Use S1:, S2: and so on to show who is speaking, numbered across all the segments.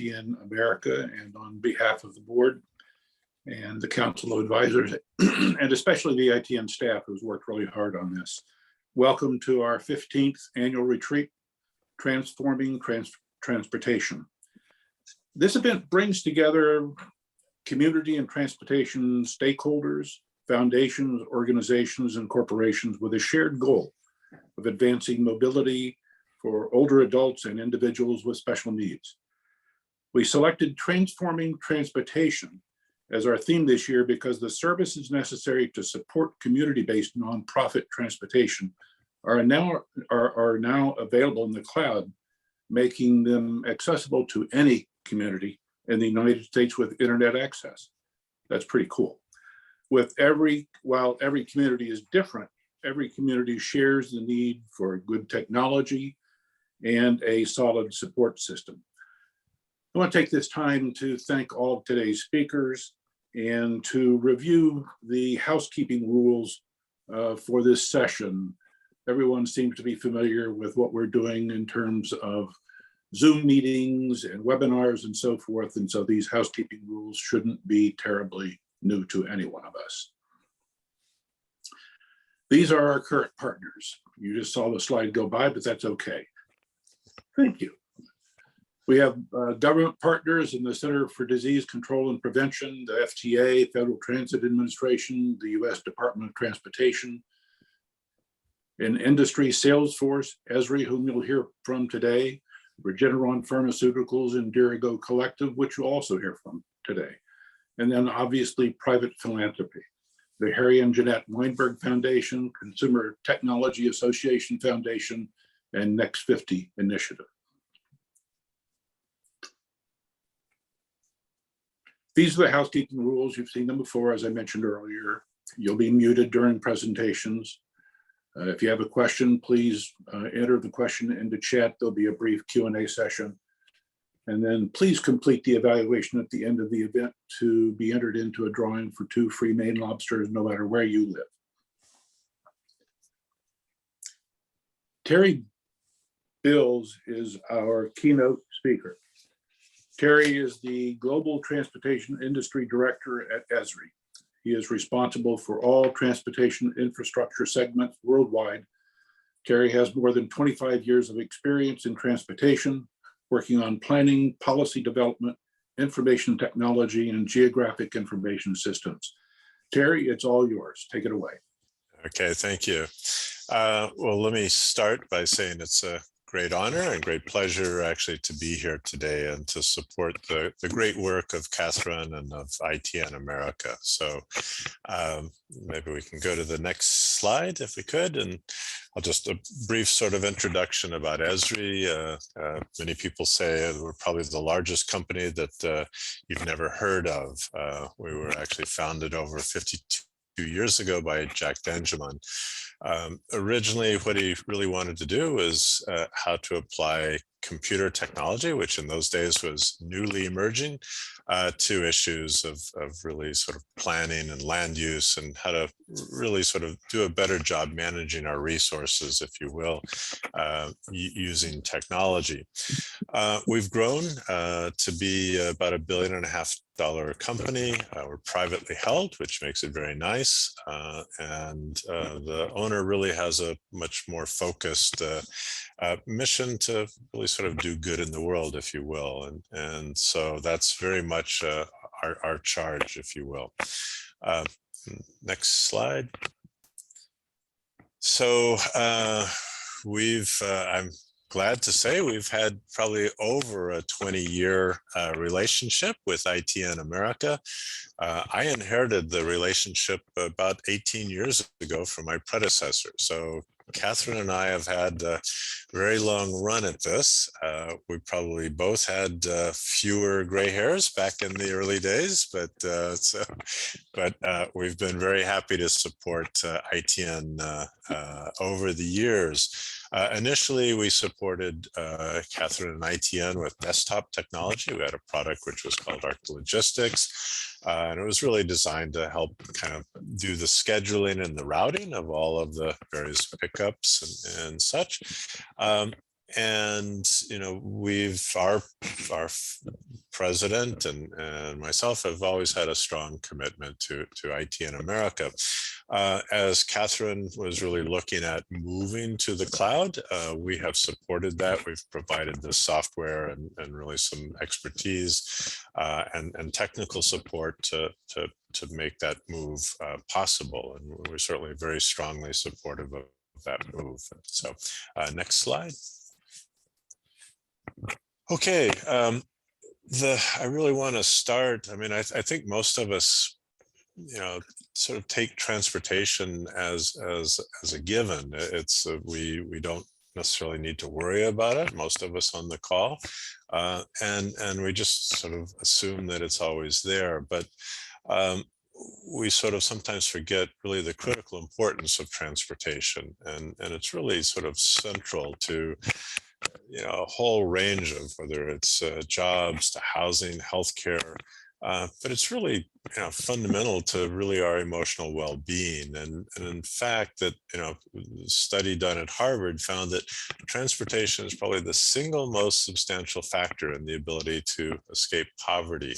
S1: ITNAmerica and on behalf of the board and the Council of Advisors, and especially the ITN staff who's worked really hard on this. Welcome to our 15th annual retreat, Transforming Transportation. This event brings together community and transportation stakeholders, foundations, organizations, and corporations with a shared goal of advancing mobility for older adults and individuals with special needs. We selected Transforming Transportation as our theme this year because the services necessary to support community-based nonprofit transportation are now available in the cloud, making them accessible to any community in the United States with internet access. That's pretty cool. While every community is different, every community shares the need for good technology and a solid support system. I want to take this time to thank all of today's speakers and to review the housekeeping rules for this session. Everyone seems to be familiar with what we're doing in terms of Zoom meetings and webinars and so forth. And so these housekeeping rules shouldn't be terribly new to any one of us. These are our current partners. You just saw the slide go by, but that's okay. Thank you. We have government partners in the Center for Disease Control and Prevention, the FTA, Federal Transit Administration, the U.S. Department of Transportation, in industry, Salesforce, Esri, whom you'll hear from today, Regeneron Pharmaceuticals, and Dirigo Collective, which you'll also hear from today. And then obviously private philanthropy, the Harry and Jeanette Weinberg Foundation, Consumer Technology Association Foundation, and Next 50 Initiative. These are the housekeeping rules. You've seen them before, as I mentioned earlier. You'll be muted during presentations. If you have a question, please enter the question into chat. There'll be a brief Q&A session. And then please complete the evaluation at the end of the event to be entered into a drawing for 2 free Maine lobsters, no matter where you live. Terry Bills is our keynote speaker. Terry is the Global Transportation Industry Director at Esri. He is responsible for all transportation infrastructure segments worldwide. Terry has more than 25 years of experience in transportation, working on planning, policy development, information technology, and geographic information systems. Terry, it's all yours. Take it away.
S2: Okay, thank you. Well, let me start by saying it's a great honor and great pleasure actually to be here today and to support the great work of Katherine and of ITNAmerica. So maybe we can go to the next slide if we could, and I'll just a brief sort of introduction about Esri. Many people say we're probably the largest company that you've never heard of. We were actually founded over 52 years ago by Jack Benjamin. Originally, what he really wanted to do was how to apply computer technology, which in those days was newly emerging, to issues of really sort of planning and land use and how to really sort of do a better job managing our resources, if you will, using technology. We've grown to be about $1.5 billion company. We're privately held, which makes it very nice. And the owner really has a much more focused mission to really sort of do good in the world, if you will. And so that's very much our charge, if you will. Next slide. So I'm glad to say we've had probably over a 20-year relationship with ITNAmerica. I inherited the relationship about 18 years ago from my predecessor. So Katherine and I have had a very long run at this. We probably both had fewer gray hairs back in the early days, but we've been very happy to support ITN over the years. Initially, we supported Katherine and ITN with desktop technology. We had a product which was called Arc Logistics. And it was really designed to help kind of do the scheduling and the routing of all of the various pickups and such. And our president and myself have always had a strong commitment to ITNAmerica. As Katherine was really looking at moving to the cloud, we have supported that. We've provided the software and really some expertise and technical support to make that move possible. And we're certainly very strongly supportive of that move. So next slide. Okay, I really want to start. I mean, I think most of us, sort of take transportation as a given. It's we don't necessarily need to worry about it. Most of us on the call, and we just sort of assume that it's always there. But we sort of sometimes forget really the critical importance of transportation, and it's really sort of central to a whole range of whether it's jobs to housing, healthcare, but it's really fundamental to really our emotional well-being. And in fact, that a study done at Harvard found that transportation is probably the single most substantial factor in the ability to escape poverty.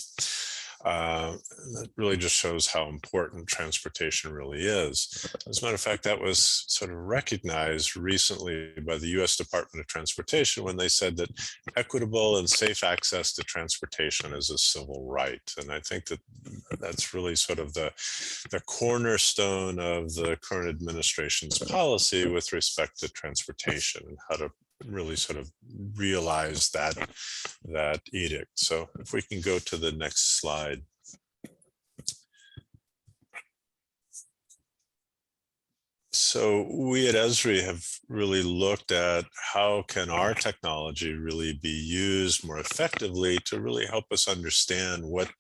S2: That really just shows how important transportation really is. As a matter of fact, that was sort of recognized recently by the US Department of Transportation when they said that equitable and safe access to transportation is a civil right. And I think that that's really sort of the cornerstone of the current administration's policy with respect to transportation and how to really sort of realize that edict. So if we can go to the next slide. So we at Esri have really looked at how can our technology really be used more effectively to really help us understand what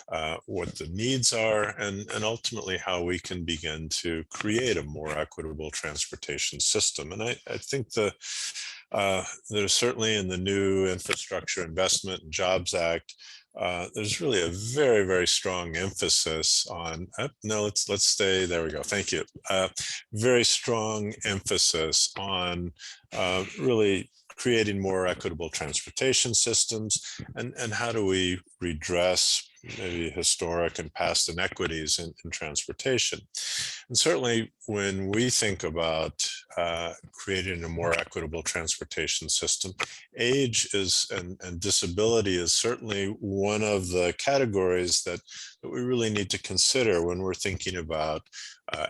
S2: the needs are and ultimately how we can begin to create a more equitable transportation system. And I think there's certainly in the new Infrastructure Investment and Jobs Act, there's really a very, very strong emphasis on, let's stay, there we go, thank you. Very strong emphasis on really creating more equitable transportation systems and how do we redress maybe historic and past inequities in transportation. And certainly when we think about creating a more equitable transportation system, age and disability is certainly one of the categories that we really need to consider when we're thinking about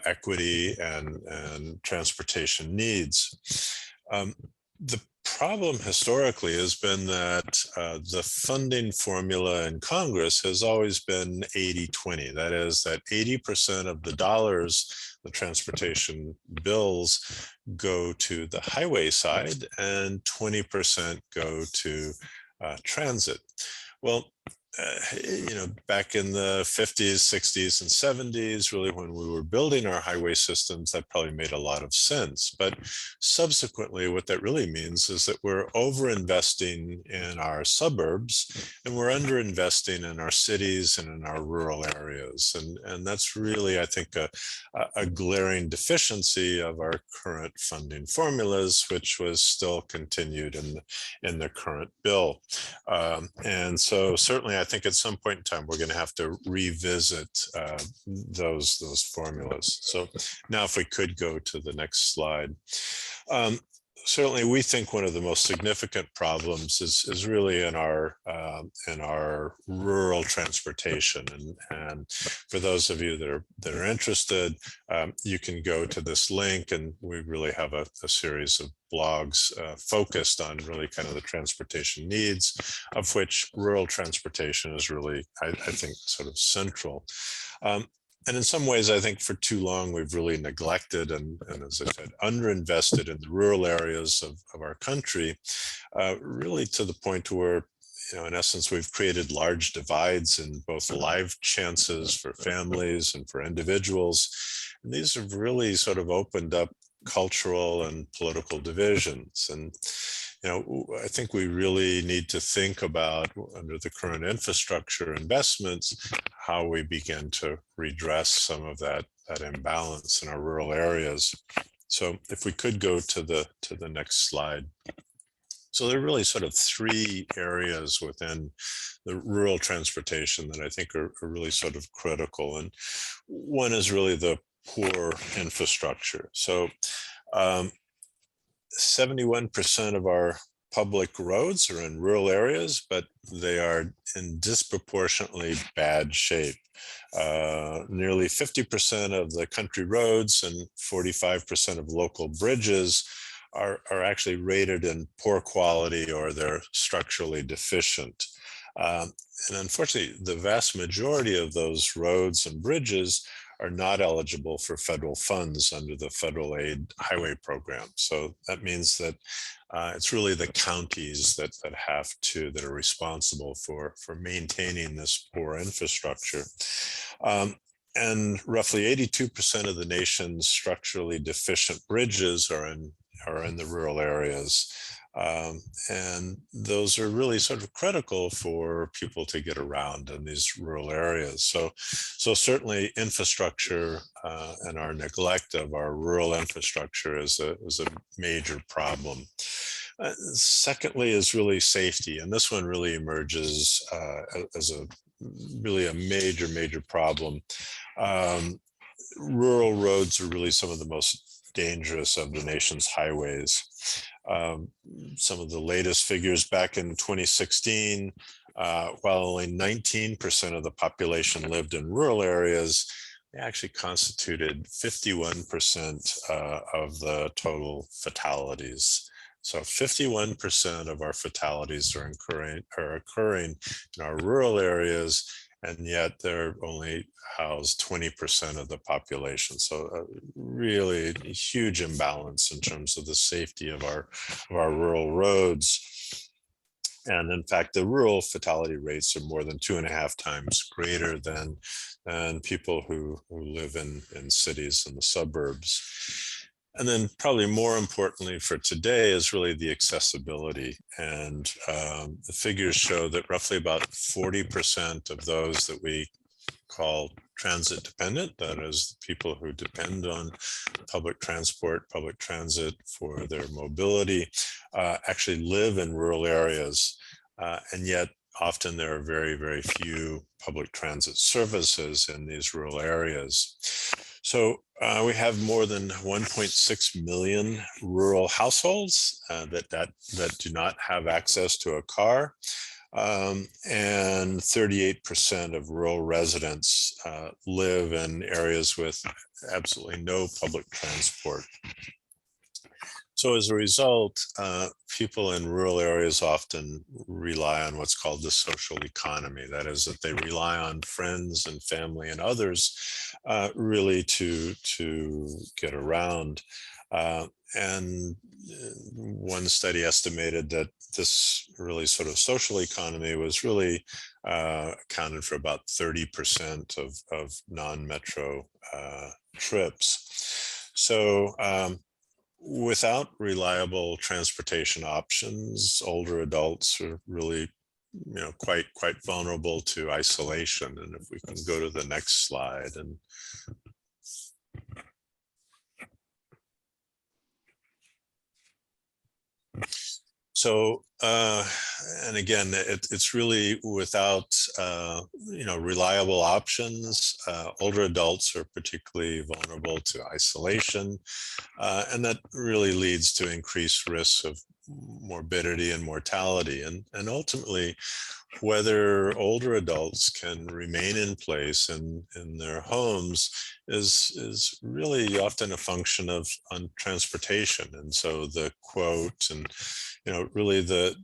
S2: equity and transportation needs. The problem historically has been that the funding formula in Congress has always been 80-20. That is that 80% of the dollars, the transportation bills, go to the highway side and 20% go to transit. Well, back in the 50s, 60s, and 70s, really when we were building our highway systems, that probably made a lot of sense. But subsequently, what that really means is that we're over-investing in our suburbs and we're under-investing in our cities and in our rural areas. And that's really, I think, a glaring deficiency of our current funding formulas, which was still continued in the current bill. And so certainly, I think at some point in time, we're going to have to revisit those formulas. So now if we could go to the next slide. Certainly, we think one of the most significant problems is really in our rural transportation. And for those of you that are interested, you can go to this link, and we really have a series of blogs focused on really kind of the transportation needs, of which rural transportation is really, I think, sort of central. And in some ways, I think for too long, we've really neglected and as I said, underinvested in the rural areas of our country, really to the point where, in essence, we've created large divides in both life chances for families and for individuals. And these have really sort of opened up cultural and political divisions. And I think we really need to think about, under the current infrastructure investments, how we begin to redress some of that imbalance in our rural areas. So if we could go to the next slide. So there are really sort of three areas within the rural transportation that I think are really sort of critical. And one is really the poor infrastructure. So 71% of our public roads are in rural areas, but they are in disproportionately bad shape. Nearly 50% of the country roads and 45% of local bridges are actually rated in poor quality, or they're structurally deficient. And unfortunately, the vast majority of those roads and bridges are not eligible for federal funds under the federal aid highway program. So that means that it's really the counties that are responsible for maintaining this poor infrastructure. And roughly 82% of the nation's structurally deficient bridges are in the rural areas. And those are really sort of critical for people to get around in these rural areas. So certainly infrastructure and our neglect of our rural infrastructure is a major problem. Secondly is really safety. And this one really emerges as a major problem. Rural roads are really some of the most dangerous of the nation's highways. Some of the latest figures back in 2016, while only 19% of the population lived in rural areas, they actually constituted 51% of the total fatalities. So 51% of our fatalities are occurring in our rural areas, and yet they're only house 20% of the population. So really a huge imbalance in terms of the safety of our rural roads. And in fact, the rural fatality rates are more than 2.5 times greater than people who live in cities and the suburbs. And then probably more importantly for today is really the accessibility. And the figures show that roughly about 40% of those that we call transit dependent, that is people who depend on public transport, public transit for their mobility, actually live in rural areas. And yet often there are very few public transit services in these rural areas. So we have more than 1.6 million rural households that do not have access to a car. And 38% of rural residents live in areas with absolutely no public transport. So as a result, people in rural areas often rely on what's called the social economy. That is, that they rely on friends and family and others really to get around. And one study estimated that this really sort of social economy was really accounted for about 30% of non-metro trips. So without reliable transportation options, older adults are really, quite vulnerable to isolation. And if we can go to the next slide. And so, and again, it's really without, reliable options. Older adults are particularly vulnerable to isolation, and that really leads to increased risks of morbidity and mortality. And ultimately, whether older adults can remain in place in their homes is really often a function of transportation. And so the quote, and really the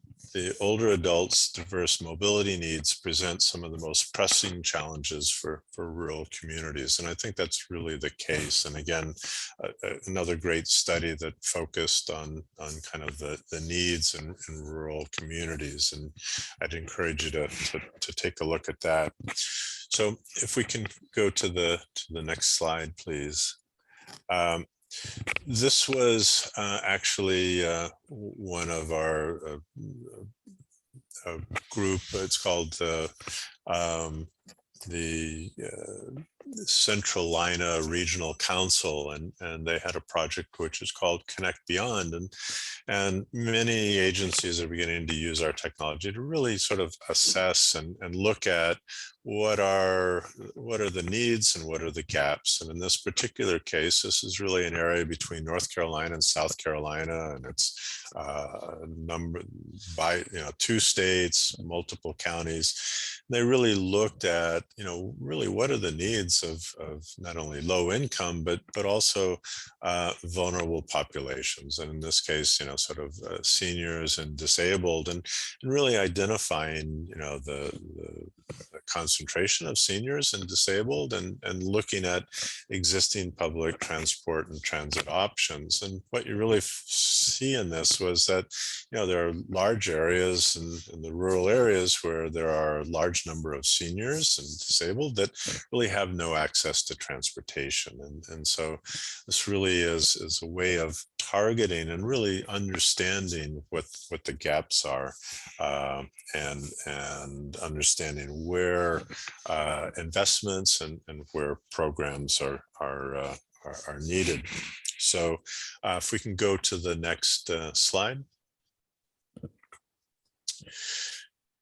S2: older adults' diverse mobility needs present some of the most pressing challenges for rural communities. And I think that's really the case. And again, another great study that focused on kind of the needs in rural communities. And I'd encourage you to take a look at that. So if we can go to the next slide, please. This was actually one of our group. It's called the Central Lina Regional Council, and they had a project which is called Connect Beyond, and many agencies are beginning to use our technology to really sort of assess and look at what are the needs and what are the gaps. And in this particular case, this is really an area between North Carolina and South Carolina, and it's number by 2 states, multiple counties. They really looked at really what are the needs of not only low income but also vulnerable populations, and in this case sort of seniors and disabled, and really identifying the concentration of seniors and disabled, and looking at existing public transport and transit options. And what you really see in this was that there are large areas in the rural areas where there are a large number of seniors and disabled that really have no access to transportation. And so this really is a way of targeting and really understanding what the gaps are, and understanding where investments and where programs are needed. So if we can go to the next slide.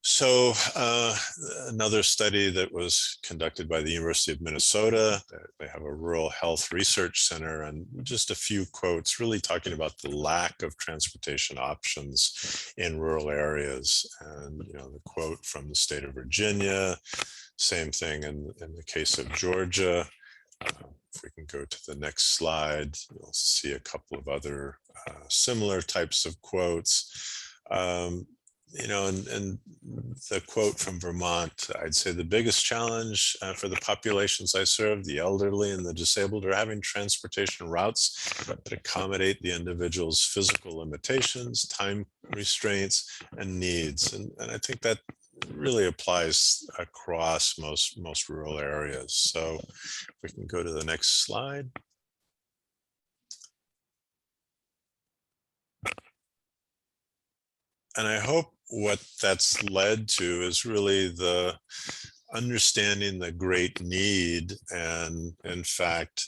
S2: So another study that was conducted by the University of Minnesota, they have a rural health research center, and just a few quotes really talking about the lack of transportation options in rural areas. And the quote from the state of Virginia, same thing in the case of Georgia. If we can go to the next slide, you'll see a couple of other similar types of quotes. And the quote from Vermont, I'd say the biggest challenge for the populations I serve, the elderly and the disabled, are having transportation routes that accommodate the individual's physical limitations, time restraints, and needs. And I think that really applies across most rural areas. So if we can go to the next slide. And I hope what that's led to is really the understanding the great need, and in fact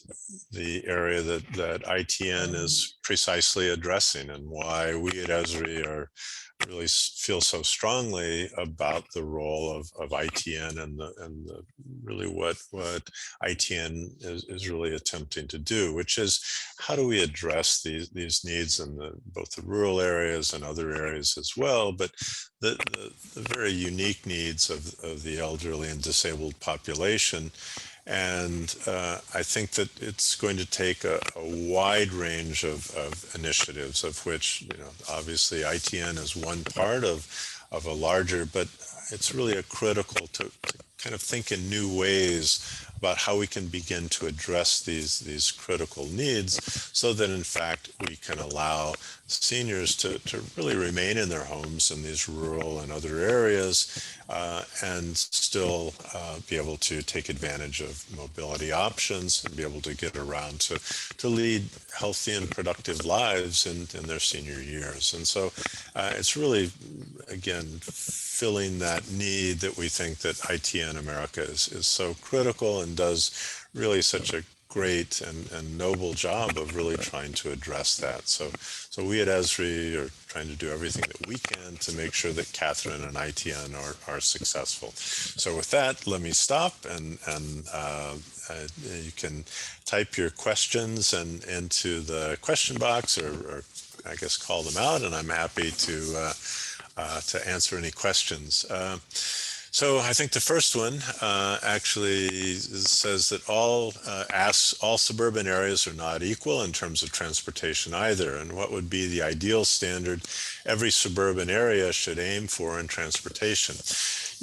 S2: the area that ITN is precisely addressing, and why we at Esri really feel so strongly about the role of ITN and really what ITN is really attempting to do, which is how do we address these needs in both the rural areas and other areas as well, but the very unique needs of the elderly and disabled population. And I think that it's going to take a wide range of initiatives, of which, obviously ITN is one part of a larger, but it's really critical to kind of think in new ways about how we can begin to address these critical needs, so that in fact we can allow seniors to really remain in their homes in these rural and other areas, and still be able to take advantage of mobility options and be able to get around to lead healthy and productive lives in their senior years. And so it's really, again, filling that need that we think that ITNAmerica is so critical, and does really such a great and noble job of really trying to address that. So we at Esri are trying to do everything that we can to make sure that Katherine and ITN are successful. So with that, let me stop, and you can type your questions into the question box, or I guess call them out, and I'm happy to answer any questions. So I think the first one actually says that all suburban areas are not equal in terms of transportation either, and what would be the ideal standard every suburban area should aim for in transportation?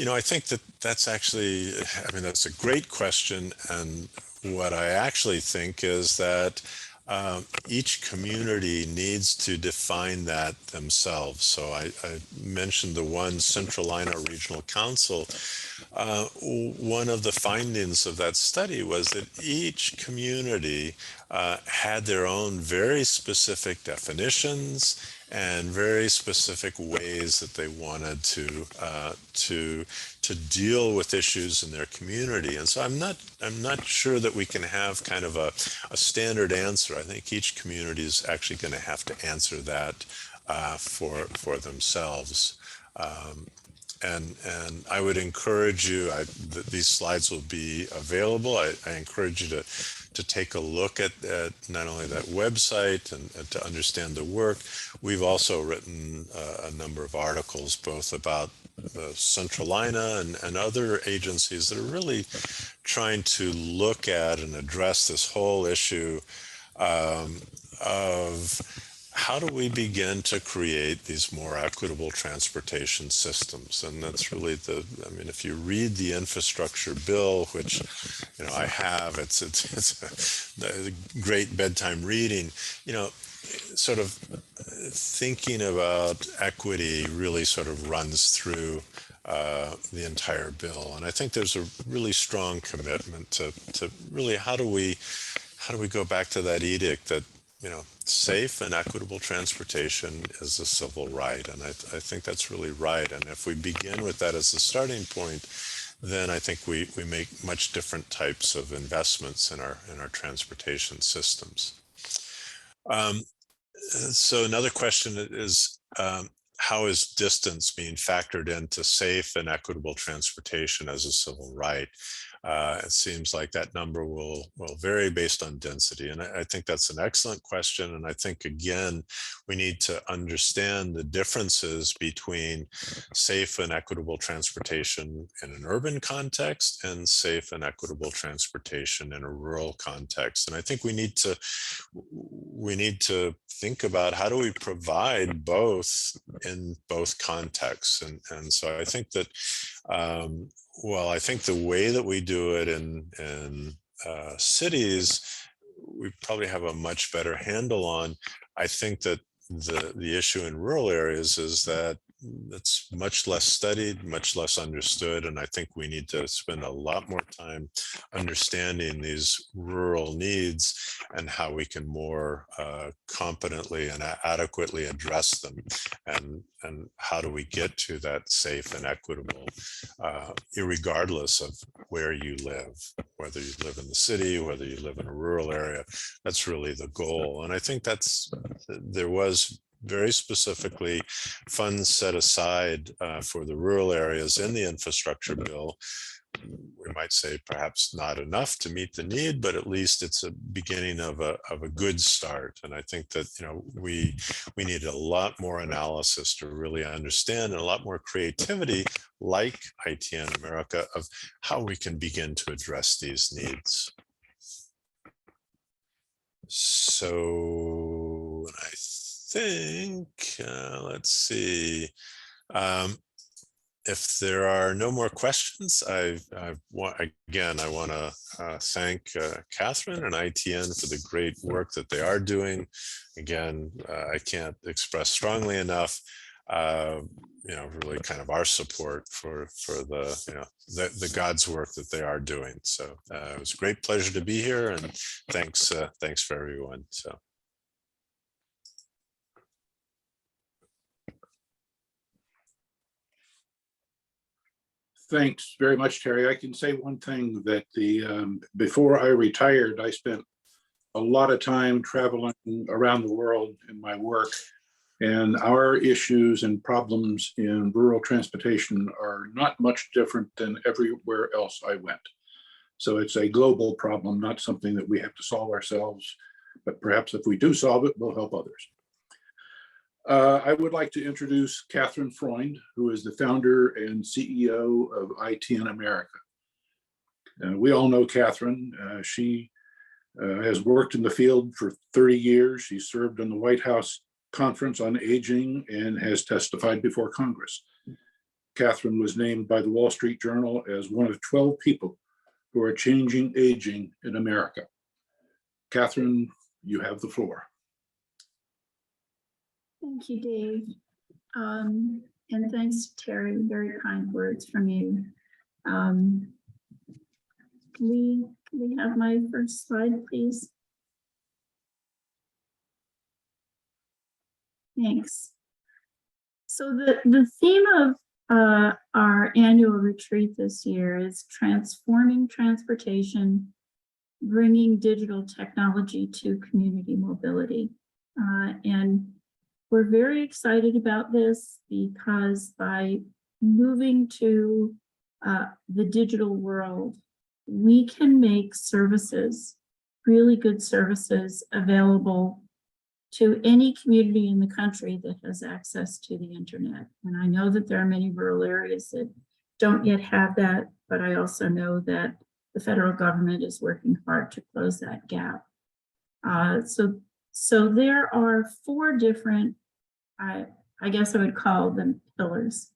S2: I think that's actually, that's a great question, and what I actually think is that each community needs to define that themselves. So I mentioned the one Central Lina Regional Council. One of the findings of that study was that each community had their own very specific definitions and very specific ways that they wanted to deal with issues in their community. And so I'm not sure that we can have kind of a standard answer. I think each community is actually going to have to answer that for themselves. And I would encourage you, these slides will be available. I encourage you to take a look at not only that website and to understand the work. We've also written a number of articles, both about the Centralina and other agencies that are really trying to look at and address this whole issue of how do we begin to create these more equitable transportation systems? And that's really I mean, if you read the infrastructure bill, which, I have, it's a great bedtime reading, sort of thinking about equity really sort of runs through the entire bill. And I think there's a really strong commitment to really how do we go back to that edict that safe and equitable transportation is a civil right. And I think that's really right. And if we begin with that as the starting point, then I think we make much different types of investments in our transportation systems. So another question is, how is distance being factored into safe and equitable transportation as a civil right? It seems like that number will vary based on density. And I think that's an excellent question. And I think, again, we need to understand the differences between safe and equitable transportation in an urban context and safe and equitable transportation in a rural context. And I think we need to think about how do we provide both in both contexts. And so I think that I think the way that we do it in cities, we probably have a much better handle on. I think that the issue in rural areas is that it's much less studied, much less understood, and I think we need to spend a lot more time understanding these rural needs and how we can more competently and adequately address them, and how do we get to that safe and equitable, irregardless of where you live, whether you live in the city, whether you live in a rural area. That's really the goal. And I think there was very specifically funds set aside for the rural areas in the infrastructure bill. We might say perhaps not enough to meet the need, but at least it's a beginning of a good start. And I think that we need a lot more analysis to really understand, and a lot more creativity, like ITNAmerica, of how we can begin to address these needs. So I think, let's see. If there are no more questions, I want to thank Katherine and ITN for the great work that they are doing. Again, I can't express strongly enough, really kind of our support for the God's work that they are doing. So it was a great pleasure to be here, and thanks for everyone. So.
S1: Thanks very much, Terry. I can say one thing, that before I retired, I spent a lot of time traveling around the world in my work, and our issues and problems in rural transportation are not much different than everywhere else I went. So it's a global problem, not something that we have to solve ourselves, but perhaps if we do solve it, we'll help others. I would like to introduce Katherine Freund, who is the founder and CEO of ITNAmerica. We all know Katherine. She has worked in the field for 30 years. She served on the White House Conference on Aging and has testified before Congress. Katherine was named by the Wall Street Journal as one of 12 people who are changing aging in America. Katherine, you have the floor.
S3: Thank you, Dave. And thanks, Terry. Very kind words from you. Can we have my first slide, please? Thanks. So the theme of our annual retreat this year is transforming transportation, bringing digital technology to community mobility. And we're very excited about this because by moving to the digital world, we can make services, really good services, available to any community in the country that has access to the internet. And I know that there are many rural areas that don't yet have that, but I also know that the federal government is working hard to close that gap. So there are 4 different, I guess I would call them pillars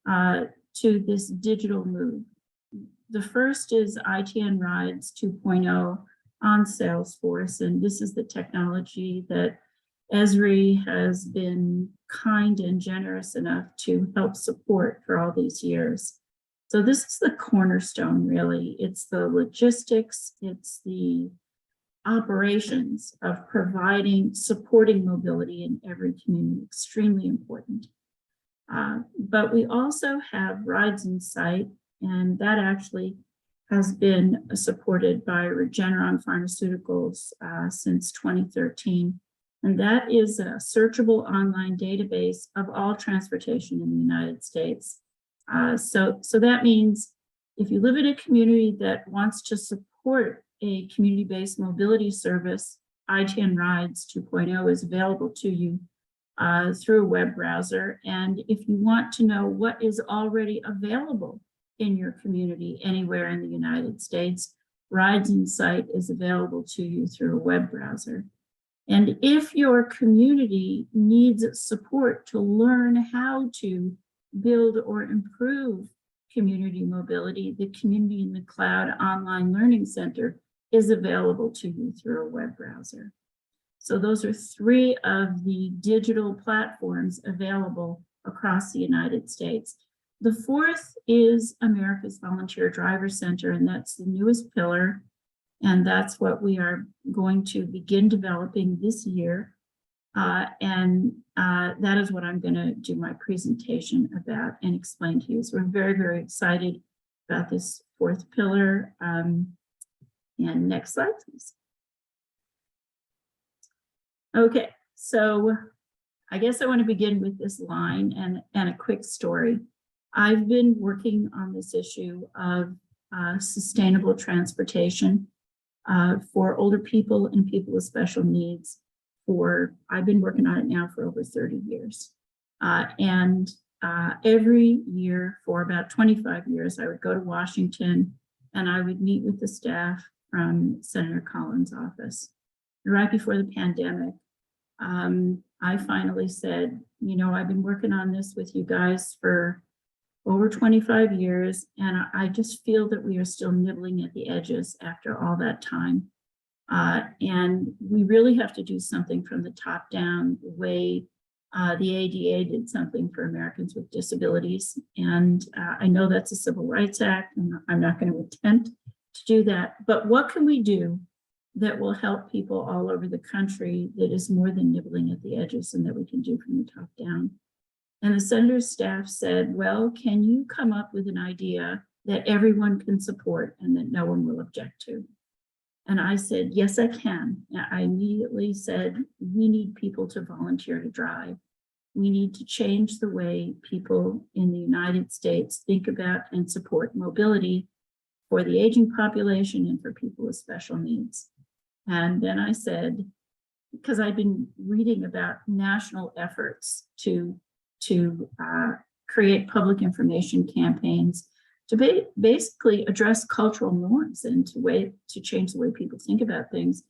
S3: to this digital move. The first is ITN Rides 2.0 on Salesforce, and this is the technology that Esri has been kind and generous enough to help support for all these years. So this is the cornerstone, really. It's the logistics, it's the operations of supporting mobility in every community, extremely important. But we also have Rides in Sight, and that actually has been supported by Regeneron Pharmaceuticals since 2013. And that is a searchable online database of all transportation in the United States. So that means if you live in a community that wants to support a community-based mobility service, ITN Rides 2.0 is available to you through a web browser. And if you want to know what is already available in your community anywhere in the United States, Rides in Sight is available to you through a web browser. And if your community needs support to learn how to build or improve community mobility, the Community in the Cloud Online Learning Center is available to you through a web browser. So those are 3 of the digital platforms available across the United States. The 4th is America's Volunteer Driver Center, and that's the newest pillar. And that's what we are going to begin developing this year. That is what I'm going to do my presentation about and explain to you. So we're very, very excited about this 4th pillar. And next slide, please. Okay, so I guess I want to begin with this line and a quick story. I've been working on this issue of sustainable transportation for older people and people with special needs I've been working on it now for over 30 years. Every year for about 25 years, I would go to Washington and I would meet with the staff from Senator Collins' office. Right before the pandemic, I finally said, you know, I've been working on this with you guys for over 25 years, and I just feel that we are still nibbling at the edges after all that time. And we really have to do something from the top down, the way the ADA did something for Americans with disabilities. And I know that's a Civil Rights Act, and I'm not going to attempt to do that. But what can we do that will help people all over the country that is more than nibbling at the edges and that we can do from the top down? And the senator's staff said, well, can you come up with an idea that everyone can support and that no one will object to? And I said, yes, I can. I immediately said, we need people to volunteer to drive. We need to change the way people in the United States think about and support mobility for the aging population and for people with special needs. And then I said, because I've been reading about national efforts to create public information campaigns to basically address cultural norms and to change the way people think about things.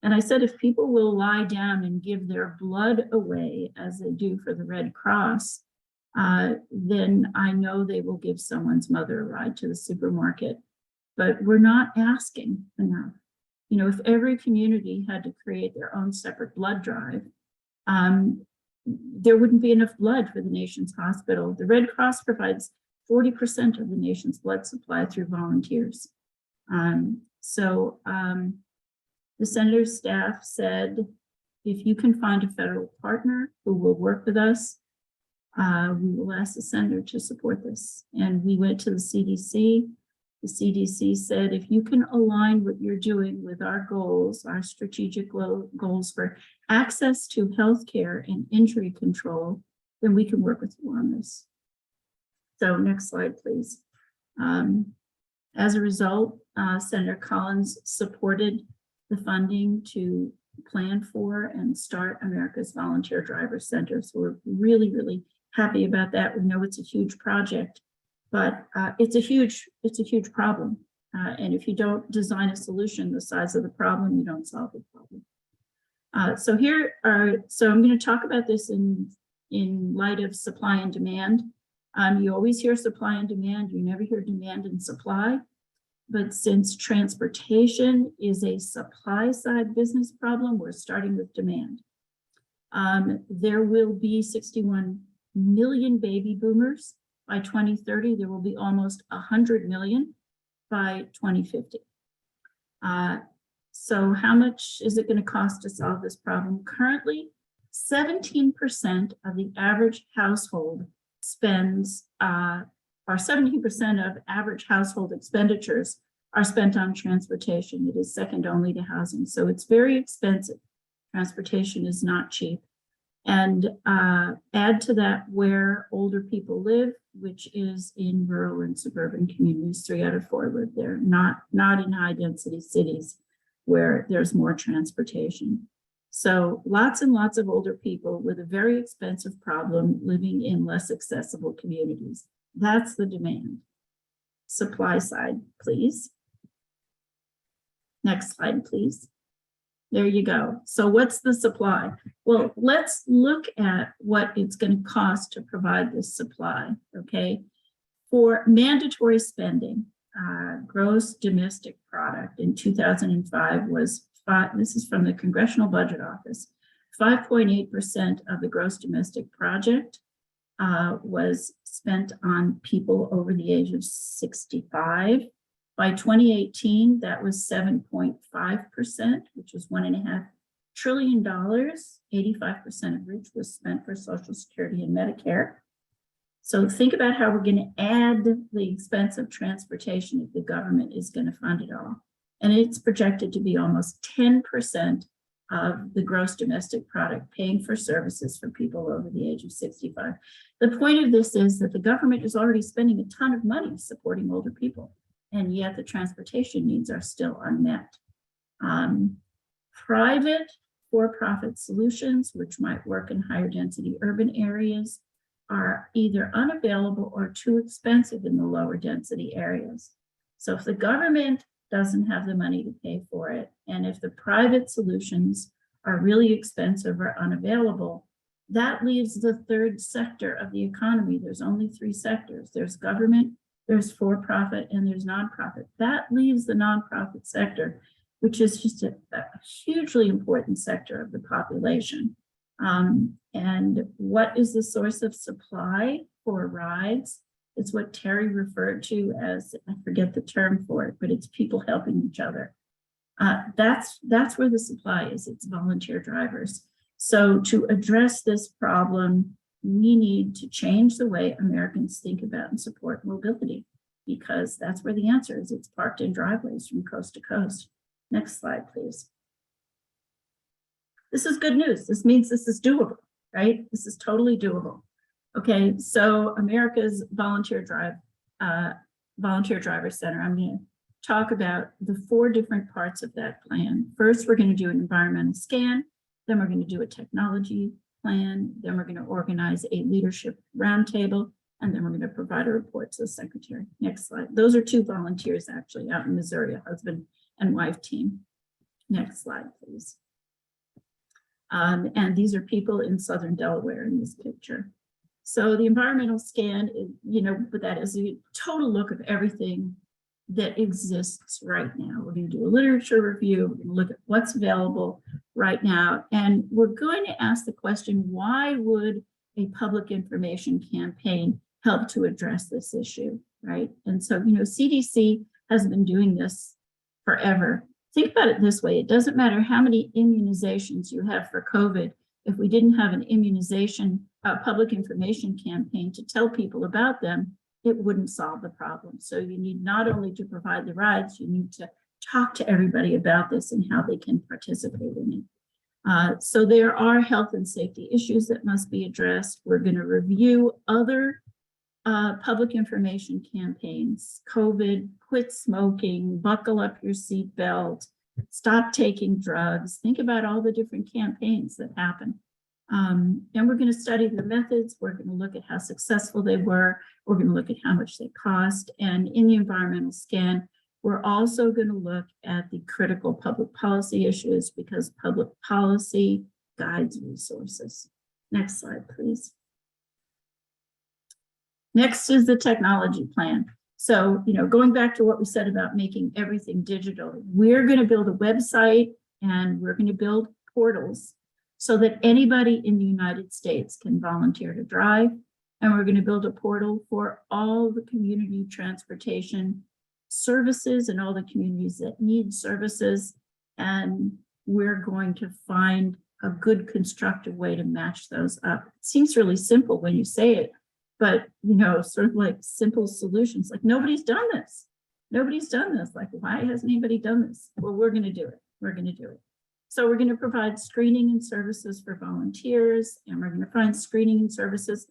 S3: And I said, if people will lie down and give their blood away as they do for the Red Cross, then I know they will give someone's mother a ride to the supermarket. But we're not asking enough. You know, if every community had to create their own separate blood drive, there wouldn't be enough blood for the nation's hospital. The Red Cross provides 40% of the nation's blood supply through volunteers. The senator's staff said, if you can find a federal partner who will work with us, we will ask the senator to support this. And we went to the CDC. The CDC said, if you can align what you're doing with our goals, our strategic goals for access to healthcare and injury control, then we can work with you on this. So next slide, please. As a result, Senator Collins supported the funding to plan for and start America's Volunteer Driver Center. So we're really, really happy about that. We know it's a huge project, but it's a huge problem. And if you don't design a solution the size of the problem, you don't solve the problem. So I'm going to talk about this in light of supply and demand. You always hear supply and demand, you never hear demand and supply. But since transportation is a supply side business problem, we're starting with demand. There will be 61 million baby boomers by 2030. There will be almost 100 million by 2050. So how much is it going to cost to solve this problem? Currently, 17% of the average household spends, or 17% of average household expenditures are spent on transportation. It is second only to housing. So it's very expensive. Transportation is not cheap. And add to that where older people live, which is in rural and suburban communities. 3 out of 4 live there, not in high density cities where there's more transportation. So lots and lots of older people with a very expensive problem living in less accessible communities. That's the demand. Supply side, please. Next slide, please. There you go. So what's the supply? Well, let's look at what it's going to cost to provide this supply, okay? For mandatory spending, gross domestic product in 2005 was, this is from the Congressional Budget Office, 5.8% of the gross domestic product was spent on people over the age of 65. By 2018, that was 7.5%, which was $1.5 trillion, 85% of which was spent for Social Security and Medicare. So think about how we're going to add the expense of transportation if the government is going to fund it all. And it's projected to be almost 10% of the gross domestic product paying for services for people over the age of 65. The point of this is that the government is already spending a ton of money supporting older people, and yet the transportation needs are still unmet. Private for-profit solutions, which might work in higher density urban areas, are either unavailable or too expensive in the lower density areas. So if the government doesn't have the money to pay for it, and if the private solutions are really expensive or unavailable, that leaves the third sector of the economy. There's only 3 sectors. There's government, there's for-profit, and there's nonprofit. That leaves the nonprofit sector, which is just a hugely important sector of the population. And what is the source of supply for rides? It's what Terry referred to as, I forget the term for it, but it's people helping each other. That's where the supply is. It's volunteer drivers. So to address this problem, we need to change the way Americans think about and support mobility, because that's where the answer is. It's parked in driveways from coast to coast. Next slide, please. This is good news. This means this is doable, right? This is totally doable. Okay, so America's Volunteer Driver Center, I'm going to talk about the 4 different parts of that plan. First, we're going to do an environmental scan. Then we're going to do a technology plan. Then we're going to organize a leadership roundtable. And then we're going to provide a report to the secretary. Next slide. Those are 2 volunteers actually out in Missouri, a husband and wife team. Next slide, please. And these are people in Southern Delaware in this picture. So the environmental scan, but that is a total look of everything that exists right now. We're going to do a literature review. We're going to look at what's available right now. And we're going to ask the question, why would a public information campaign help to address this issue, right? And so, CDC has been doing this forever. think about it this way. It doesn't matter how many immunizations you have for COVID. If we didn't have an immunization, public information campaign to tell people about them, it wouldn't solve the problem. So you need not only to provide the rides, you need to talk to everybody about this and how they can participate in it. So there are health and safety issues that must be addressed. We're going to review other public information campaigns: COVID, quit smoking, buckle up your seatbelt, stop taking drugs. Think about all the different campaigns that happen. And we're going to study the methods. We're going to look at how successful they were. We're going to look at how much they cost. And in the environmental scan, we're also going to look at the critical public policy issues, because public policy guides resources. Next slide, please. Next is the technology plan. So, going back to what we said about making everything digital, we're going to build a website and we're going to build portals so that anybody in the United States can volunteer to drive. And we're going to build a portal for all the community transportation services and all the communities that need services. And we're going to find a good constructive way to match those up. It seems really simple when you say it, but sort of like simple solutions, like nobody's done this. Nobody's done this. Like, why hasn't anybody done this? Well, we're going to do it. We're going to do it. So we're going to provide screening and services for volunteers, and we're going to provide screening and services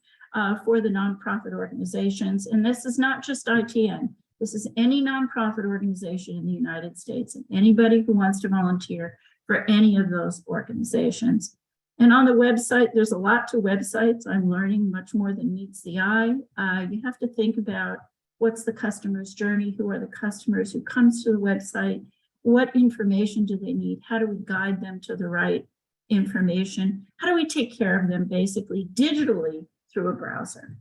S3: for the nonprofit organizations. And this is not just ITN. This is any nonprofit organization in the United States, and anybody who wants to volunteer for any of those organizations. And on the website, there's a lot to websites. I'm learning much more than meets the eye. You have to think about what's the customer's journey, who are the customers who comes to the website, what information do they need, how do we guide them to the right information, how do we take care of them basically digitally through a browser.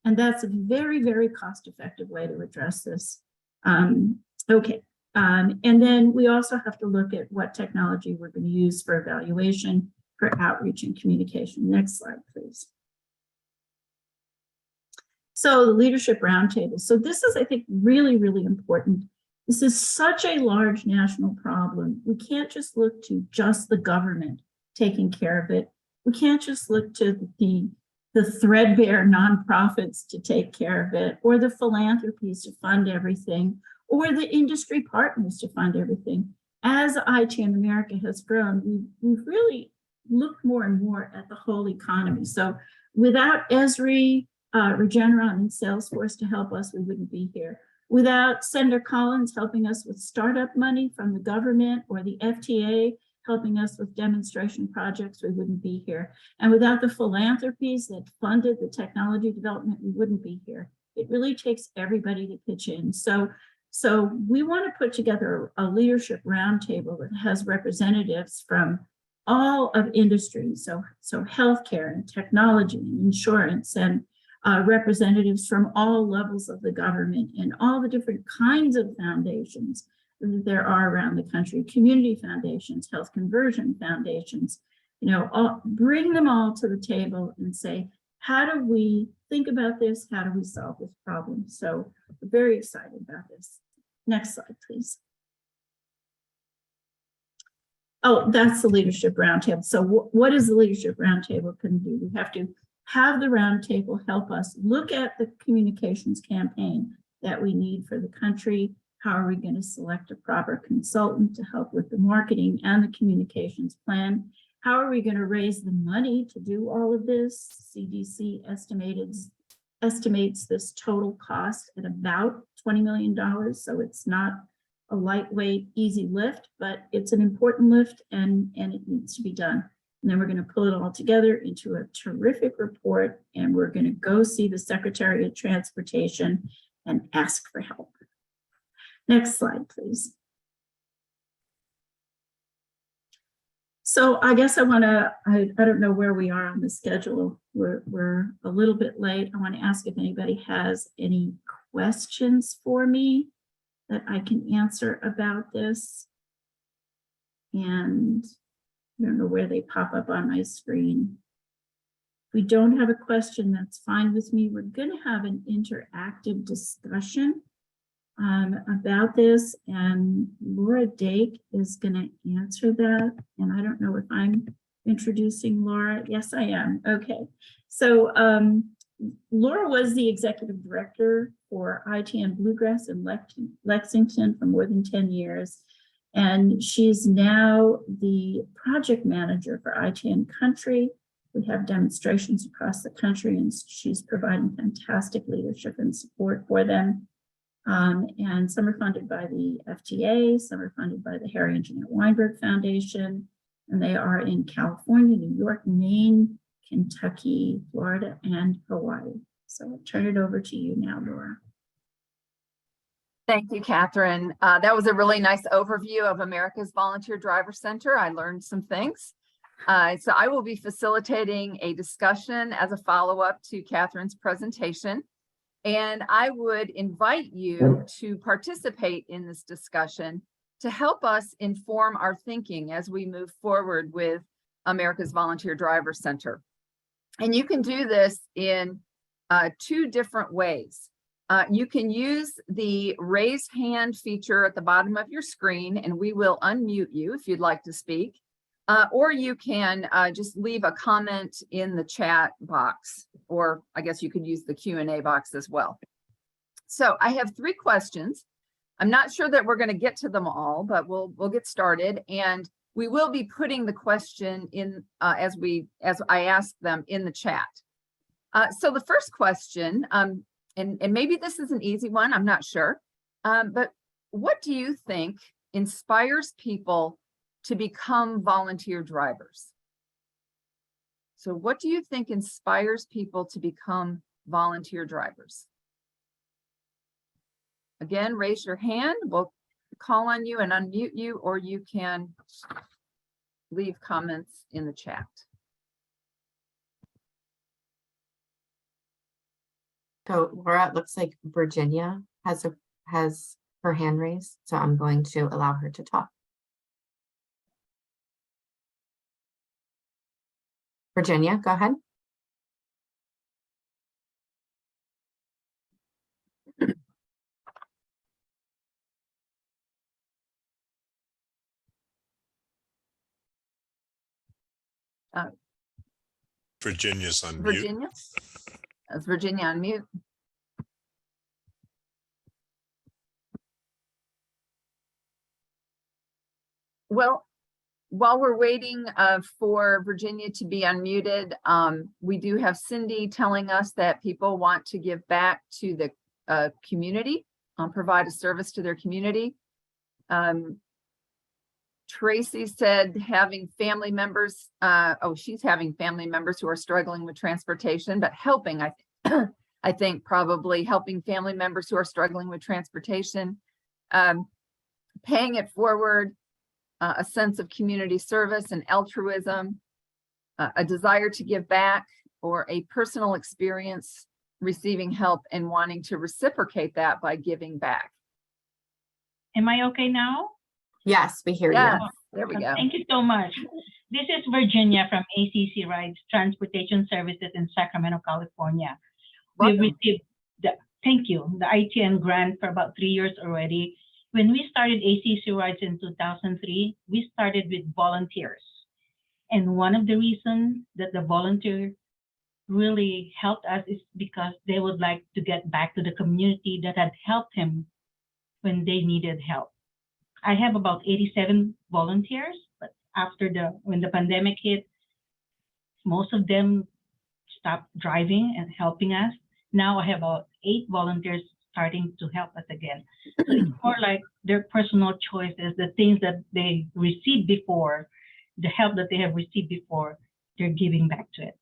S3: And that's a very, very cost-effective way to address this. And then we also have to look at what technology we're going to use for evaluation, for outreach and communication. Next slide, please. So the leadership roundtable. So this is, I think, really, really important. This is such a large national problem. We can't just look to just the government taking care of it. We can't just look to the threadbare nonprofits to take care of it, or the philanthropies to fund everything, or the industry partners to fund everything. As ITNAmerica has grown, we've really looked more and more at the whole economy. So without Esri, Regeneron, and Salesforce to help us, we wouldn't be here. Without Senator Collins helping us with startup money from the government, or the FTA helping us with demonstration projects, we wouldn't be here. And without the philanthropies that funded the technology development, we wouldn't be here. It really takes everybody to pitch in. So we want to put together a leadership roundtable that has representatives from all of industry, so healthcare and technology and insurance, and representatives from all levels of the government and all the different kinds of foundations that there are around the country, community foundations, health conversion foundations, bring them all to the table and say, how do we think about this? How do we solve this problem? So we're very excited about this. Next slide, please. Oh, that's the leadership roundtable. So what is the leadership roundtable going to do? We have to have the roundtable help us look at the communications campaign that we need for the country. How are we going to select a proper consultant to help with the marketing and the communications plan? How are we going to raise the money to do all of this? CDC estimates this total cost at about $20 million. So it's not a lightweight, easy lift, but it's an important lift, and it needs to be done. And then we're going to pull it all together into a terrific report, and we're going to go see the Secretary of Transportation and ask for help. Next slide, please. So I guess I don't know where we are on the schedule. We're a little bit late. I want to ask if anybody has any questions for me that I can answer about this. And I don't know where they pop up on my screen. If we don't have a question, that's fine with me. We're going to have an interactive discussion. about this, and Laura Dake is going to answer that. And I don't know if I'm introducing Laura. Yes, I am. Okay. So Laura was the executive director for ITN Bluegrass in Lexington for more than 10 years. And she's now the project manager for ITNCountry. We have demonstrations across the country, and she's providing fantastic leadership and support for them. And some are funded by the FTA, some are funded by the Harry and Jeanette Weinberg Foundation, and they are in California, New York, Maine, Kentucky, Florida, and Hawaii. So I'll turn it over to you now, Laura.
S4: Thank you, Katherine. That was a really nice overview of America's Volunteer Driver Center. I learned some things. So I will be facilitating a discussion as a follow-up to Katherine's presentation. And I would invite you to participate in this discussion to help us inform our thinking as we move forward with America's Volunteer Driver Center. And you can do this in two different ways. You can use the raise hand feature at the bottom of your screen, and we will unmute you if you'd like to speak. Or you can just leave a comment in the chat box, or I guess you could use the Q&A box as well. So I have 3 questions. I'm not sure that we're going to get to them all, but we'll get started, and we will be putting the question in as I ask them in the chat. So the first question, and maybe this is an easy one, I'm not sure, but what do you think inspires people to become volunteer drivers? So what do you think inspires people to become volunteer drivers? Again, raise your hand. We'll call on you and unmute you, or you can leave comments in the chat.
S5: So Laura, it looks like Virginia has her hand raised, so I'm going to allow her to talk. Virginia, go ahead.
S2: Virginia's on mute.
S4: Virginia? Is Virginia on mute? Well, while we're waiting for Virginia to be unmuted, we do have Cindy telling us that people want to give back to the community, provide a service to their community. Tracy said having family members, she's having family members who are struggling with transportation, but helping, I think probably helping family members who are struggling with transportation, paying it forward, a sense of community service and altruism, a desire to give back, or a personal experience receiving help and wanting to reciprocate that by giving back.
S6: Am I okay now?
S5: Yes, we hear
S4: Yes,
S5: you.
S4: there we go.
S6: Thank you so much. This is Virginia from ACC Rides Transportation Services in Sacramento, California.
S4: Welcome.
S6: We received thank you, the ITN grant for about 3 years already. When we started ACC Rides in 2003, we started with volunteers. And one of the reasons that the volunteer really helped us is because they would like to get back to the community that had helped him when they needed help. I have about 87 volunteers, but when the pandemic hit, most of them stopped driving and helping us. Now I have about 8 volunteers starting to help us again. So it's more like their personal choices, the things that they received before, the help that they have received before, they're giving back to it.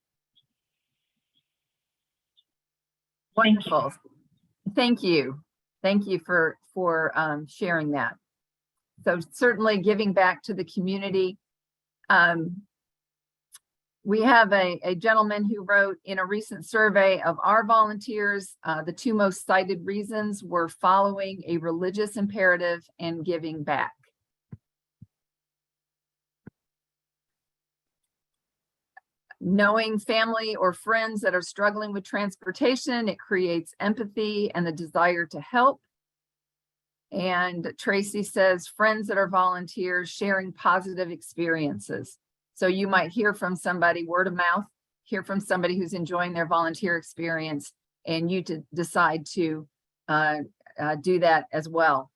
S4: Wonderful. Thank you. Thank you for sharing that. So certainly giving back to the community. We have a gentleman who wrote in a recent survey of our volunteers, the 2 most cited reasons were following a religious imperative and giving back. Knowing family or friends that are struggling with transportation, it creates empathy and the desire to help. And Tracy says, friends that are volunteers sharing positive experiences. So you might hear from somebody, word of mouth, hear from somebody who's enjoying their volunteer experience, and you to decide to do that as well.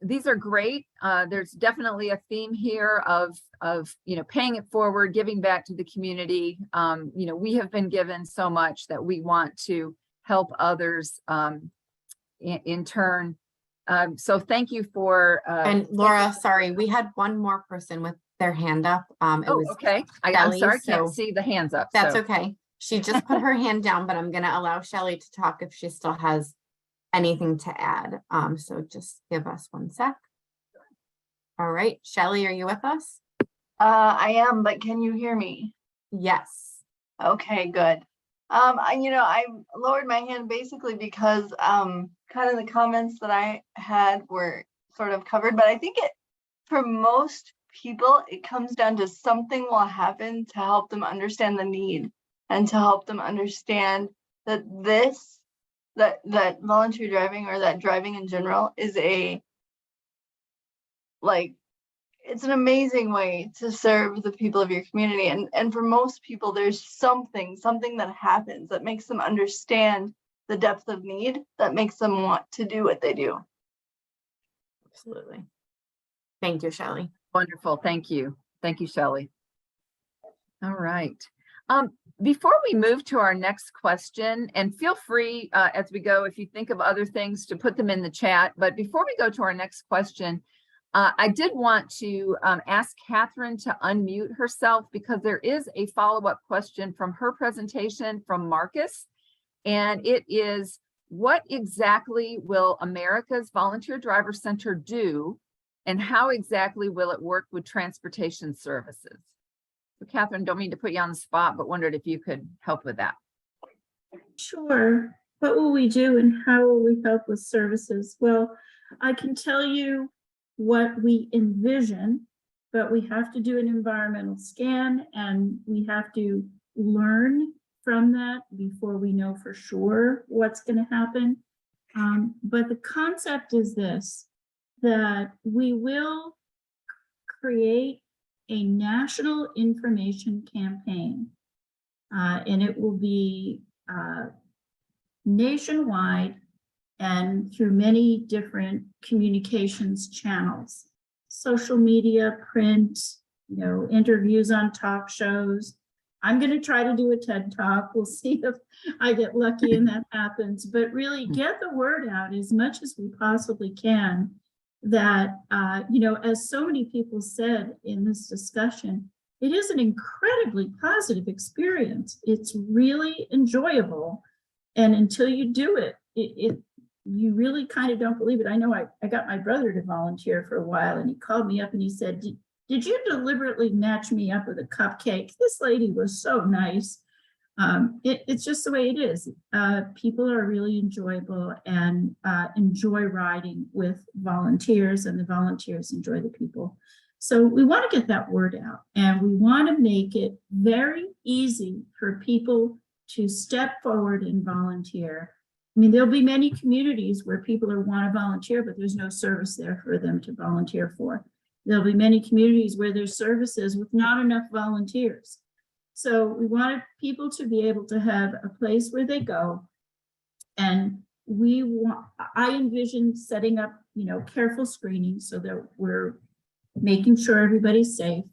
S4: These are great. There's definitely a theme here of paying it forward, giving back to the community. We have been given so much that we want to help others in turn. So thank you for.
S5: And Laura, sorry, we had one more person with their hand up. It was
S4: Okay. I'm
S5: Shelley,
S4: sorry, can't
S5: so
S4: see the hands up.
S5: that's
S4: so.
S5: okay. She just put her hand down, but I'm going to allow Shelley to talk if she still has anything to add. So just give us 1 sec. All right, Shelley, are you with us?
S7: I am, but can you hear me?
S5: Yes.
S7: Okay, good. I lowered my hand basically because kind of the comments that I had were sort of covered, but I think for most people, it comes down to something will happen to help them understand the need and to help them understand that that volunteer driving or that driving in general is it's an amazing way to serve the people of your community. And for most people, there's something that happens that makes them understand the depth of need that makes them want to do what they do.
S5: Absolutely. Thank you, Shelley.
S4: Wonderful. Thank you. Thank you, Shelley. All right. Before we move to our next question, and feel free as we go, if you think of other things, to put them in the chat. But before we go to our next question, I did want to ask Katherine to unmute herself because there is a follow-up question from her presentation from Marcus. And it is, what exactly will America's Volunteer Driver Center do? And how exactly will it work with transportation services? So Katherine, don't mean to put you on the spot, but wondered if you could help with that.
S3: Sure. What will we do and how will we help with services? Well, I can tell you what we envision, but we have to do an environmental scan and we have to learn from that before we know for sure what's going to happen. But the concept is this, that we will create a national information campaign, and it will be nationwide and through many different communications channels, social media, print, interviews on talk shows. I'm going to try to do a TED Talk. We'll see if I get lucky and that happens, but really get the word out as much as we possibly can that, as so many people said in this discussion, it is an incredibly positive experience. It's really enjoyable. And until you do it, you really kind of don't believe it. I know I got my brother to volunteer for a while and he called me up and he said, did you deliberately match me up with a cupcake? This lady was so nice. It's just the way it is. People are really enjoyable and enjoy riding with volunteers, and the volunteers enjoy the people. So we want to get that word out, and we want to make it very easy for people to step forward and volunteer. I mean, there'll be many communities where people want to volunteer, but there's no service there for them to volunteer for. There'll be many communities where there's services with not enough volunteers. So we wanted people to be able to have a place where they go. And I envision setting up, careful screening so that we're making sure everybody's safe.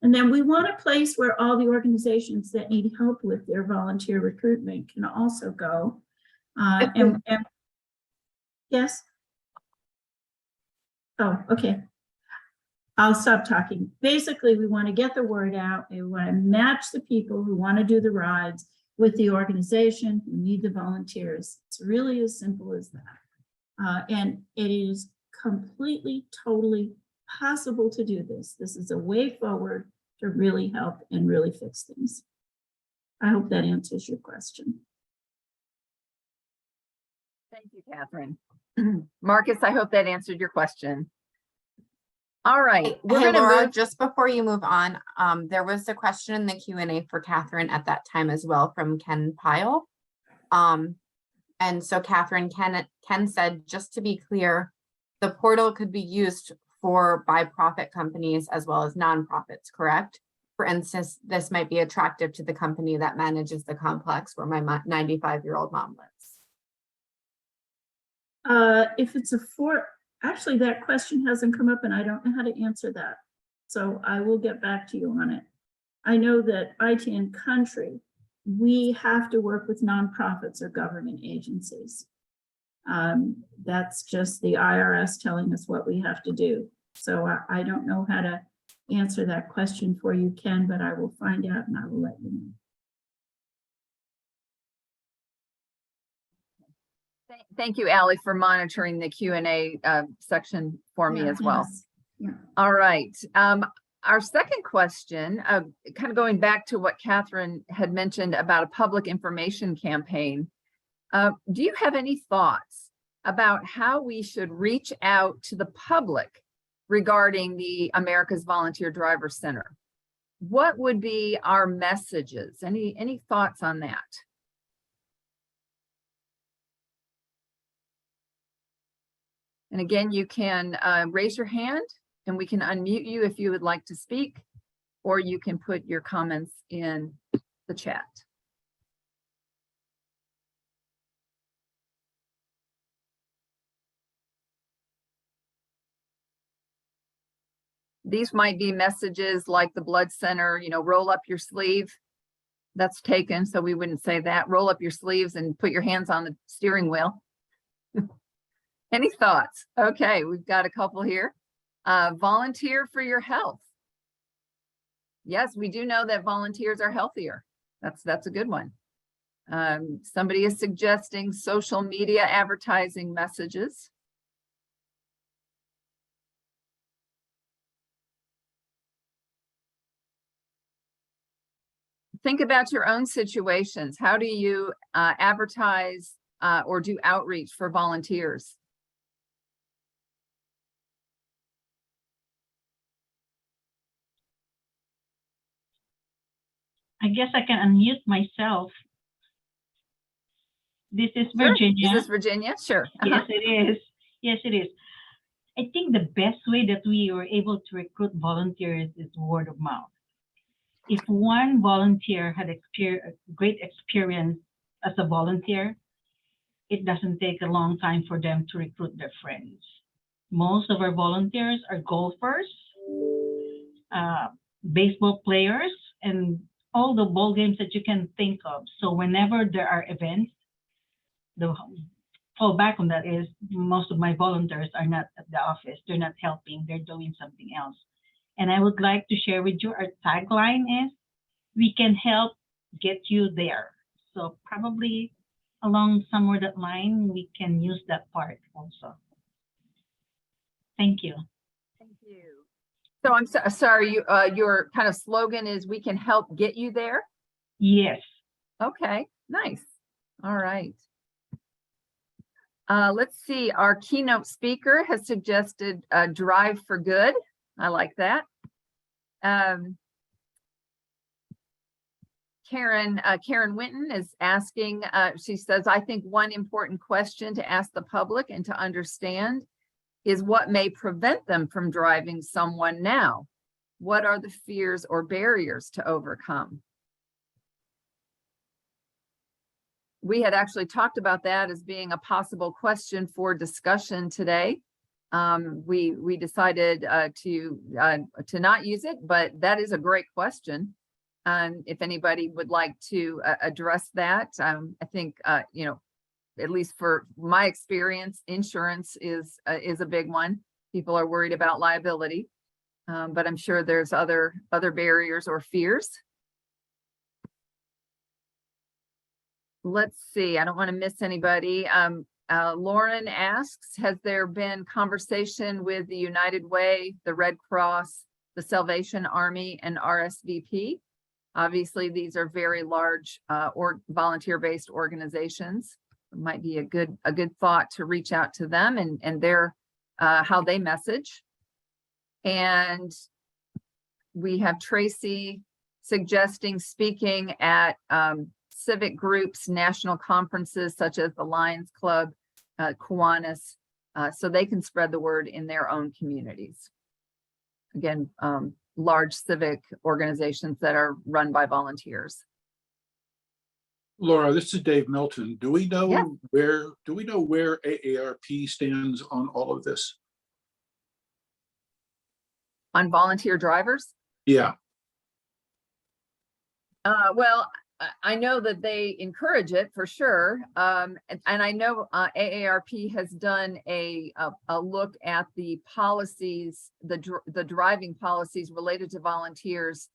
S3: And then we want a place where all the organizations that need help with their volunteer recruitment can also go. And yes. Oh, okay. I'll stop talking. Basically, we want to get the word out. We want to match the people who want to do the rides with the organization who need the volunteers. It's really as simple as that. And it is completely, totally possible to do this. This is a way forward to really help and really fix things. I hope that answers your question.
S4: Thank you, Katherine. Marcus, I hope that answered your question. All right, we're
S5: Hey,
S4: going to
S5: Laura,
S4: move.
S5: just before you move on, there was a question in the Q&A for Katherine at that time as well from Ken Pyle. And so Catherine, Ken said, just to be clear, the portal could be used for by-profit companies as well as nonprofits, correct? For instance, this might be attractive to the company that manages the complex where my 95-year-old mom lives.
S3: If it's actually, that question hasn't come up and I don't know how to answer that. So I will get back to you on it. I know that ITNCountry, we have to work with nonprofits or government agencies. That's just the IRS telling us what we have to do. So I don't know how to answer that question for you, Ken, but I will find out and I will let you know.
S4: Thank you, Allie, for monitoring the Q&A section for me as well.
S3: Yes. Yeah.
S4: All right. Our second question, kind of going back to what Catherine had mentioned about a public information campaign. Do you have any thoughts about how we should reach out to the public regarding the America's Volunteer Driver Center? What would be our messages? Any thoughts on that? And again, you can raise your hand and we can unmute you if you would like to speak, or you can put your comments in the chat. These might be messages like the blood center, roll up your sleeve. That's taken, so we wouldn't say that. Roll up your sleeves and put your hands on the steering wheel. Any thoughts? Okay, we've got a couple here. Volunteer for your health. Yes, we do know that volunteers are healthier. That's a good one. Somebody is suggesting social media advertising messages. Think about your own situations. How do you advertise or do outreach for volunteers?
S6: I guess I can unmute myself. This is
S4: Sure.
S6: Virginia.
S4: Is this Virginia? Sure.
S6: Yes, it is. Yes, it is. I think the best way that we are able to recruit volunteers is word of mouth. If one volunteer had a great experience as a volunteer, it doesn't take a long time for them to recruit their friends. Most of our volunteers are golfers, baseball players, and all the ball games that you can think of. So whenever there are events, the fallback on that is most of my volunteers are not at the office. They're not helping. They're doing something else. And I would like to share with you, our tagline is, we can help get you there. So probably along somewhere that line, we can use that part also. Thank you.
S4: Thank you. So I'm sorry, your kind of slogan is, we can help get you there?
S6: Yes.
S4: Okay, nice. All right. Let's see, our keynote speaker has suggested Drive for Good. I like that. Karen Winton is asking, she says, I think one important question to ask the public and to understand is what may prevent them from driving someone now? What are the fears or barriers to overcome? We had actually talked about that as being a possible question for discussion today. We decided to not use it, but that is a great question. If anybody would like to address that, I think, at least for my experience, insurance is a big one. People are worried about liability, but I'm sure there's other barriers or fears. Let's see, I don't want to miss anybody. Lauren asks, has there been conversation with the United Way, the Red Cross, the Salvation Army, and RSVP? Obviously, these are very large or volunteer-based organizations. It might be a good thought to reach out to them and their how they message. And we have Tracy suggesting speaking at civic groups, national conferences such as the Lions Club, Kiwanis, so they can spread the word in their own communities. Again, large civic organizations that are run by volunteers.
S1: Laura, this is Dave Milton. Do we know
S4: Yeah.
S1: where AARP stands on all of this?
S4: On volunteer drivers?
S1: Yeah,
S4: Well, I know that they encourage it for sure. And I know AARP has done a look at the policies, the driving policies related to volunteers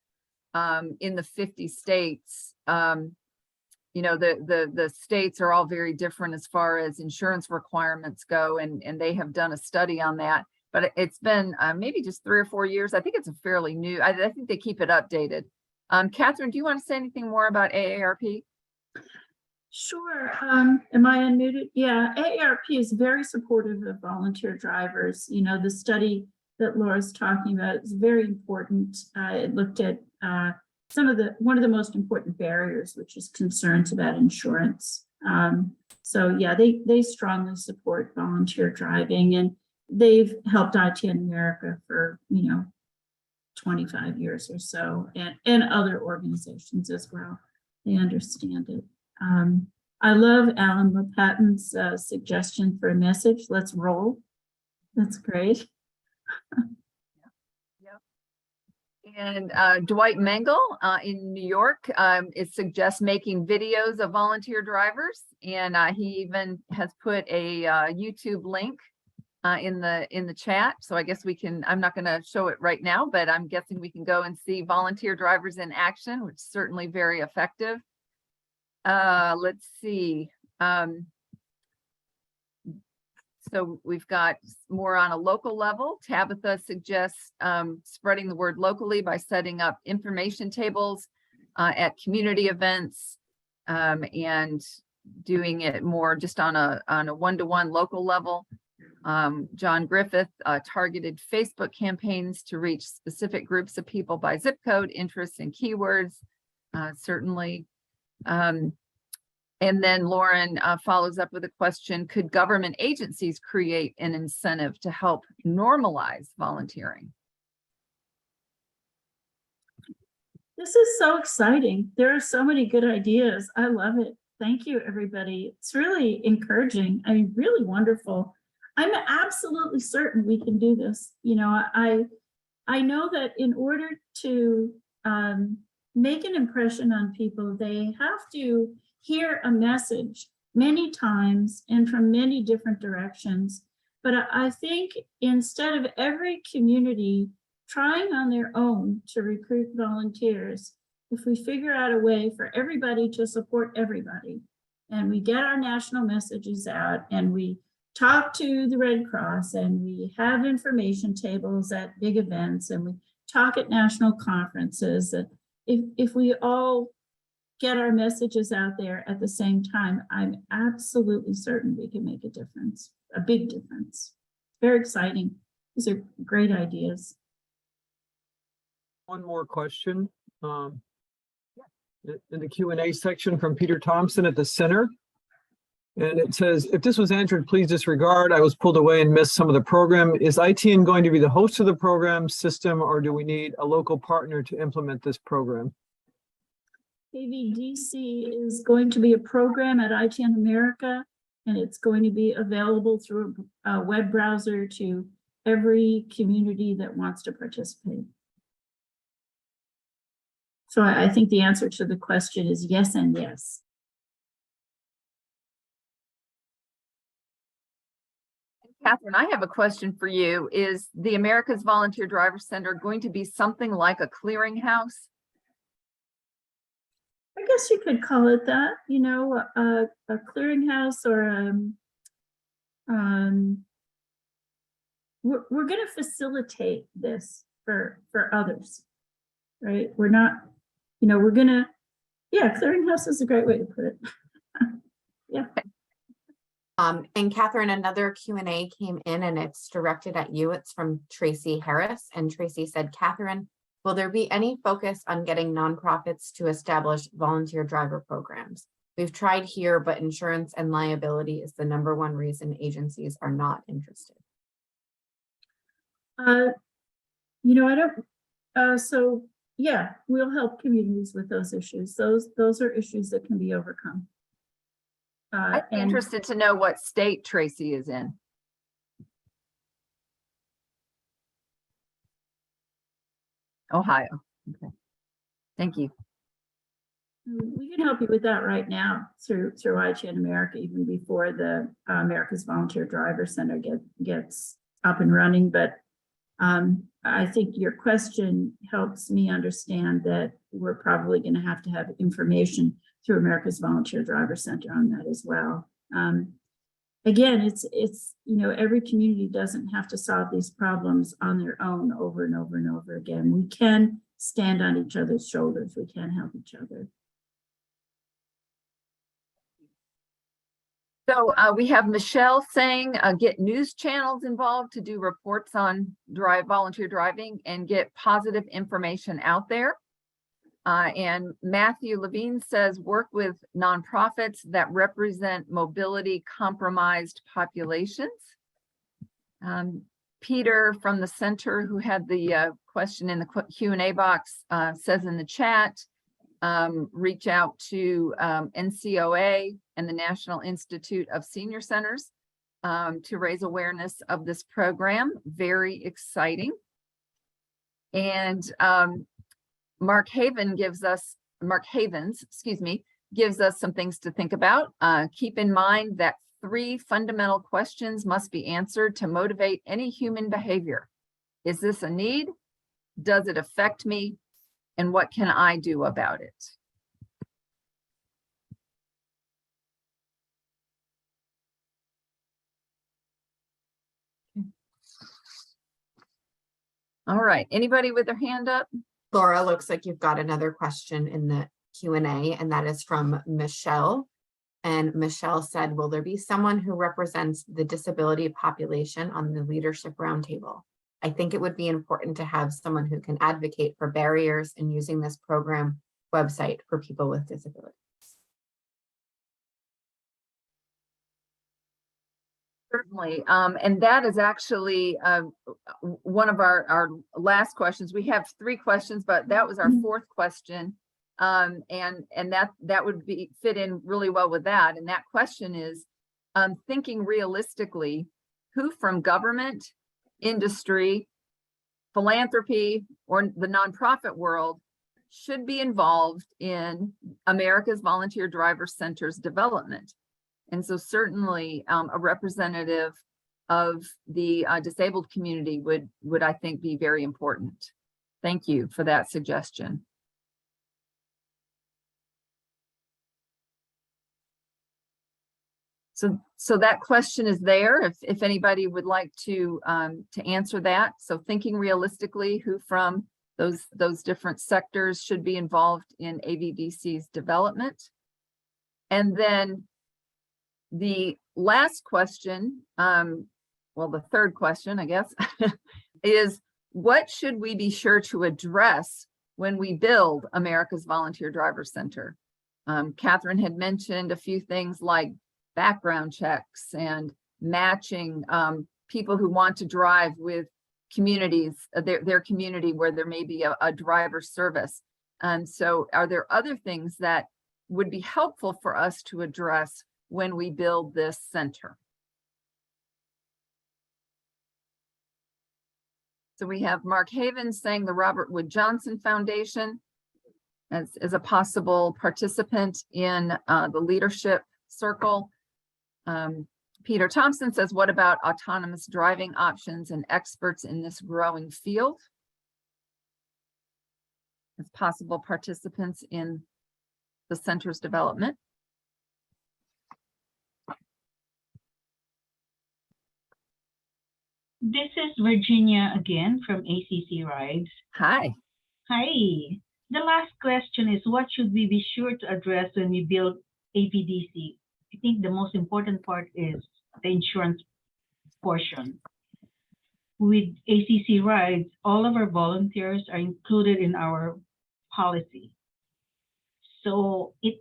S4: in the 50 states. You know, the states are all very different as far as insurance requirements go, and they have done a study on that. But it's been maybe just 3 or 4 years. I think it's a fairly new, I think they keep it updated. Katherine, do you want to say anything more about AARP?
S3: Sure. Am I unmuted? Yeah, AARP is very supportive of volunteer drivers. You know, the study that Laura's talking about is very important. It looked at one of the most important barriers, which is concerns about insurance. So yeah, they strongly support volunteer driving, and they've helped ITNAmerica for, 25 years or so, and other organizations as well. They understand it. I love Alan Lopatin's suggestion for a message. Let's roll. That's great.
S4: And Dwight Mengel in New York suggests making videos of volunteer drivers, and he even has put a YouTube link in the chat. So I guess we can. I'm not going to show it right now, but I'm guessing we can go and see volunteer drivers in action, which is certainly very effective. Let's see. So we've got more on a local level. Tabitha suggests spreading the word locally by setting up information tables at community events and doing it more just on a one-to-one local level. John Griffith targeted Facebook campaigns to reach specific groups of people by zip code, interests, and keywords, certainly. And then Lauren follows up with a question: could government agencies create an incentive to help normalize volunteering?
S3: This is so exciting. There are so many good ideas. I love it. Thank you, everybody. It's really encouraging. I mean, really wonderful. I'm absolutely certain we can do this. I know that in order to make an impression on people, they have to hear a message many times and from many different directions. But I think instead of every community trying on their own to recruit volunteers, if we figure out a way for everybody to support everybody, and we get our national messages out, and we talk to the Red Cross, and we have information tables at big events, and we talk at national conferences, if we all get our messages out there at the same time, I'm absolutely certain we can make a difference, a big difference. Very exciting. These are great ideas.
S8: One more question in the Q&A section from Peter Thompson at the center. And it says, if this was answered, please disregard. I was pulled away and missed some of the program. Is ITN going to be the host of the program system, or do we need a local partner to implement this program?
S3: AVDC is going to be a program at ITNAmerica, and it's going to be available through a web browser to every community that wants to participate. So I think the answer to the question is yes and yes.
S4: Katherine, I have a question for you. Is the America's Volunteer Driver Center going to be something like a clearinghouse?
S3: I guess you could call it that, a clearinghouse, or we're going to facilitate this for others, right? We're not, we're going to, clearinghouse is a great way to put it. Yeah.
S5: And Katherine, another Q&A came in, and it's directed at you. It's from Tracy Harris. And Tracy said, Katherine, Will there be any focus on getting nonprofits to establish volunteer driver programs? We've tried here, but insurance and liability is the #1 reason agencies are not interested.
S3: You know, I don't, so yeah, we'll help communities with those issues. Those are issues that can be overcome.
S4: I'd be
S3: And
S4: interested to know what state Tracy is in. Ohio. Okay. Thank you.
S3: we can help you with that right now through ITNAmerica, even before the America's Volunteer Driver Center gets up and running. But I think your question helps me understand that we're probably going to have information through America's Volunteer Driver Center on that as well. Again, it's you know, every community doesn't have to solve these problems on their own over and over and over again. We can stand on each other's shoulders. We can help each other.
S4: So we have Michelle saying, get news channels involved to do reports on volunteer driving and get positive information out there. And Matthew Levine says, work with nonprofits that represent mobility compromised populations. Peter from the center, who had the question in the Q&A box, says in the chat, reach out to NCOA and the National Institute of Senior Centers to raise awareness of this program. Very exciting. And Mark Havens, gives us some things to think about. Keep in mind that 3 fundamental questions must be answered to motivate any human behavior. Is this a need? Does it affect me? And what can I do about it? All right, anybody with their hand up?
S5: Laura, looks like you've got another question in the Q&A, and that is from Michelle. And Michelle said, will there be someone who represents the disability population on the leadership roundtable? I think it would be important to have someone who can advocate for barriers in using this program website for people with disabilities.
S4: Certainly, and that is actually one of our last questions. We have 3 questions, but that was our 4th question, and that would fit in really well with that. And that question is, thinking realistically, who from government, industry, philanthropy, or the nonprofit world should be involved in America's Volunteer Driver Center's development? And so certainly a representative of the disabled community would I think be very important. Thank you for that suggestion. So that question is there if anybody would like to answer that. So thinking realistically, who from those different sectors should be involved in AVDC's development? And then the last question, well, the 3rd question, I guess, is what should we be sure to address when we build America's Volunteer Driver Center? Katherine had mentioned a few things like background checks and matching people who want to drive with communities, their community where there may be a driver service. And so are there other things that would be helpful for us to address when we build this center? So we have Mark Havens saying the Robert Wood Johnson Foundation as a possible participant in the leadership circle. Peter Thompson says, what about autonomous driving options and experts in this growing field as possible participants in the center's development?
S6: This is Virginia again from ACC Rides.
S4: Hi.
S6: Hi. The last question is, what should we be sure to address when we build AVDC? I think the most important part is the insurance portion. with ACC rides, all of our volunteers are included in our policy. So it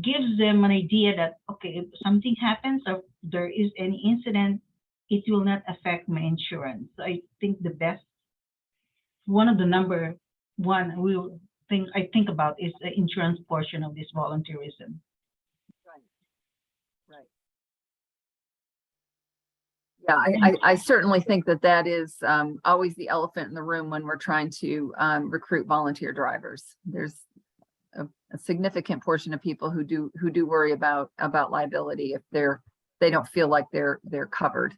S6: gives them an idea that, okay, if something happens or there is any incident, it will not affect my insurance. So I think the best, one of the number one I think about is the insurance portion of this volunteerism.
S4: Right. Yeah, I certainly think that that is always the elephant in the room when we're trying to recruit volunteer drivers. There's a significant portion of people who do worry about liability if they don't feel like they're covered.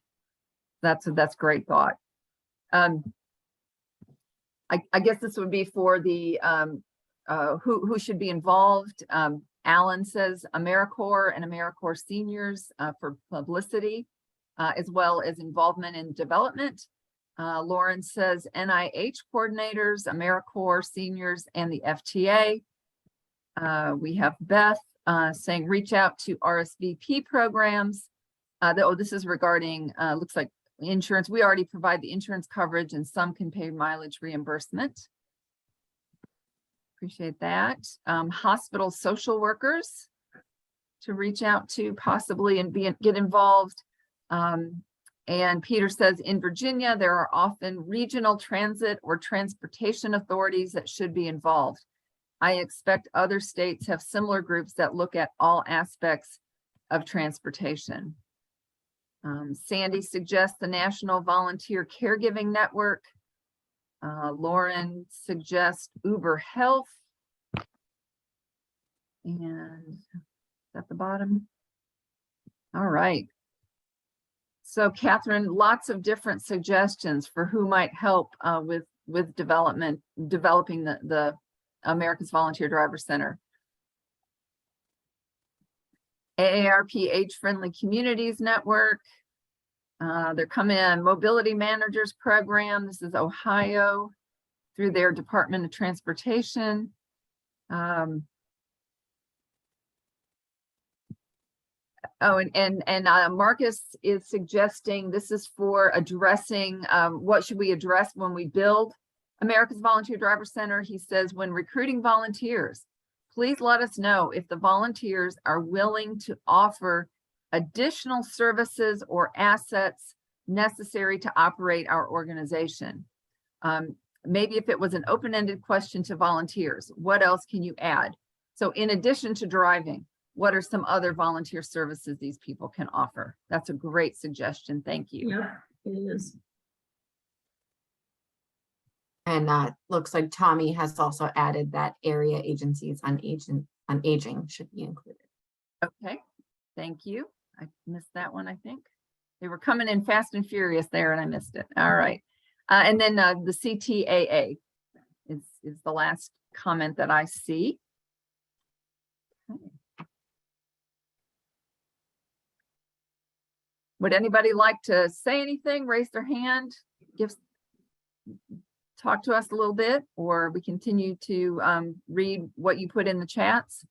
S4: That's great thought. I guess this would be for the who should be involved. Alan says AmeriCorps and AmeriCorps seniors for publicity, as well as involvement in development. Lauren says NIH coordinators, AmeriCorps seniors, and the FTA. We have Beth saying reach out to RSVP programs. This is regarding, looks like insurance. We already provide the insurance coverage and some can pay mileage reimbursement. Appreciate that. Hospital social workers to reach out to possibly and get involved. And Peter says in Virginia, there are often regional transit or transportation authorities that should be involved. I expect other states have similar groups that look at all aspects of transportation. Sandy suggests the National Volunteer Caregiving Network. Lauren suggests Uber Health. And at the bottom. All right. So Katherine, lots of different suggestions for who might help with developing the America's Volunteer Driver Center. AARP Age Friendly Communities Network. They're coming in Mobility Managers Program. This is Ohio through their Department of Transportation. Marcus is suggesting this is for addressing what should we address when we build America's Volunteer Driver Center. He says when recruiting volunteers, please let us know if the volunteers are willing to offer additional services or assets necessary to operate our organization. Maybe if it was an open-ended question to volunteers, what else can you add? So in addition to driving, what are some other volunteer services these people can offer? That's a great suggestion. Thank you.
S3: Yep, it is.
S5: And looks like Tommy has also added that area agencies on aging should be included.
S4: Okay, thank you. I missed that one, I think. They were coming in fast and furious there and I missed it. All right. And then the CTAA is the last comment that I see. Okay. Would anybody like to say anything, raise their hand, talk to us a little bit, or we continue to read what you put in the chats?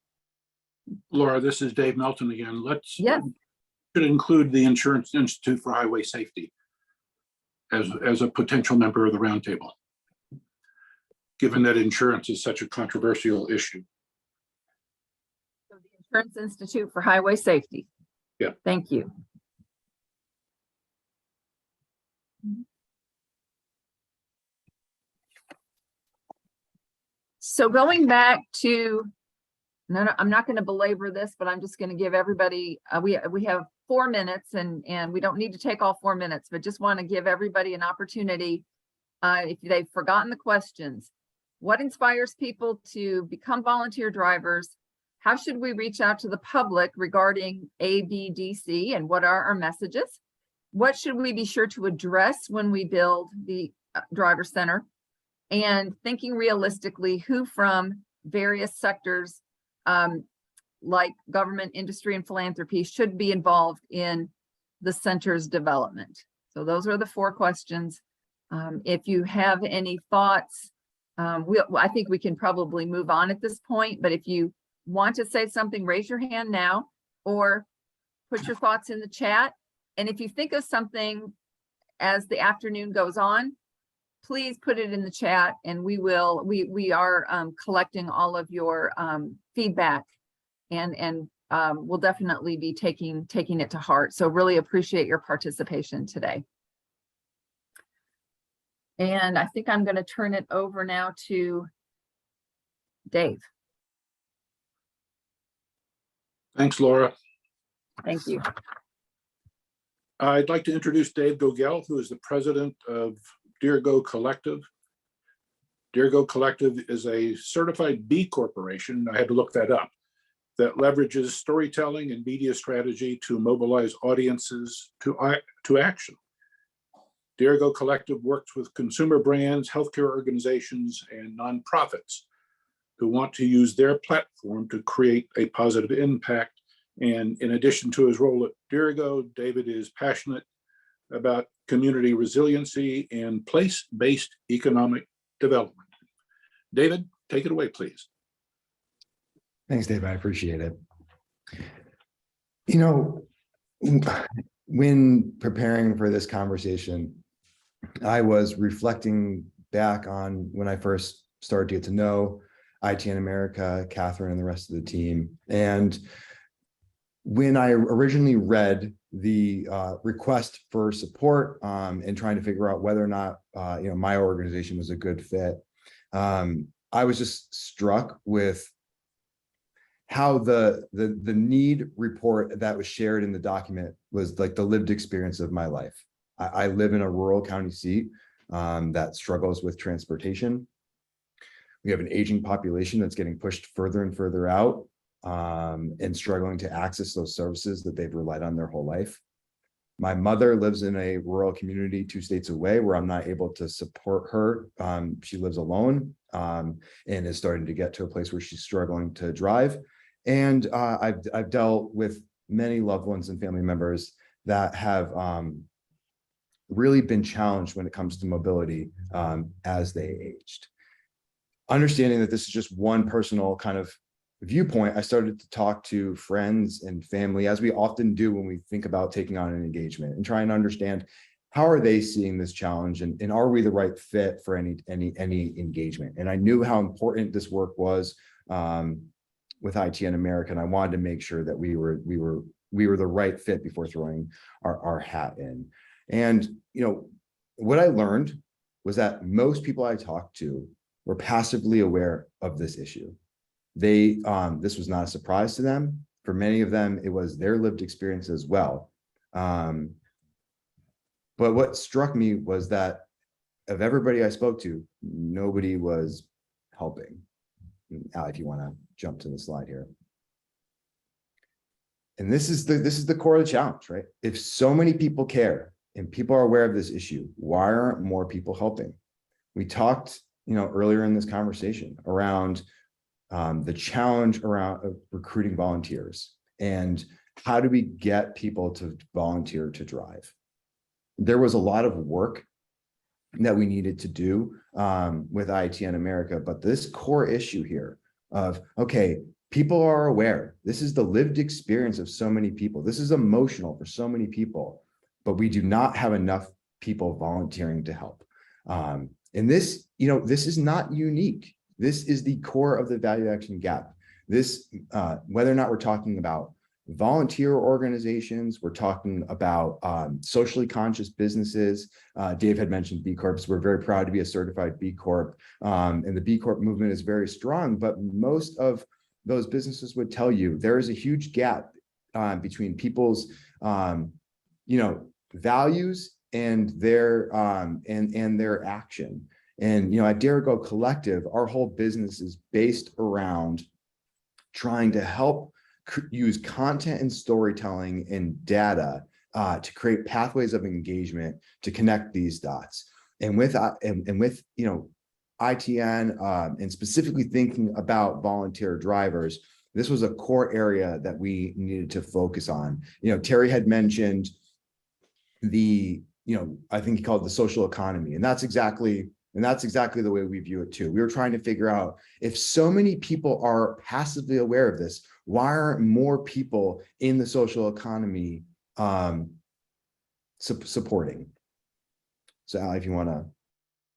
S1: Laura, this is Dave Melton again.
S4: Yes.
S1: Should include the Insurance Institute for Highway Safety as a potential member of the roundtable, given that insurance is such a controversial issue.
S4: So the Insurance Institute for Highway Safety.
S1: Yeah.
S4: Thank you. So going back to, no, I'm not going to belabor this, but I'm just going to give everybody, we have 4 minutes and we don't need to take all 4 minutes, but just want to give everybody an opportunity. If they've forgotten the questions, what inspires people to become volunteer drivers? How should we reach out to the public regarding AVDC and what are our messages? What should we be sure to address when we build the driver center? And thinking realistically, who from various sectors like government, industry, and philanthropy should be involved in the center's development? So those are the 4 questions. If you have any thoughts, I think we can probably move on at this point, but if you want to say something, raise your hand now or put your thoughts in the chat. And if you think of something as the afternoon goes on, please put it in the chat, and we are collecting all of your feedback, and we'll definitely be taking it to heart. So really appreciate your participation today. And I think I'm going to turn it over now to Dave.
S1: Thanks, Laura.
S4: Thank you.
S1: I'd like to introduce Dave Gogel, who is the president of Dirigo Collective. Dirigo Collective is a certified B Corporation. I had to look that up. That leverages storytelling and media strategy to mobilize audiences to action. Dirigo Collective works with consumer brands, healthcare organizations, and nonprofits who want to use their platform to create a positive impact. And in addition to his role at Dirigo, David is passionate about community resiliency and place-based economic development. David, take it away, please.
S9: Thanks, Dave. I appreciate it. You know, when preparing for this conversation, I was reflecting back on when I first started to get to know ITNAmerica, Katherine, and the rest of the team. And when I originally read the request for support and trying to figure out whether or not my organization was a good fit, I was just struck with how the need report that was shared in the document was like the lived experience of my life. I live in a rural county seat that struggles with transportation. We have an aging population that's getting pushed further and further out and struggling to access those services that they've relied on their whole life. My mother lives in a rural community 2 states away where I'm not able to support her. She lives alone and is starting to get to a place where she's struggling to drive. And I've dealt with many loved ones and family members that have really been challenged when it comes to mobility as they aged. Understanding that this is just one personal kind of viewpoint, I started to talk to friends and family, as we often do when we think about taking on an engagement, and trying to understand how are they seeing this challenge, and are we the right fit for any engagement. And I knew how important this work was with ITNAmerica, and I wanted to make sure that we were the right fit before throwing our hat in. And what I learned was that most people I talked to were passively aware of this issue. This was not a surprise to them. For many of them, it was their lived experience as well. But what struck me was that of everybody I spoke to, nobody was helping. Al, if you want to jump to the slide here. And this is the core of the challenge, right? If so many people care and people are aware of this issue, why aren't more people helping? We talked, earlier in this conversation around the challenge around recruiting volunteers and how do we get people to volunteer to drive. There was a lot of work that we needed to do with ITNAmerica, but this core issue here of, okay, people are aware. This is the lived experience of so many people. This is emotional for so many people, but we do not have enough people volunteering to help. And this, this is not unique. This is the core of the value action gap. This, whether or not we're talking about volunteer organizations, we're talking about socially conscious businesses. Dave had mentioned B Corps. We're very proud to be a certified B Corp. And the B Corp movement is very strong, but most of those businesses would tell you there is a huge gap between people's, values and their action. And at Dirigo Collective, our whole business is based around trying to help use content and storytelling and data to create pathways of engagement to connect these dots. And with ITN and specifically thinking about volunteer drivers, this was a core area that we needed to focus on. Terry had mentioned I think he called it the social economy, and that's exactly the way we view it too. We were trying to figure out, if so many people are passively aware of this, why aren't more people in the social economy supporting? So Allie, if you want to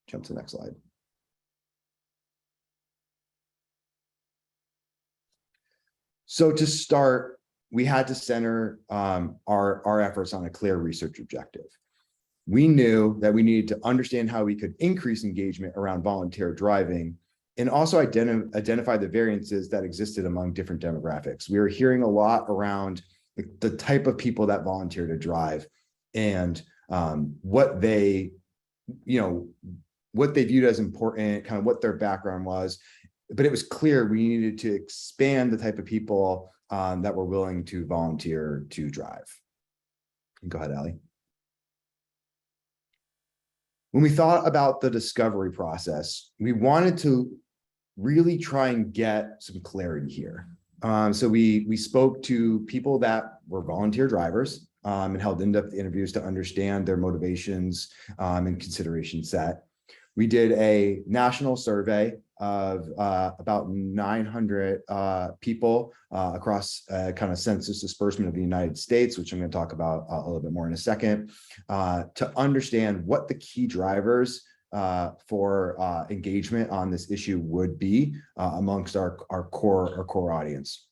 S9: jump to the next slide. So to start, we had to center our efforts on a clear research objective. We knew that we needed to understand how we could increase engagement around volunteer driving and also identify the variances that existed among different demographics. We were hearing a lot around the type of people that volunteer to drive and what they viewed as important, kind of what their background was. But it was clear we needed to expand the type of people that were willing to volunteer to drive. Go ahead, Allie. When we thought about the discovery process, we wanted to really try and get some clarity here. So we spoke to people that were volunteer drivers and held in-depth interviews to understand their motivations and consideration set. We did a national survey of about 900 people across kind of census disbursement of the United States, which I'm going to talk about a little bit more in a second, to understand what the key drivers for engagement on this issue would be amongst our core audience.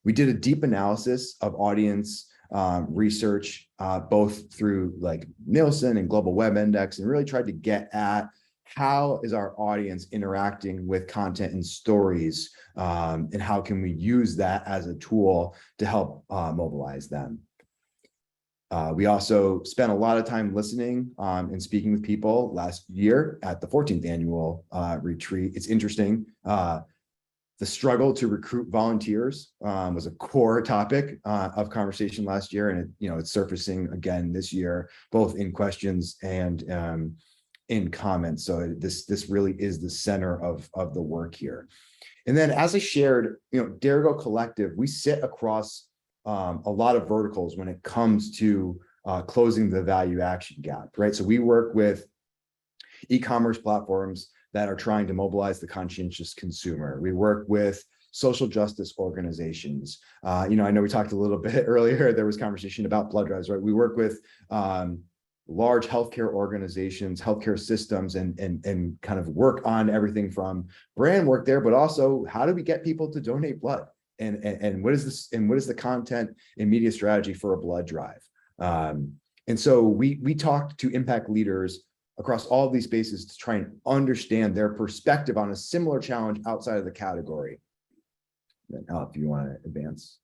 S9: We did a deep analysis of audience research, both through like Nielsen and Global Web Index, and really tried to get at how is our audience interacting with content and stories, and how can we use that as a tool to help mobilize them. We also spent a lot of time listening and speaking with people last year at the 14th annual retreat. It's interesting. The struggle to recruit volunteers was a core topic of conversation last year, and it's surfacing again this year, both in questions and in comments. So this really is the center of the work here. And then, as I shared, Dirigo Collective, we sit across a lot of verticals when it comes to closing the value action gap, right? So we work with e-commerce platforms that are trying to mobilize the conscientious consumer. We work with social justice organizations. I know we talked a little bit earlier, there was conversation about blood drives, right? We work with large healthcare organizations, healthcare systems, and kind of work on everything from brand work there, but also how do we get people to donate blood? And what is this? And what is the content and media strategy for a blood drive? And so we talked to impact leaders across all of these spaces to try and understand their perspective on a similar challenge outside of the category. Then, if you want to advance.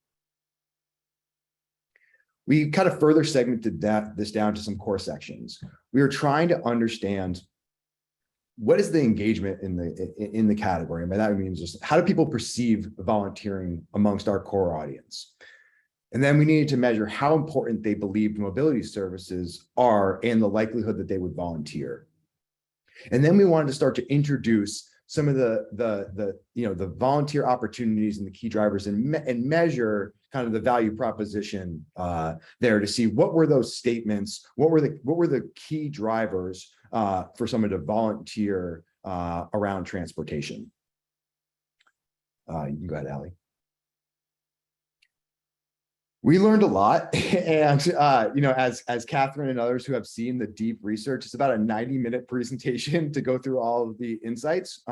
S9: We kind of further segmented this down to some core sections. We were trying to understand what is the engagement in the category. And by that, I mean just how do people perceive volunteering amongst our core audience? And then we needed to measure how important they believed mobility services are and the likelihood that they would volunteer. And then we wanted to start to introduce some of the volunteer opportunities and the key drivers and measure kind of the value proposition there to see what were those statements, what were the key drivers for someone to volunteer around transportation. You can go ahead, Allie. We learned a lot, and as Katherine and others who have seen the deep research, it's about a 90-minute presentation to go through all of the insights.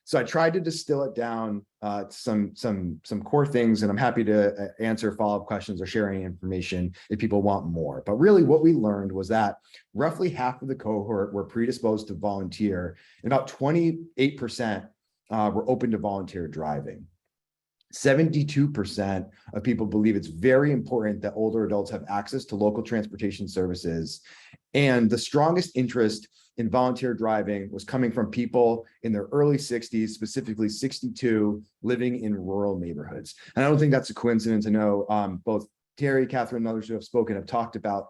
S9: So I tried to distill it down to some core things, and I'm happy to answer follow-up questions or share any information if people want more. But really, what we learned was that roughly half of the cohort were predisposed to volunteer, and about 28% were open to volunteer driving. 72% of people believe it's very important that older adults have access to local transportation services. And the strongest interest in volunteer driving was coming from people in their early 60s, specifically 62, living in rural neighborhoods. And I don't think that's a coincidence. I know both Terry, Katherine, and others who have spoken have talked about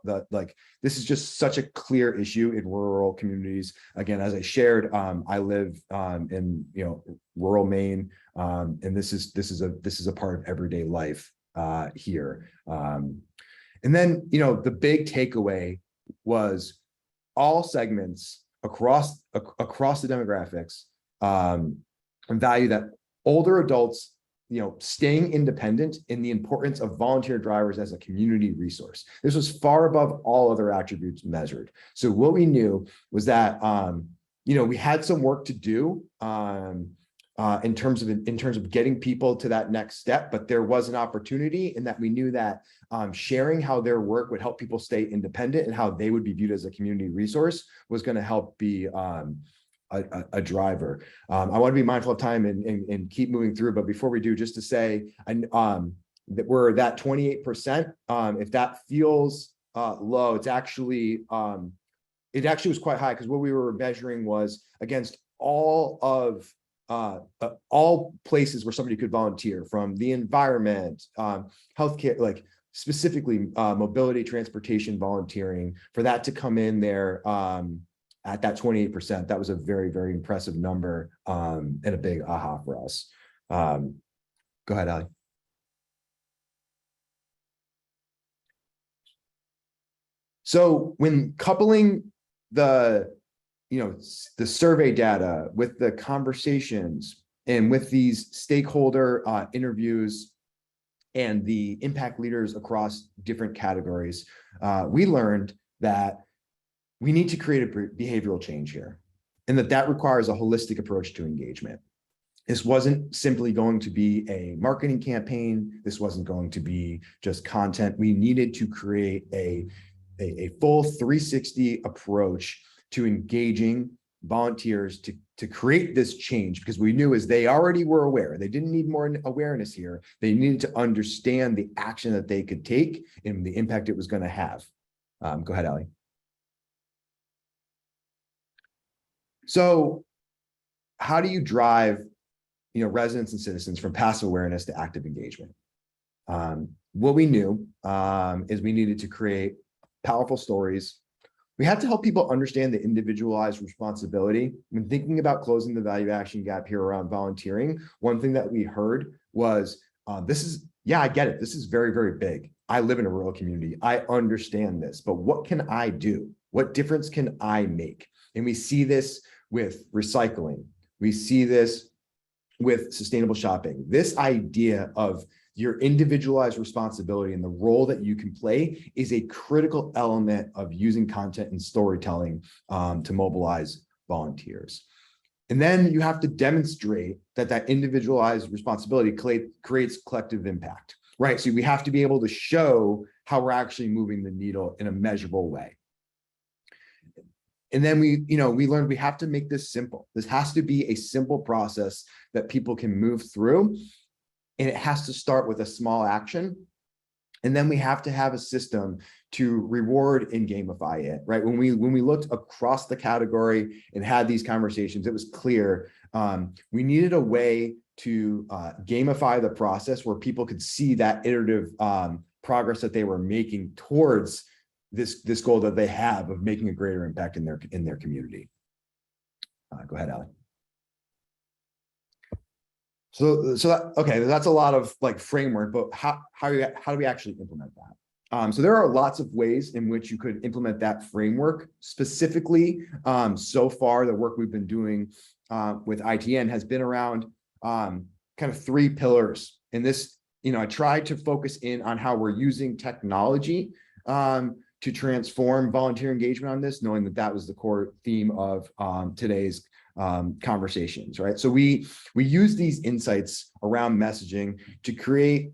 S9: this is just such a clear issue in rural communities. Again, as I shared, I live in rural Maine, and this is a part of everyday life here. And then the big takeaway was all segments across the demographics value that older adults staying independent and the importance of volunteer drivers as a community resource. This was far above all other attributes measured. So what we knew was that, we had some work to do in terms of getting people to that next step, but there was an opportunity in that we knew that sharing how their work would help people stay independent and how they would be viewed as a community resource was going to help be a driver. I want to be mindful of time and keep moving through, but before we do, just to say that we're that 28%. If that feels low, it actually was quite high, because what we were measuring was against all places where somebody could volunteer, from the environment, healthcare, like specifically mobility, transportation, volunteering, for that to come in there at that 28%. That was a very, very impressive number and a big aha for us. Go ahead, Ali. So when coupling the survey data with the conversations and with these stakeholder interviews and the impact leaders across different categories, we learned that we need to create a behavioral change here, and that requires a holistic approach to engagement. This wasn't simply going to be a marketing campaign. This wasn't going to be just content. We needed to create a full 360 approach to engaging volunteers to create this change, because we knew as they already were aware, they didn't need more awareness here. They needed to understand the action that they could take and the impact it was going to have. Go ahead, Ali. So how do you drive residents and citizens from passive awareness to active engagement? What we knew is we needed to create powerful stories. We had to help people understand the individualized responsibility. When thinking about closing the value action gap here around volunteering, one thing that we heard was, I get it. This is very, very big. I live in a rural community. I understand this, but what can I do? What difference can I make? And we see this with recycling. We see this with sustainable shopping. This idea of your individualized responsibility and the role that you can play is a critical element of using content and storytelling to mobilize volunteers. And then you have to demonstrate that individualized responsibility creates collective impact, right? So we have to be able to show how we're actually moving the needle in a measurable way. And then we learned we have to make this simple. This has to be a simple process that people can move through. And it has to start with a small action. And then we have to have a system to reward and gamify it, right? When we looked across the category and had these conversations, it was clear we needed a way to gamify the process where people could see that iterative progress that they were making towards this goal that they have of making a greater impact in their community. Go ahead, Ali. So that's a lot of framework, but how do we actually implement that? So there are lots of ways in which you could implement that framework. Specifically, so far the work we've been doing with ITN has been around kind of 3 pillars. And this, I tried to focus in on how we're using technology to transform volunteer engagement on this, knowing that was the core theme of today's conversations, right? So we use these insights around messaging to create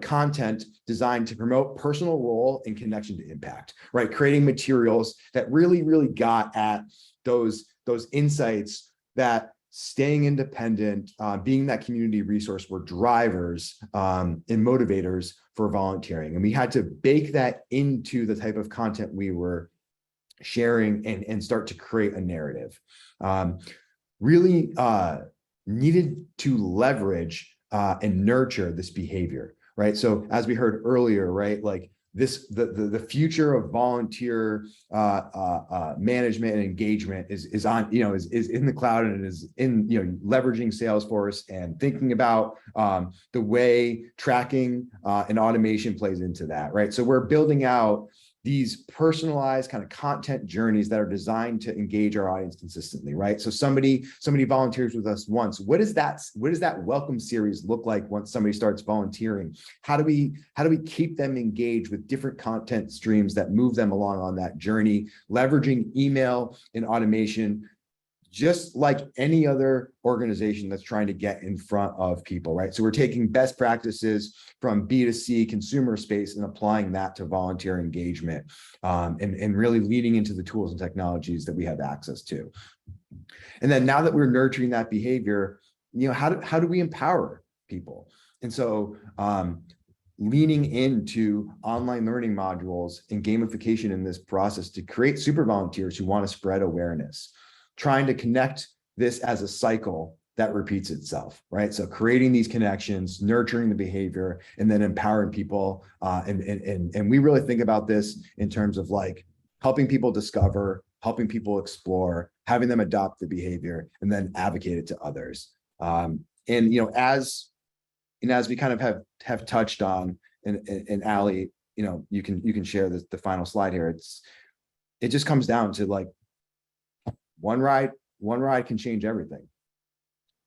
S9: content designed to promote personal role and connection to impact, right? Creating materials that really got at those insights that staying independent, being that community resource were drivers and motivators for volunteering. And we had to bake that into the type of content we were sharing and start to create a narrative. Really needed to leverage and nurture this behavior, right? So as we heard earlier, right, the future of volunteer management and engagement is in the cloud, and it is in leveraging Salesforce and thinking about the way tracking and automation plays into that, right? So we're building out these personalized kind of content journeys that are designed to engage our audience consistently, right? So somebody volunteers with us once. What does that welcome series look like once somebody starts volunteering? How do we keep them engaged with different content streams that move them along on that journey, leveraging email and automation, just like any other organization that's trying to get in front of people, right? So we're taking best practices from B2C consumer space and applying that to volunteer engagement, and really leading into the tools and technologies that we have access to. And then now that we're nurturing that behavior, how do we empower people? And so leaning into online learning modules and gamification in this process to create super volunteers who want to spread awareness, trying to connect this as a cycle that repeats itself, right? So creating these connections, nurturing the behavior, and then empowering people. And we really think about this in terms of like helping people discover, helping people explore, having them adopt the behavior, and then advocate it to others. And as we kind of have touched on, and Allie, you can share the final slide here. It just comes down to like, one ride can change everything.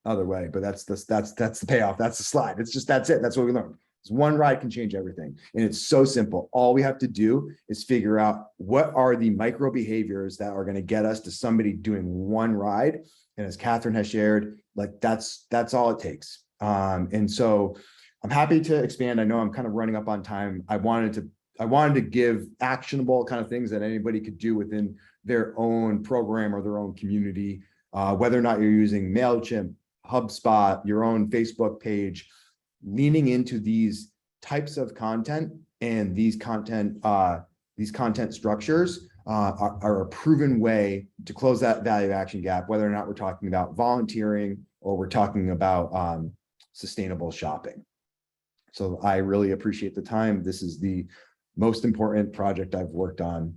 S9: Other way, but that's the payoff. That's the slide. That's it. That's what we learned. It's one ride can change everything. And it's so simple. All we have to do is figure out what are the micro behaviors that are going to get us to somebody doing one ride. And as Katherine has shared, like that's all it takes. And so I'm happy to expand. I know I'm kind of running up on time. I wanted to give actionable kind of things that anybody could do within their own program or their own community, whether or not you're using MailChimp, HubSpot, your own Facebook page, leaning into these types of content and these content structures are a proven way to close that value action gap, whether or not we're talking about volunteering or we're talking about sustainable shopping. So I really appreciate the time. This is the most important project I've worked on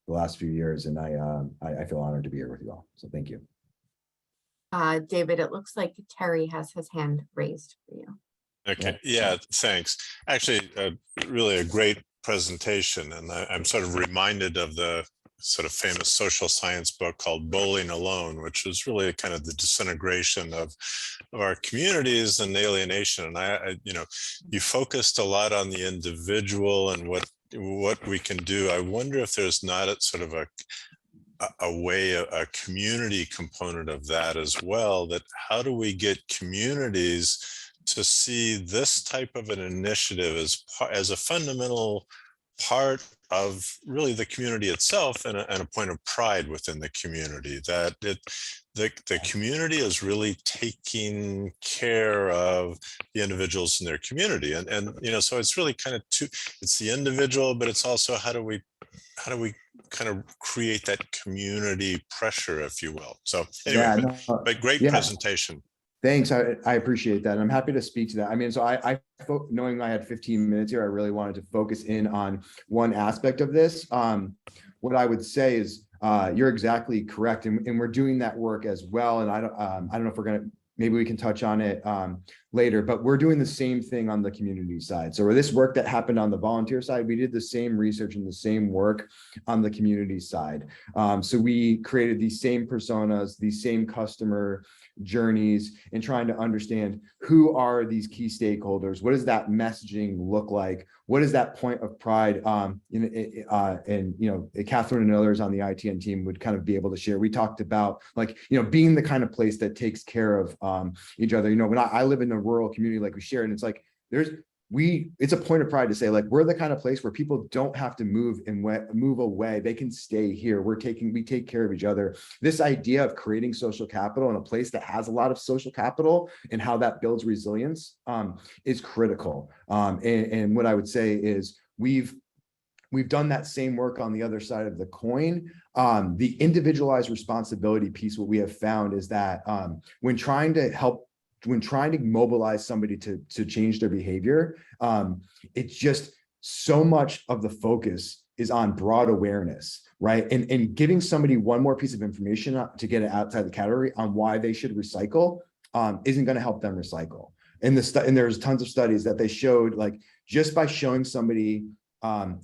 S9: the last few years, and I feel honored to be here with you all. So thank you.
S5: David, it looks like Terry has his hand raised for you.
S2: Okay, yeah, thanks. Actually, really a great presentation, and I'm sort of reminded of the sort of famous social science book called Bowling Alone, which was really kind of the disintegration of our communities and alienation. And you focused a lot on the individual and what we can do. I wonder if there's not a sort of a community component of that as well, that how do we get communities to see this type of an initiative as a fundamental part of really the community itself, and a point of pride within the community, that the community is really taking care of the individuals in their community. And so it's really kind of it's the individual, but it's also how do we kind of create that community pressure, if you will. So anyway, but great presentation.
S9: Thanks. I appreciate that. And I'm happy to speak to that. I mean, so knowing I had 15 minutes here, I really wanted to focus in on one aspect of this. What I would say is you're exactly correct. And we're doing that work as well. And I don't know if maybe we can touch on it later, but we're doing the same thing on the community side. So this work that happened on the volunteer side, we did the same research and the same work on the community side. So we created these same personas, these same customer journeys, and trying to understand who are these key stakeholders. What does that messaging look like? What is that point of pride? And Katherine and others on the ITN team would kind of be able to share. We talked about being the kind of place that takes care of each other. When I live in a rural community like we shared, and it's like it's a point of pride to say, like, we're the kind of place where people don't have to move away. They can stay here. We take care of each other. This idea of creating social capital in a place that has a lot of social capital and how that builds resilience is critical. And what I would say is we've done that same work on the other side of the coin. The individualized responsibility piece, what we have found is that when trying to mobilize somebody to change their behavior, it's just so much of the focus is on broad awareness, right? And giving somebody one more piece of information to get it outside the category on why they should recycle isn't going to help them recycle. And there's tons of studies that they showed, like, just by showing somebody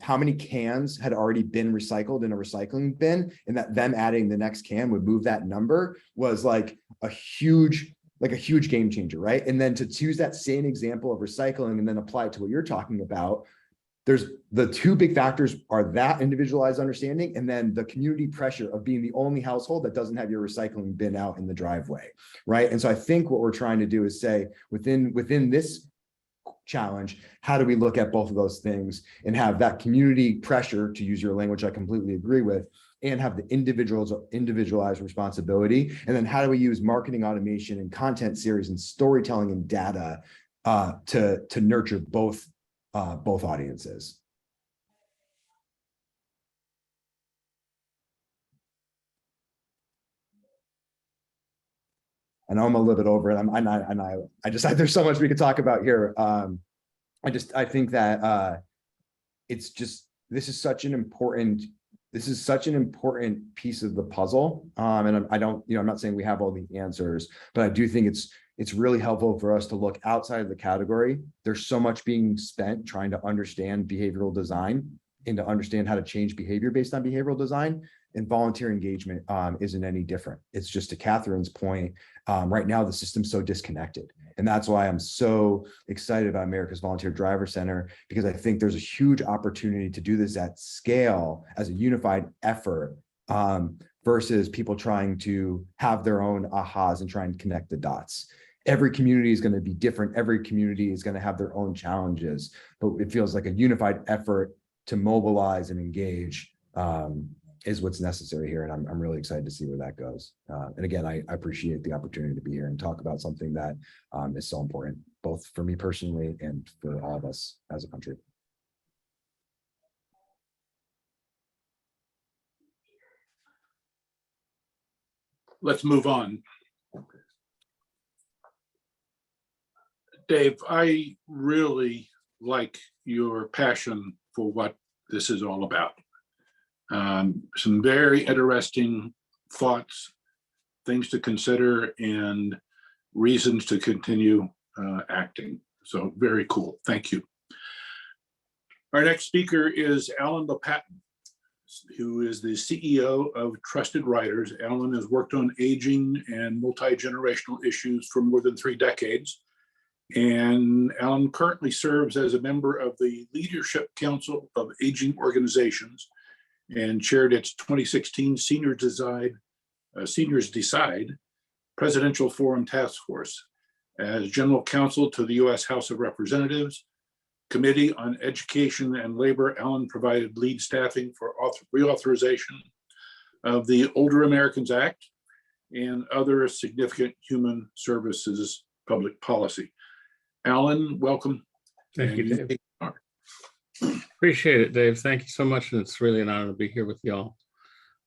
S9: how many cans had already been recycled in a recycling bin, and that them adding the next can would move that number was like a huge game changer, right? And then to choose that same example of recycling and then apply it to what you're talking about, there's the two big factors are that individualized understanding and then the community pressure of being the only household that doesn't have your recycling bin out in the driveway, right? And so I think what we're trying to do is say within this challenge, how do we look at both of those things and have that community pressure, to use your language I completely agree with, and have the individualized responsibility? And then how do we use marketing automation and content series and storytelling and data to nurture both audiences? I know I'm a little bit over it. I just there's so much we could talk about here. I think that this is such an important piece of the puzzle. And I'm not saying we have all the answers, but I do think it's really helpful for us to look outside of the category. There's so much being spent trying to understand behavioral design and to understand how to change behavior based on behavioral design, and volunteer engagement isn't any different. It's just to Katherine's point, right now the system's so disconnected. And that's why I'm so excited about America's Volunteer Driver Center, because I think there's a huge opportunity to do this at scale as a unified effort versus people trying to have their own ahas and try and connect the dots. Every community is going to be different. Every community is going to have their own challenges, but it feels like a unified effort to mobilize and engage is what's necessary here. And I'm really excited to see where that goes. And again, I appreciate the opportunity to be here and talk about something that is so important, both for me personally and for all of us as a country.
S1: Let's move on. Dave, I really like your passion for what this is all about. Some very interesting thoughts, things to consider, and reasons to continue acting. So very cool. Thank you. Our next speaker is Alan Lopatin, who is the CEO of Trusted Riders. Alan has worked on aging and multi-generational issues for more than 3 decades. And Alan currently serves as a member of the Leadership Council of Aging Organizations and chaired its 2016 Seniors Decide Presidential Forum Task Force. As General Counsel to the U.S. House of Representatives Committee on Education and Labor, Alan provided lead staffing for reauthorization of the Older Americans Act and other significant human services public policy. Alan, welcome.
S10: Thank you, Dave. Appreciate it, Dave. Thank you so much. And it's really an honor to be here with y'all.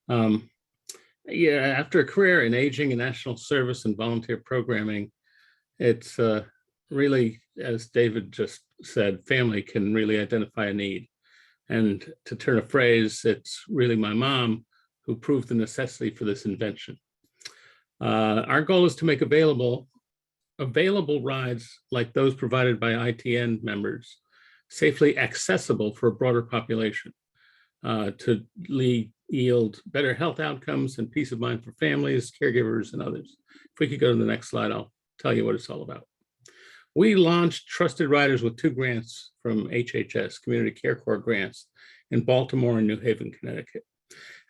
S10: After a career in aging and national service and volunteer programming, it's really, as David just said, family can really identify a need. And to turn a phrase, it's really my mom who proved the necessity for this invention. Our goal is to make available rides like those provided by ITN members safely accessible for a broader population to yield better health outcomes and peace of mind for families, caregivers, and others. If we could go to the next slide, I'll tell you what it's all about. We launched Trusted Riders with 2 grants from HHS, Community Care Corps grants, in Baltimore and New Haven, Connecticut.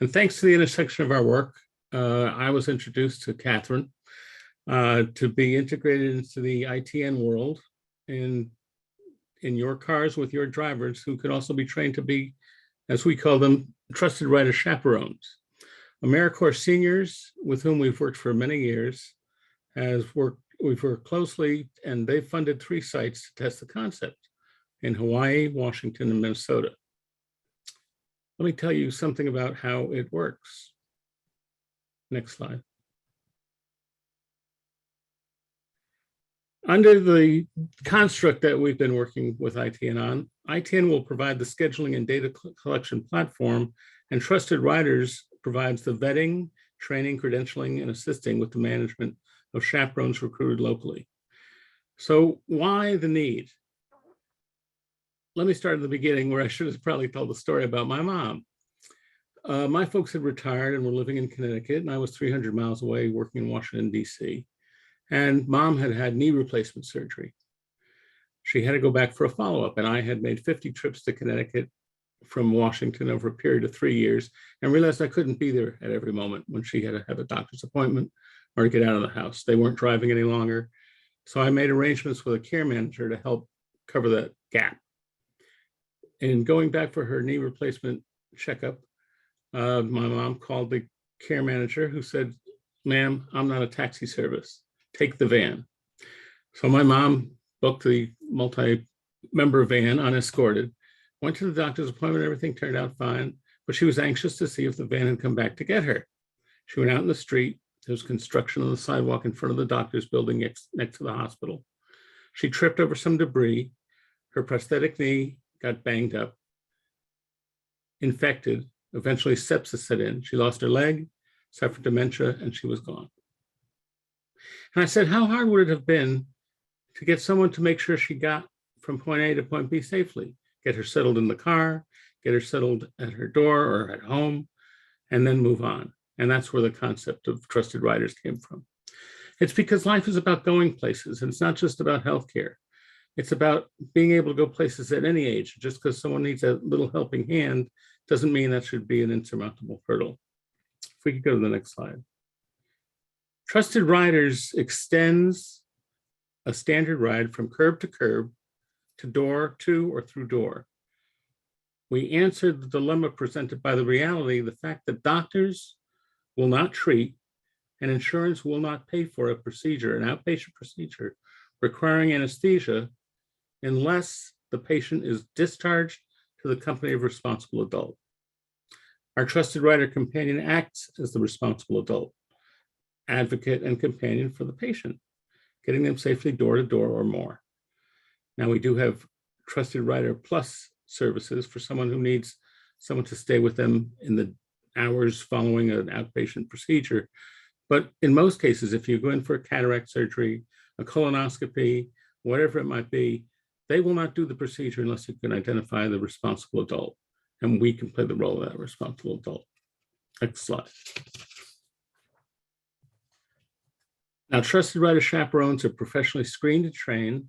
S10: And thanks to the intersection of our work, I was introduced to Katherine to be integrated into the ITN world in your cars with your drivers, who could also be trained to be, as we call them, Trusted Rider chaperones. AmeriCorps seniors, with whom we've worked for many years, we've worked closely, and they've funded 3 sites to test the concept in Hawaii, Washington, and Minnesota. Let me tell you something about how it works. Next slide. Under the construct that we've been working with ITN on, ITN will provide the scheduling and data collection platform, and Trusted Riders provides the vetting, training, credentialing, and assisting with the management of chaperones recruited locally. So why the need? let me start at the beginning where I should have probably told the story about my mom. My folks had retired and were living in Connecticut, and I was 300 miles away working in Washington, D.C. And mom had had knee replacement surgery. She had to go back for a follow-up, and I had made 50 trips to Connecticut from Washington over a period of 3 years and realized I couldn't be there at every moment when she had to have a doctor's appointment or to get out of the house. They weren't driving any longer. So I made arrangements with a care manager to help cover that gap. And going back for her knee replacement checkup, my mom called the care manager who said, "Ma'am, I'm not a taxi service. Take the van." So my mom booked the multi-member van unescorted, went to the doctor's appointment, everything turned out fine, but she was anxious to see if the van had come back to get her. She went out in the street. There was construction on the sidewalk in front of the doctor's building next to the hospital. She tripped over some debris. Her prosthetic knee got banged up, infected. Eventually sepsis set in. She lost her leg, suffered dementia, and she was gone. And I said, how hard would it have been to get someone to make sure she got from point A to point B safely, get her settled in the car, get her settled at her door or at home, and then move on. And that's where the concept of trusted riders came from. It's because life is about going places, and it's not just about healthcare. It's about being able to go places at any age. Just because someone needs a little helping hand doesn't mean that should be an insurmountable hurdle. If we could go to the next slide. Trusted Riders extends a standard ride from curb to curb to door to or through door. We answered the dilemma presented by the reality, the fact that doctors will not treat and insurance will not pay for a procedure, an outpatient procedure requiring anesthesia, unless the patient is discharged to the company of responsible adult. Our trusted rider companion acts as the responsible adult, advocate and companion for the patient, getting them safely door to door or more. Now we do have Trusted Rider Plus services for someone who needs someone to stay with them in the hours following an outpatient procedure. But in most cases, if you go in for a cataract surgery, a colonoscopy, whatever it might be, they will not do the procedure unless you can identify the responsible adult. And we can play the role of that responsible adult. Next slide. Now, Trusted Rider chaperones are professionally screened and trained.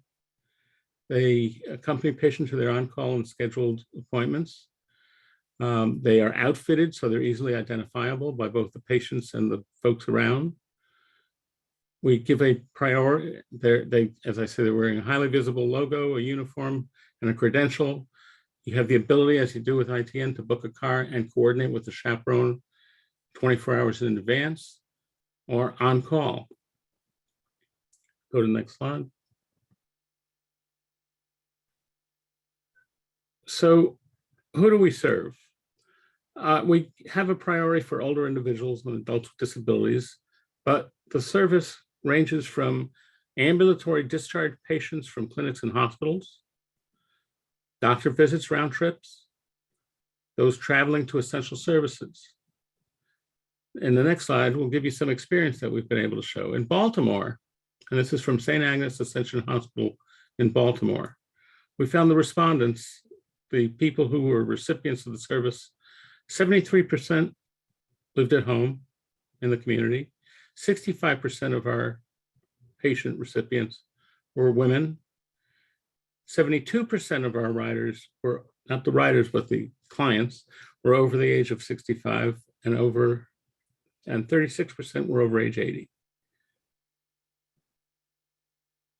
S10: They accompany patients to their on-call and scheduled appointments. They are outfitted so they're easily identifiable by both the patients and the folks around. We give a priority. As I said, they're wearing a highly visible logo, a uniform, and a credential. You have the ability, as you do with ITN, to book a car and coordinate with the chaperone 24 hours in advance or on call. Go to the next slide. So who do we serve? We have a priority for older individuals and adults with disabilities, but the service ranges from ambulatory discharge patients from clinics and hospitals, doctor visits, round trips, those traveling to essential services. In the next slide, we'll give you some experience that we've been able to show. In Baltimore, and this is from St. Agnes Ascension Hospital in Baltimore, we found the respondents, the people who were recipients of the service, 73% lived at home in the community. 65% of our patient recipients were women. 72% of our riders were, not the riders, but the clients, were over the age of 65 and 36% were over age 80.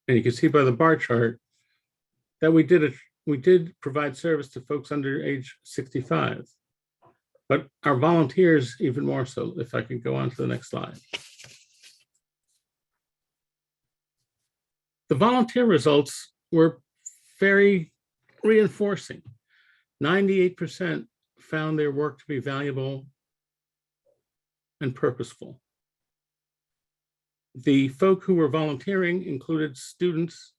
S10: And you can see by the bar chart that we did provide service to folks under age 65, but our volunteers even more so. If I could go on to the next slide. The volunteer results were very reinforcing. 98% found their work to be valuable and purposeful. The folk who were volunteering included students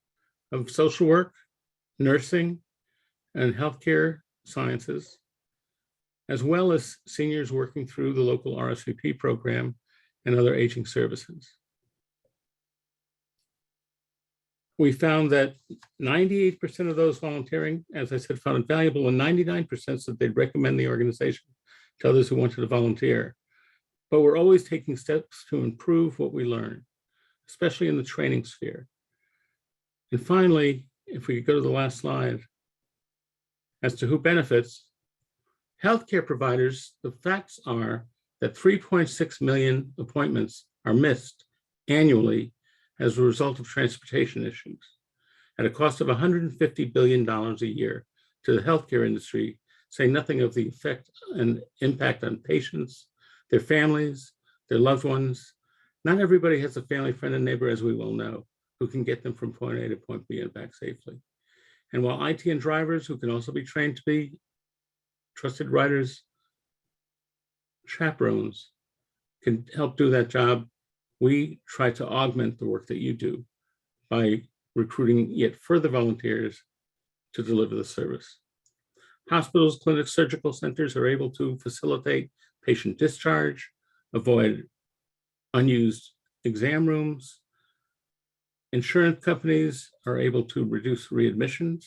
S10: of social work, nursing, and healthcare sciences, as well as seniors working through the local RSVP program and other aging services. we found that 98% of those volunteering, as I said, found it valuable, and 99% said they'd recommend the organization to others who wanted to volunteer. But we're always taking steps to improve what we learn, especially in the training sphere. And finally, if we could go to the last slide, as to who benefits, healthcare providers, the facts are that 3.6 million appointments are missed annually as a result of transportation issues at a cost of $150 billion a year to the healthcare industry, say nothing of the effect and impact on patients, their families, their loved ones. Not everybody has a family, friend, and neighbor, as we well know, who can get them from point A to point B and back safely. And while ITN drivers, who can also be trained to be trusted riders, chaperones, can help do that job, we try to augment the work that you do by recruiting yet further volunteers to deliver the service. Hospitals, clinics, surgical centers are able to facilitate patient discharge, avoid unused exam rooms. Insurance companies are able to reduce readmissions.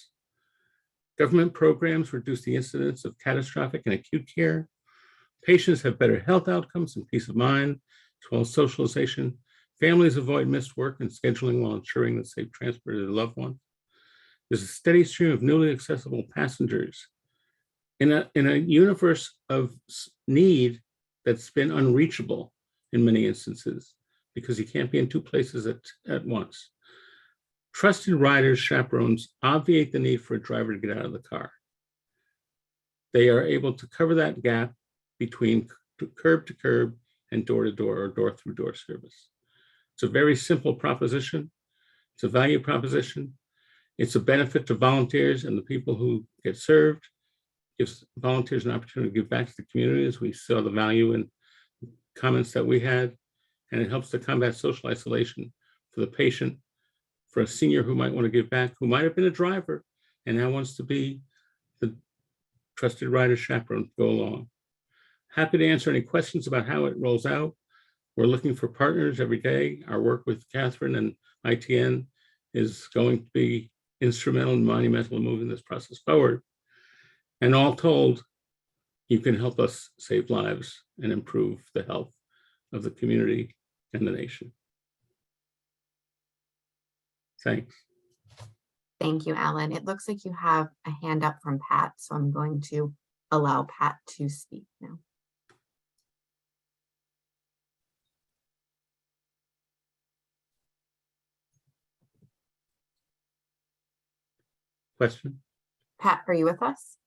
S10: Government programs reduce the incidence of catastrophic and acute care. Patients have better health outcomes and peace of mind, as well as socialization. Families avoid missed work and scheduling while ensuring the safe transport of their loved ones. There's a steady stream of newly accessible passengers in a universe of need that's been unreachable in many instances because you can't be in two places at once. Trusted riders, chaperones obviate the need for a driver to get out of the car. They are able to cover that gap between curb to curb and door to door or door through door service. It's a very simple proposition. It's a value proposition. It's a benefit to volunteers and the people who get served. Gives volunteers an opportunity to give back to the community, as we saw the value in comments that we had, and it helps to combat social isolation for the patient, for a senior who might want to give back, who might have been a driver and now wants to be the trusted rider chaperone to go along. Happy to answer any questions about how it rolls out. We're looking for partners every day. Our work with Katherine and ITN is going to be instrumental and monumental in moving this process forward. And all told, you can help us save lives and improve the health of the community and the nation. Thanks.
S5: Thank you, Alan. It looks like you have a hand up from Pat, so I'm going to allow Pat to speak now.
S10: Question?
S5: Pat, are you with us?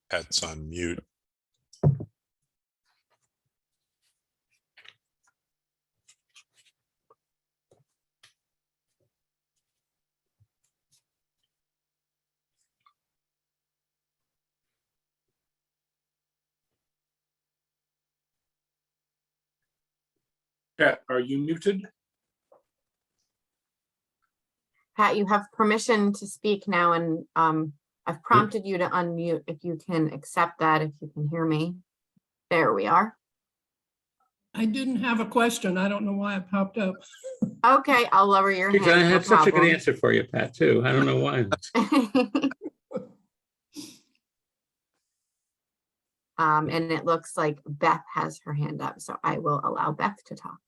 S2: Pat's on mute.
S1: Pat, are you muted?
S5: Pat, you have permission to speak now, and I've prompted you to unmute if you can accept that, if you can hear me. There we are.
S11: I didn't have a question. I don't know why it popped up.
S5: Okay, I'll lower your hand.
S10: I
S5: no
S10: have such a good
S5: problem.
S10: answer for you, Pat, too. I don't know why.
S5: And it looks like Beth has her hand up, so I will allow Beth to talk.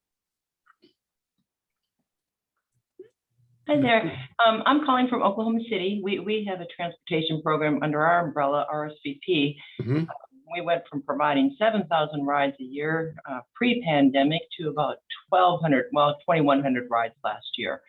S6: Hi there. I'm calling from Oklahoma City. We have a transportation program under our umbrella, RSVP.
S10: Mhm.
S6: We went from providing 7,000 rides a year pre-pandemic to about 2,100 rides last year.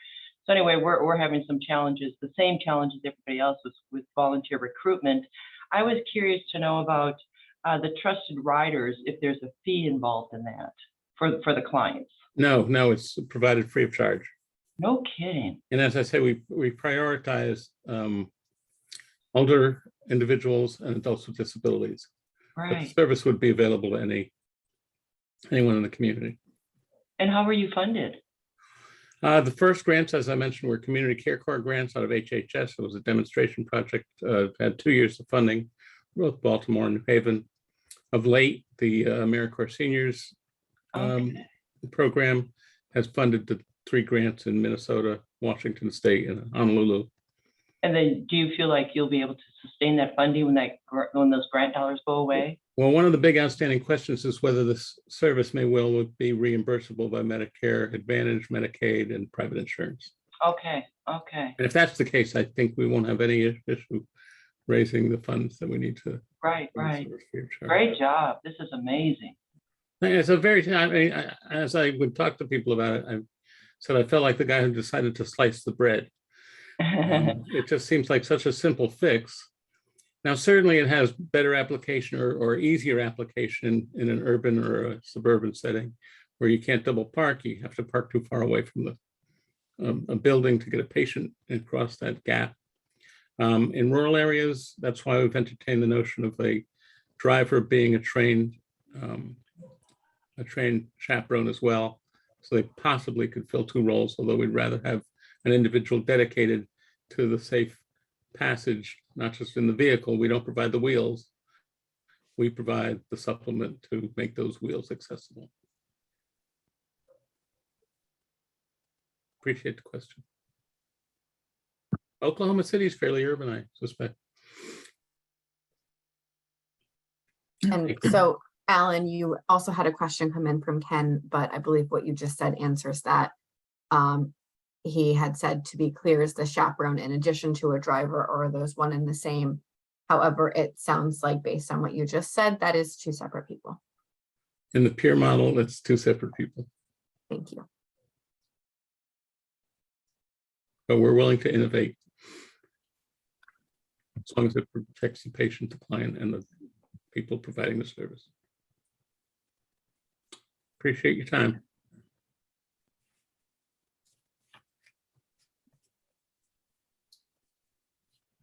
S6: So anyway, we're having some challenges, the same challenges everybody else with volunteer recruitment. I was curious to know about the trusted riders, if there's a fee involved in that for the clients.
S10: No, it's provided free of charge.
S6: No kidding.
S10: And as I say, we prioritize older individuals and adults with disabilities. But the
S6: Right.
S10: service would be available to anyone in the community.
S6: And how were you funded?
S10: The first grants, as I mentioned, were Community Care Corps grants out of HHS. It was a demonstration project, had 2 years of funding, both Baltimore and New Haven. Of late, the AmeriCorps Seniors program has funded the 3 grants in Minnesota, Washington State, and Honolulu.
S12: And then do you feel like you'll be able to sustain that funding when those grant dollars go away?
S10: Well, one of the big outstanding questions is whether this service may well be reimbursable by Medicare Advantage, Medicaid, and private insurance.
S12: Okay, okay,
S10: And if that's the case, I think we won't have any issue raising the funds that we need to.
S12: right. Great job. This is amazing.
S10: It's a very, I mean, as I would talk to people about it, I said I felt like the guy who decided to slice the bread. It just seems like such a simple fix. Now, certainly it has better application or easier application in an urban or a suburban setting where you can't double park. You have to park too far away from a building to get a patient and cross that gap. In rural areas, that's why we've entertained the notion of a driver being a trained chaperone as well. So they possibly could fill 2 roles, although we'd rather have an individual dedicated to the safe passage, not just in the vehicle. We don't provide the wheels. We provide the supplement to make those wheels accessible. Appreciate the question. Oklahoma City is fairly urban, I suspect.
S5: And so, Alan, you also had a question come in from Ken, but I believe what you just said answers that. He had said, to be clear, is the chaperone in addition to a driver, or are those one and the same? However, it sounds like based on what you just said, that is 2 separate people.
S10: In the peer model, it's 2 separate people,
S5: Thank you.
S10: but we're willing to innovate as long as it protects the patient, the client, and the people providing the service. Appreciate your time.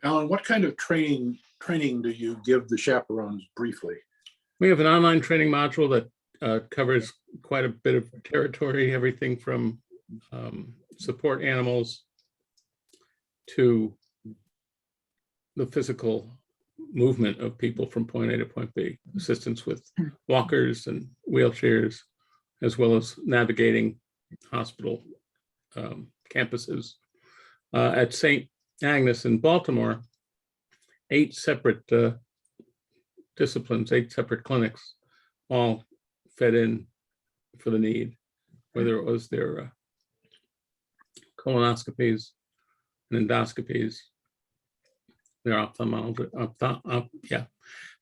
S1: Alan, what kind of training do you give the chaperones briefly?
S10: We have an online training module that covers quite a bit of territory, everything from support animals to the physical movement of people from point A to point B, assistance with walkers and wheelchairs, as well as navigating hospital campuses. At St. Agnes in Baltimore, 8 separate disciplines, 8 separate clinics, all fed in for the need, whether it was their colonoscopies and endoscopies, their ophthalmology,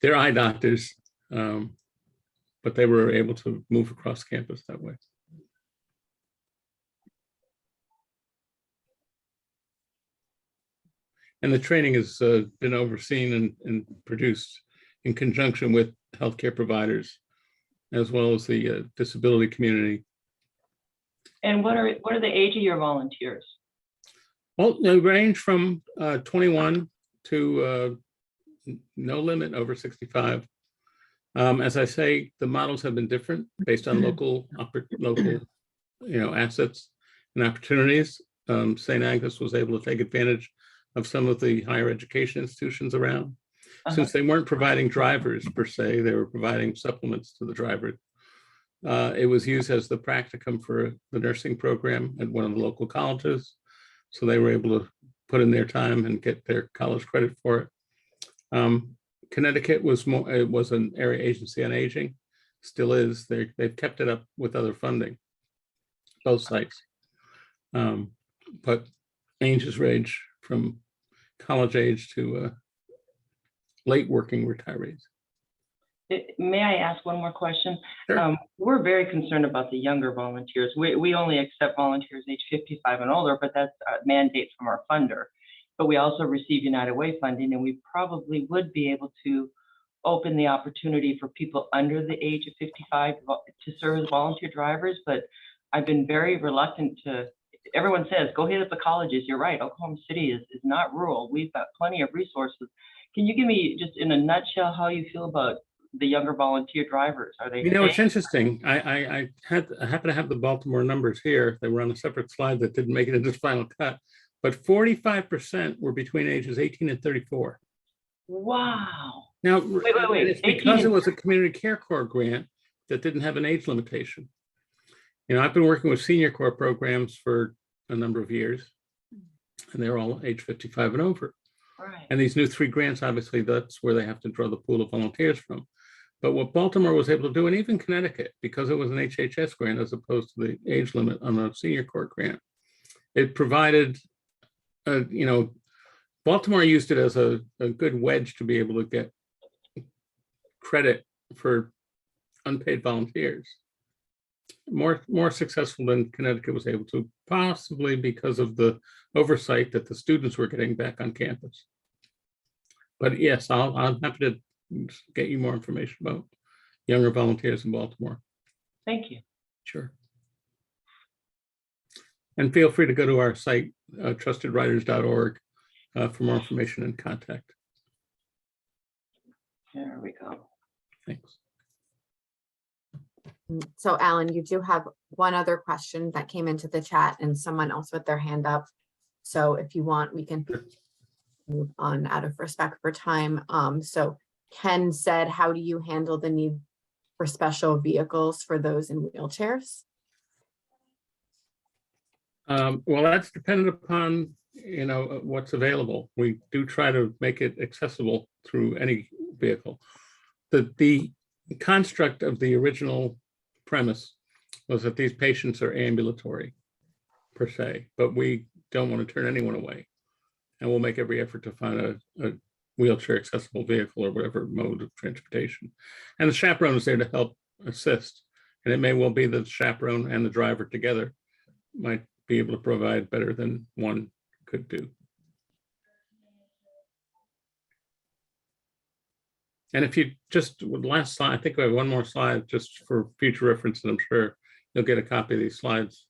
S10: their eye doctors, but they were able to move across campus that way. And the training has been overseen and produced in conjunction with healthcare providers, as well as the disability community.
S12: And what are the age of your volunteers?
S10: Well, they range from 21 to no limit over 65. As I say, the models have been different based on local assets and opportunities. St. Agnes was able to take advantage of some of the higher education institutions around. Since they weren't providing drivers per se, they were providing supplements to the driver. It was used as the practicum for the nursing program at one of the local colleges. So they were able to put in their time and get their college credit for it. Connecticut was an area agency on aging, still is. They've kept it up with other funding, both sites. But ages range from college age to late working retirees.
S12: May I ask one more question?
S10: Sure.
S12: We're very concerned about the younger volunteers. We only accept volunteers age 55 and older, but that's a mandate from our funder. But we also receive United Way funding, and we probably would be able to open the opportunity for people under the age of 55 to serve as volunteer drivers. But I've been very reluctant to. Everyone says, go hit up the colleges. You're right. Oklahoma City is not rural. We've got plenty of resources. Can you give me just in a nutshell how you feel about the younger volunteer drivers? Are they?
S10: It's interesting. I happen to have the Baltimore numbers here. They were on a separate slide that didn't make it into the final cut, but 45% were between ages 18 and 34.
S12: Wow.
S10: Now,
S12: wait.
S10: It's because it was a community care corps grant that didn't have an age limitation. I've been working with senior corps programs for a number of years, and they're all age 55 and over.
S7: Right.
S10: And these new 3 grants, obviously, that's where they have to draw the pool of volunteers from. But what Baltimore was able to do, and even Connecticut, because it was an HHS grant as opposed to the age limit on a senior corps grant, it provided, Baltimore used it as a good wedge to be able to get credit for unpaid volunteers. More successful than Connecticut was able to, possibly because of the oversight that the students were getting back on campus. But yes, I'm happy to get you more information about younger volunteers in Baltimore.
S12: Thank you.
S10: Sure. And feel free to go to our site, trustedwriters.org, for more information and contact.
S12: There we go.
S10: Thanks.
S5: So Alan, you do have one other question that came into the chat and someone else with their hand up. So if you want, we can move on out of respect for time. So Ken said, how do you handle the need for special vehicles for those in wheelchairs?
S10: Well, that's dependent upon, what's available. We do try to make it accessible through any vehicle. The construct of the original premise was that these patients are ambulatory per se, but we don't want to turn anyone away. And we'll make every effort to find a wheelchair accessible vehicle or whatever mode of transportation. And the chaperone is there to help assist. And it may well be that the chaperone and the driver together might be able to provide better than one could do. And if you just, with last slide, I think we have one more slide just for future reference, and I'm sure you'll get a copy of these slides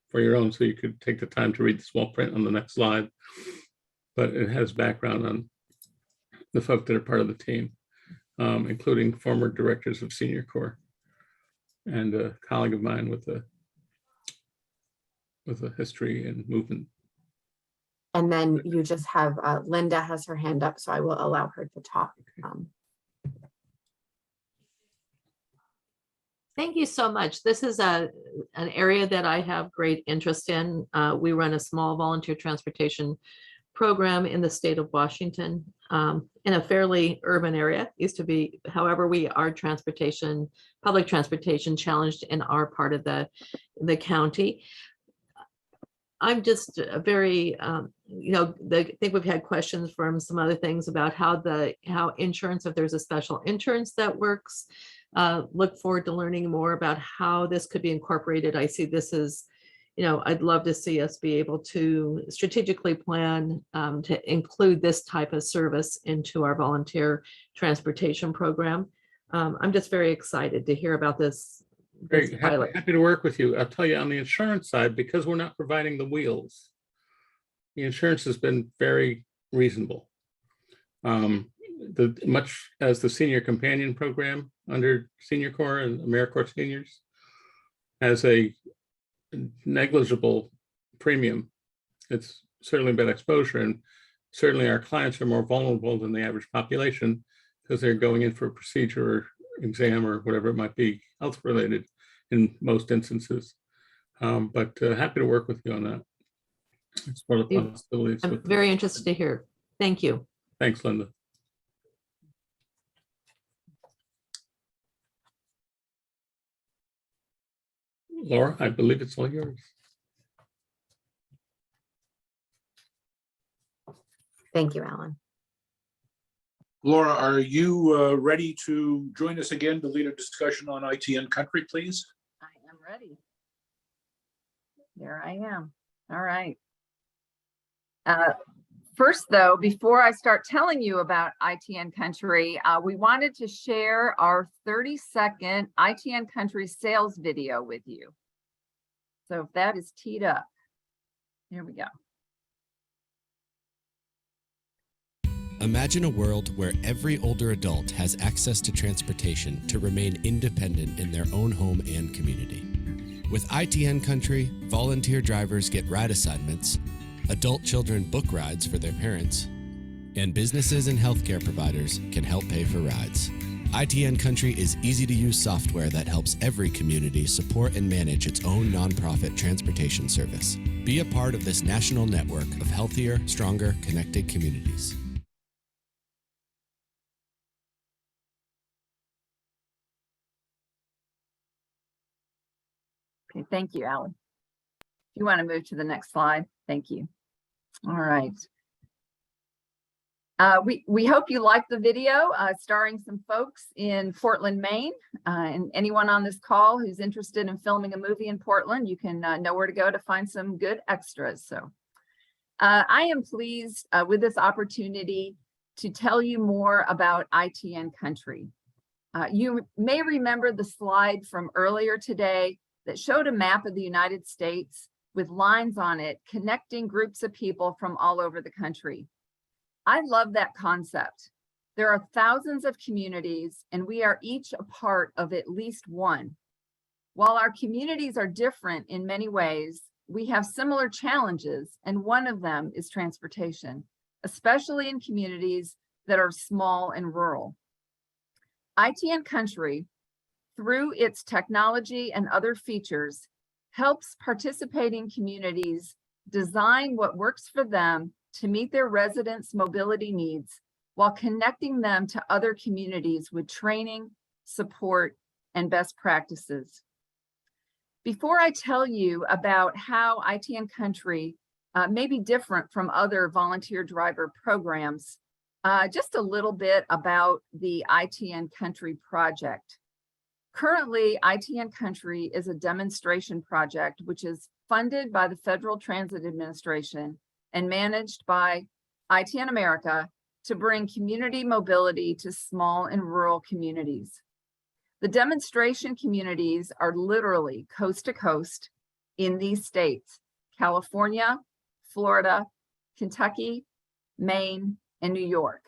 S10: for your own, so you could take the time to read the small print on the next slide. But it has background on the folk that are part of the team, including former directors of Senior Corps and a colleague of mine with a history and movement.
S5: And then you just have, Linda has her hand up, so I will allow her to talk.
S13: Thank you so much. This is an area that I have great interest in. We run a small volunteer transportation program in the state of Washington, in a fairly urban area. Used to be, however, we are public transportation challenged in our part of the county. I'm just very, I think we've had questions from some other things about how insurance, if there's a special insurance that works. Look forward to learning more about how this could be incorporated. I see this as, I'd love to see us be able to strategically plan to include this type of service into our volunteer transportation program. I'm just very excited to hear about this.
S10: Great, happy to work with you. I'll tell you, on the insurance side, because we're not providing the wheels, the insurance has been very reasonable. Much as the senior companion program under Senior Corps and AmeriCorps seniors has a negligible premium. It's certainly been exposure, and certainly our clients are more vulnerable than the average population because they're going in for a procedure or exam or whatever it might be, health related in most instances. But happy to work with you on that. It's one of the possibilities.
S13: I'm very interested to hear. Thank you.
S10: Thanks, Linda. Laura, I believe it's all yours.
S5: Thank you, Alan.
S1: Laura, are you ready to join us again to lead a discussion on ITNCountry, please?
S4: I am ready. There I am. All right. First, though, before I start telling you about ITNCountry, we wanted to share our 30-second ITNCountry sales video with you. So if that is teed up, here we go.
S14: Imagine a world where every older adult has access to transportation to remain independent in their own home and community. With ITNCountry, volunteer drivers get ride assignments, adult children book rides for their parents, and businesses and healthcare providers can help pay for rides. ITNCountry is easy-to-use software that helps every community support and manage its own nonprofit transportation service. Be a part of this national network of healthier, stronger, connected communities.
S4: Okay, thank you, Alan. If you want to move to the next slide, thank you. All right. We hope you like the video starring some folks in Portland, Maine. And anyone on this call who's interested in filming a movie in Portland, you can know where to go to find some good extras. So I am pleased with this opportunity to tell you more about ITNCountry. You may remember the slide from earlier today that showed a map of the United States with lines on it connecting groups of people from all over the country. I love that concept. There are thousands of communities and we are each a part of at least one. While our communities are different in many ways, we have similar challenges, and one of them is transportation, especially in communities that are small and rural. ITNCountry, through its technology and other features, helps participating communities design what works for them to meet their residents' mobility needs while connecting them to other communities with training, support, and best practices. Before I tell you about how ITNCountry may be different from other volunteer driver programs, just a little bit about the ITNCountry project. Currently, ITNCountry is a demonstration project which is funded by the Federal Transit Administration and managed by ITNAmerica to bring community mobility to small and rural communities. The demonstration communities are literally coast to coast in these states: California, Florida, Kentucky, Maine, and New York.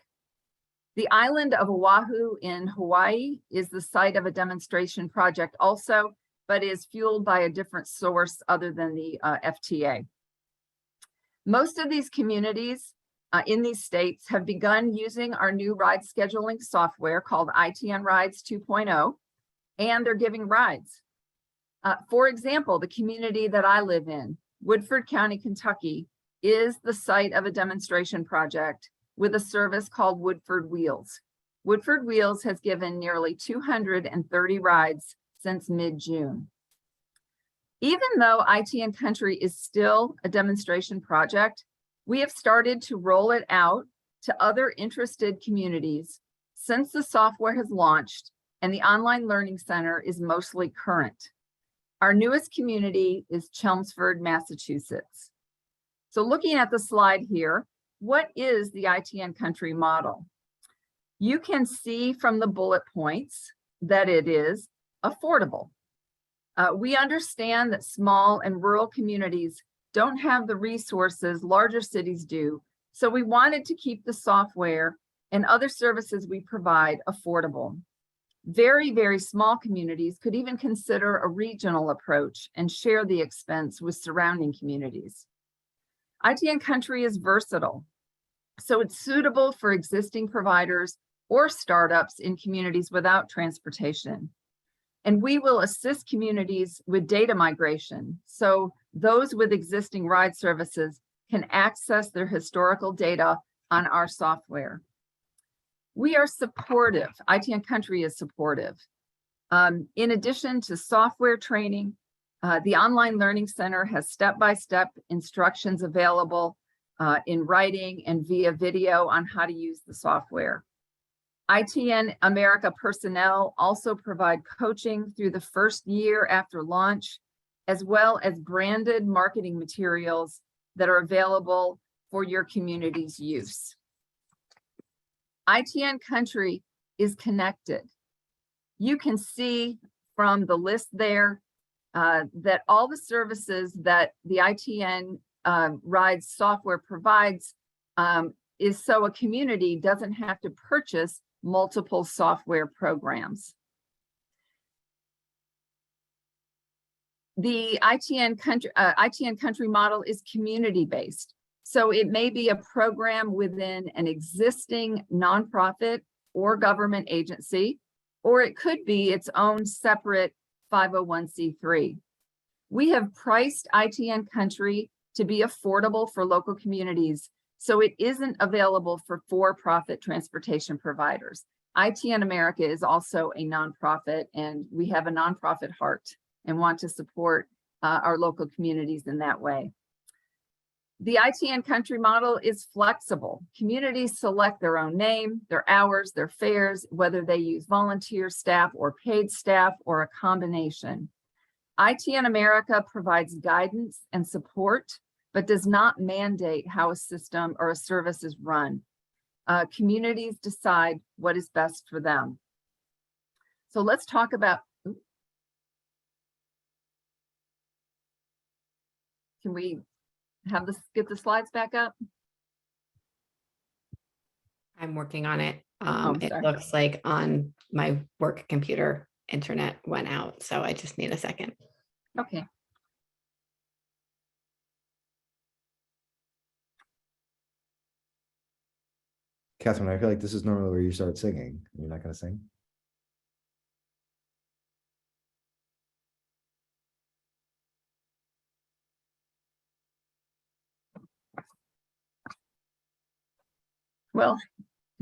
S4: The island of Oahu in Hawaii is the site of a demonstration project also, but is fueled by a different source other than the FTA. Most of these communities in these states have begun using our new ride scheduling software called ITN Rides 2.0, and they're giving rides. For example, the community that I live in, Woodford County, Kentucky, is the site of a demonstration project with a service called Woodford Wheels. Woodford Wheels has given nearly 230 rides since mid-June. Even though ITNCountry is still a demonstration project, we have started to roll it out to other interested communities since the software has launched and the online learning center is mostly current. Our newest community is Chelmsford, Massachusetts. So looking at the slide here, what is the ITNCountry model? You can see from the bullet points that it is affordable. We understand that small and rural communities don't have the resources larger cities do, so we wanted to keep the software and other services we provide affordable. Very, very small communities could even consider a regional approach and share the expense with surrounding communities. ITNCountry is versatile, so it's suitable for existing providers or startups in communities without transportation. And we will assist communities with data migration, so those with existing ride services can access their historical data on our software. We are supportive. ITNCountry is supportive. In addition to software training, the Online Learning Center has step-by-step instructions available in writing and via video on how to use the software. ITNAmerica personnel also provide coaching through the first year after launch, as well as branded marketing materials that are available for your community's use. ITNCountry is connected. You can see from the list there that all the services that the ITN Rides software provides is so a community doesn't have to purchase multiple software programs. The ITNCountry model is community-based. So it may be a program within an existing nonprofit or government agency or it could be its own separate 501c3. We have priced ITNCountry to be affordable for local communities, so it isn't available for for-profit transportation providers. ITNAmerica is also a nonprofit, and we have a nonprofit heart and want to support our local communities in that way. The ITNCountry model is flexible. Communities select their own name, their hours, their fares, whether they use volunteer staff or paid staff or a combination. ITNAmerica provides guidance and support, but does not mandate how a system or a service is run. Communities decide what is best for them. So let's talk about, can we have this, get the slides back up?
S5: I'm working on it. It
S4: sorry.
S5: looks like on my work computer, internet went out, so I just need a second.
S4: Okay.
S9: Catherine, I feel like this is normally where you start singing. You're not going to sing?
S4: Well,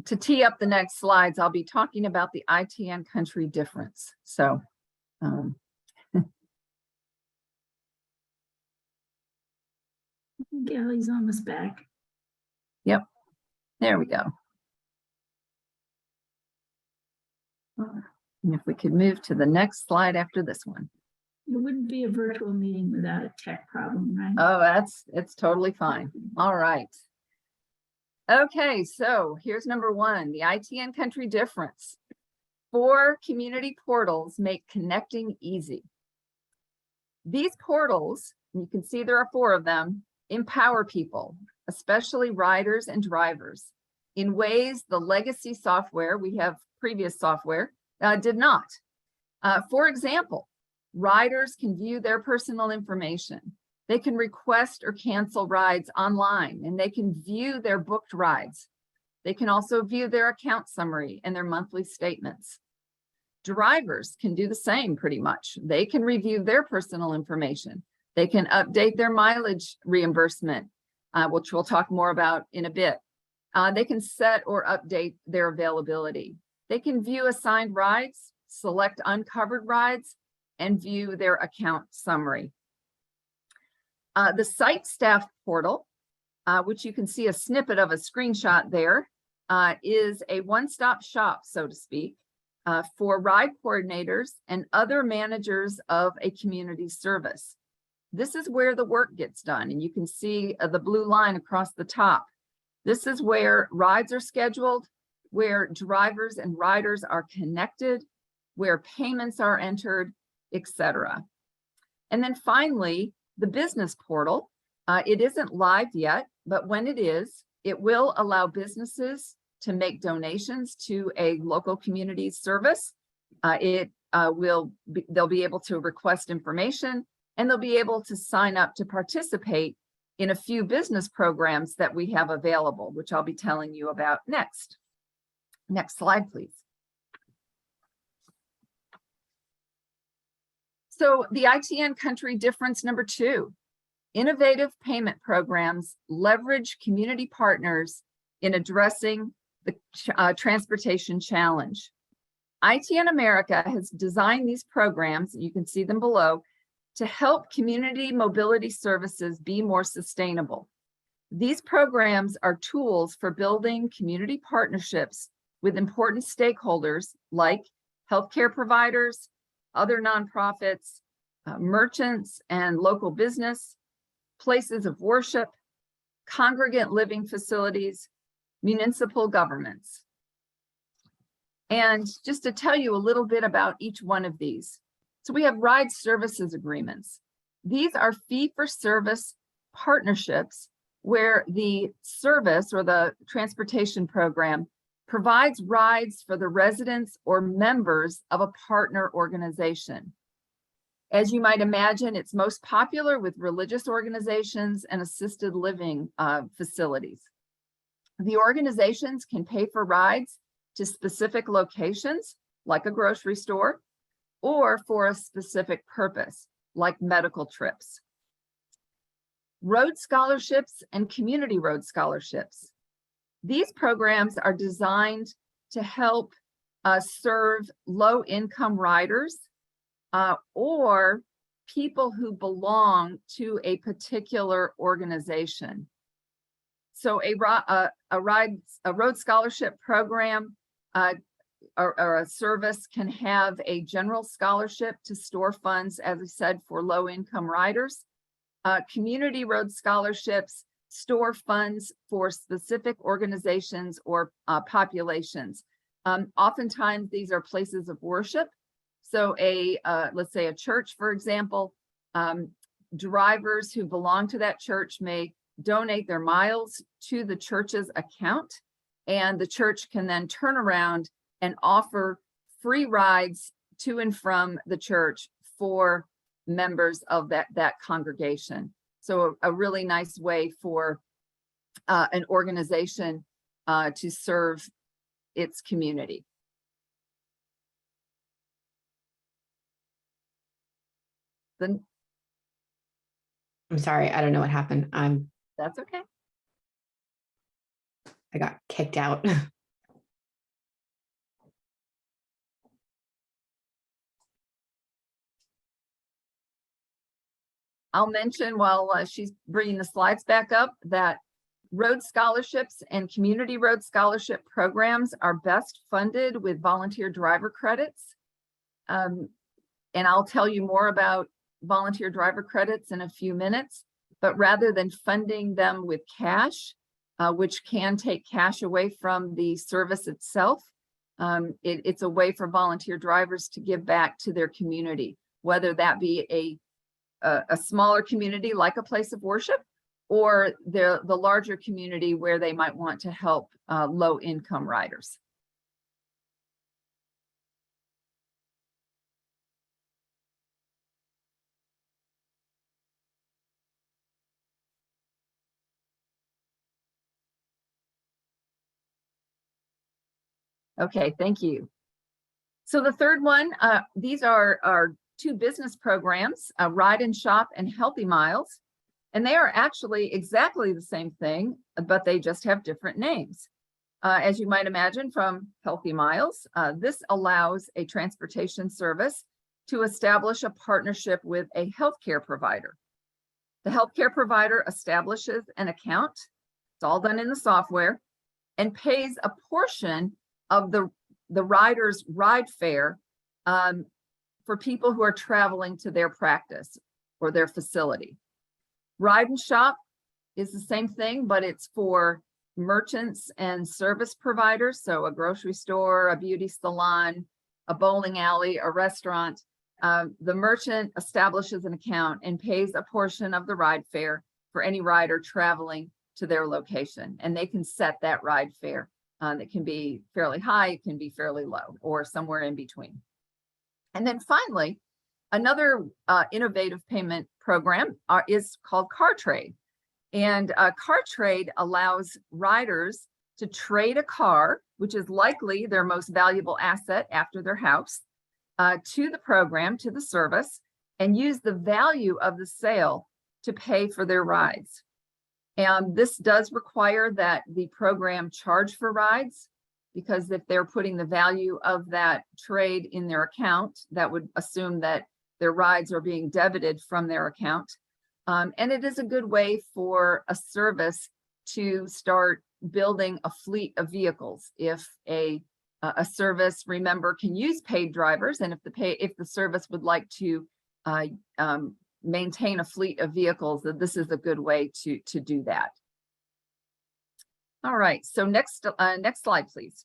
S4: to tee up the next slides, I'll be talking about the ITNCountry difference. So,
S3: Gally's almost back.
S4: yep, there we go. And if we could move to the next slide after this one.
S3: It wouldn't be a virtual meeting without a tech problem, right?
S4: Oh, it's totally fine. All right. Okay, so here's number one, the ITNCountry difference. 4 community portals make connecting easy. These portals, and you can see there are 4 of them, empower people, especially riders and drivers, in ways the legacy software, we have previous software, did not. For example, riders can view their personal information. They can request or cancel rides online, and they can view their booked rides. They can also view their account summary and their monthly statements. Drivers can do the same pretty much. They can review their personal information. They can update their mileage reimbursement, which we'll talk more about in a bit. They can set or update their availability. They can view assigned rides, select uncovered rides, and view their account summary. The site staff portal, which you can see a snippet of a screenshot there, is a one-stop shop, so to speak, for ride coordinators and other managers of a community service. This is where the work gets done, and you can see the blue line across the top. This is where rides are scheduled, where drivers and riders are connected, where payments are entered, etc. And then finally, the business portal. It isn't live yet, but when it is, it will allow businesses to make donations to a local community service. They'll be able to request information, and they'll be able to sign up to participate in a few business programs that we have available, which I'll be telling you about next. Next slide, please. So the ITNCountry difference number 2, innovative payment programs leverage community partners in addressing the transportation challenge. ITNAmerica has designed these programs, you can see them below, to help community mobility services be more sustainable. These programs are tools for building community partnerships with important stakeholders like healthcare providers, other nonprofits, merchants and local business, places of worship, congregant living facilities, municipal governments. And just to tell you a little bit about each one of these. So we have ride services agreements. These are fee-for-service partnerships where the service or the transportation program provides rides for the residents or members of a partner organization. As you might imagine, it's most popular with religious organizations and assisted living facilities. The organizations can pay for rides to specific locations like a grocery store, or for a specific purpose, like medical trips. Road scholarships and community road scholarships. These programs are designed to help serve low-income riders or people who belong to a particular organization. So a road scholarship program or a service can have a general scholarship to store funds, as I said, for low-income riders. Community road scholarships store funds for specific organizations or populations. Oftentimes, these are places of worship. So let's say a church, for example, drivers who belong to that church may donate their miles to the church's account, and the church can then turn around and offer free rides to and from the church for members of that congregation. So a really nice way for an organization to serve its community.
S5: I'm sorry, I don't know what happened.
S4: That's okay.
S5: I got kicked out.
S4: I'll mention while she's bringing the slides back up that road scholarships and community road scholarship programs are best funded with volunteer driver credits. And I'll tell you more about volunteer driver credits in a few minutes, but rather than funding them with cash, which can take cash away from the service itself, it's a way for volunteer drivers to give back to their community, whether that be a smaller community like a place of worship, or the larger community where they might want to help low-income riders. Okay, thank you. So the third one, these are our two business programs, Ride and Shop and Healthy Miles. And they are actually exactly the same thing, but they just have different names. As you might imagine from Healthy Miles, this allows a transportation service to establish a partnership with a healthcare provider. The healthcare provider establishes an account, it's all done in the software, and pays a portion of the rider's ride fare for people who are traveling to their practice or their facility. Ride and Shop is the same thing, but it's for merchants and service providers. So a grocery store, a beauty salon, a bowling alley, a restaurant. The merchant establishes an account and pays a portion of the ride fare for any rider traveling to their location. And they can set that ride fare. That can be fairly high, it can be fairly low, or somewhere in between. And then finally, another innovative payment program is called Car Trade. And Car Trade allows riders to trade a car, which is likely their most valuable asset after their house, to the program, to the service, and use the value of the sale to pay for their rides. And this does require that the program charge for rides, because if they're putting the value of that trade in their account, that would assume that their rides are being debited from their account. And it is a good way for a service to start building a fleet of vehicles. If a service, remember, can use paid drivers, and if the service would like to maintain a fleet of vehicles, that this is a good way to do that. All right, so next slide, please.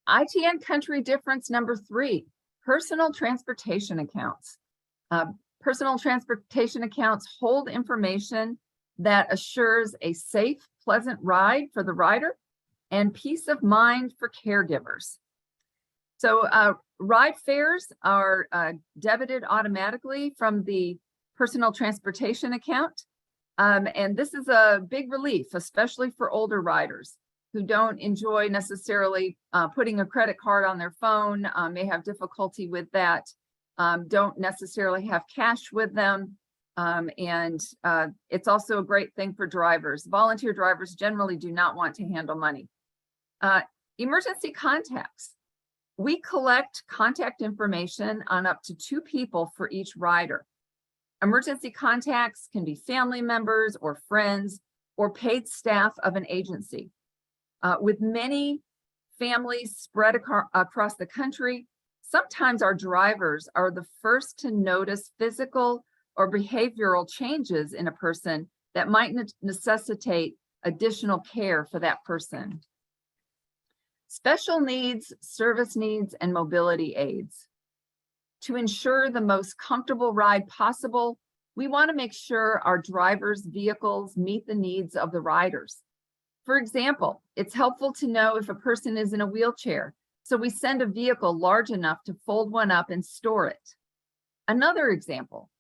S4: ITNCountry difference number 3, personal transportation accounts. Personal transportation accounts hold information that assures a safe, pleasant ride for the rider and peace of mind for caregivers. So ride fares are debited automatically from the personal transportation account. And this is a big relief, especially for older riders who don't enjoy necessarily putting a credit card on their phone, may have difficulty with that, don't necessarily have cash with them. And it's also a great thing for drivers. Volunteer drivers generally do not want to handle money. Emergency contacts. We collect contact information on up to 2 people for each rider. Emergency contacts can be family members or friends or paid staff of an agency. With many families spread across the country, sometimes our drivers are the first to notice physical or behavioral changes in a person that might necessitate additional care for that person. Special needs, service needs, and mobility aids. To ensure the most comfortable ride possible, we want to make sure our drivers' vehicles meet the needs of the riders. For example, it's helpful to know if a person is in a wheelchair, so we send a vehicle large enough to fold one up and store it. Another example,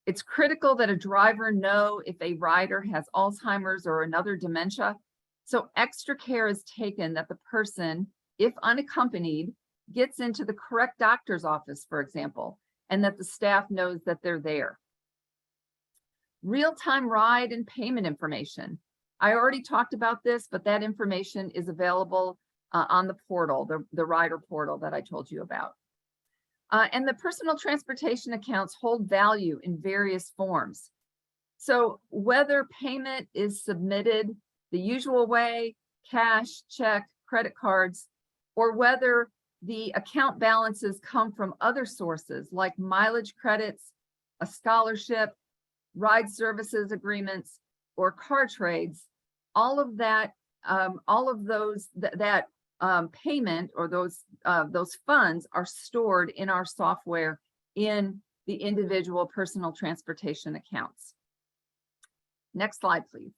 S4: it's critical that a driver know if a rider has Alzheimer's or another dementia, so extra care is taken that the person, if unaccompanied, gets into the correct doctor's office, for example, and that the staff knows that they're there. Real-time ride and payment information. I already talked about this, but that information is available on the portal, the rider portal that I told you about. And the personal transportation accounts hold value in various forms. So whether payment is submitted the usual way, cash, check, credit cards, or whether the account balances come from other sources like mileage credits, a scholarship, ride services agreements, or car trades, all of that, all of those, payment or those funds are stored in our software in the individual personal transportation accounts. Next slide, please.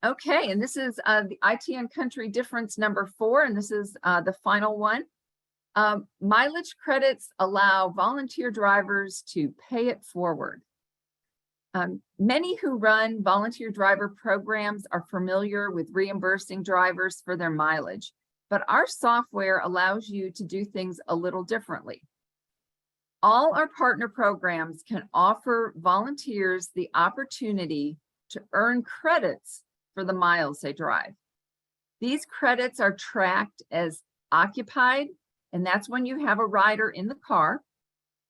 S4: Okay, and this is the ITNCountry difference number 4, and this is the final one. Mileage credits allow volunteer drivers to pay it forward. Many who run volunteer driver programs are familiar with reimbursing drivers for their mileage, but our software allows you to do things a little differently. All our partner programs can offer volunteers the opportunity to earn credits for the miles they drive. These credits are tracked as occupied, and that's when you have a rider in the car,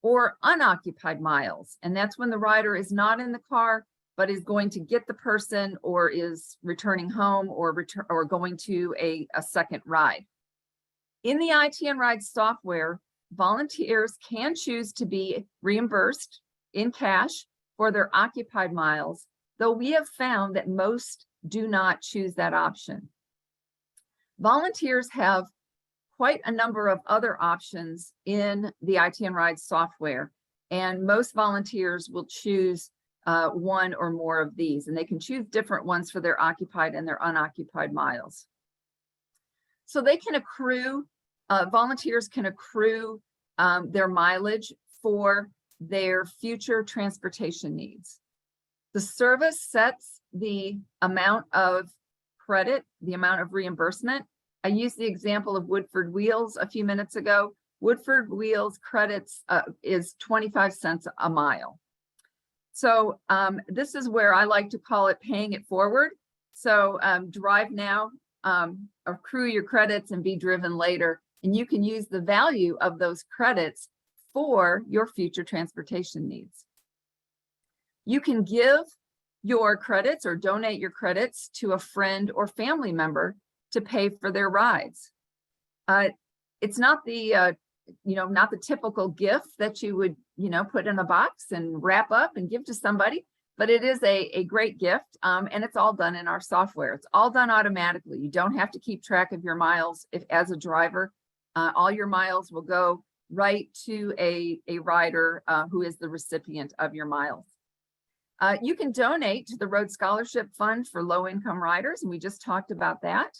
S4: or unoccupied miles, and that's when the rider is not in the car, but is going to get the person or is returning home or going to a second ride. In the ITN Ride software, volunteers can choose to be reimbursed in cash for their occupied miles, though we have found that most do not choose that option. Volunteers have quite a number of other options in the ITN Ride software, and most volunteers will choose one or more of these, and they can choose different ones for their occupied and their unoccupied miles. So they can accrue, volunteers can accrue their mileage for their future transportation needs. The service sets the amount of credit, the amount of reimbursement. I used the example of Woodford Wheels a few minutes ago. Woodford Wheels credits is 25 cents a mile. So this is where I like to call it paying it forward. So drive now, accrue your credits, and be driven later. And you can use the value of those credits for your future transportation needs. You can give your credits or donate your credits to a friend or family member to pay for their rides. It's not the not the typical gift that you would put in a box and wrap up and give to somebody, but it is a great gift, and it's all done in our software. It's all done automatically. You don't have to keep track of your miles as a driver. All your miles will go right to a rider who is the recipient of your miles. You can donate to the Road Scholarship Fund for low-income riders, and we just talked about that.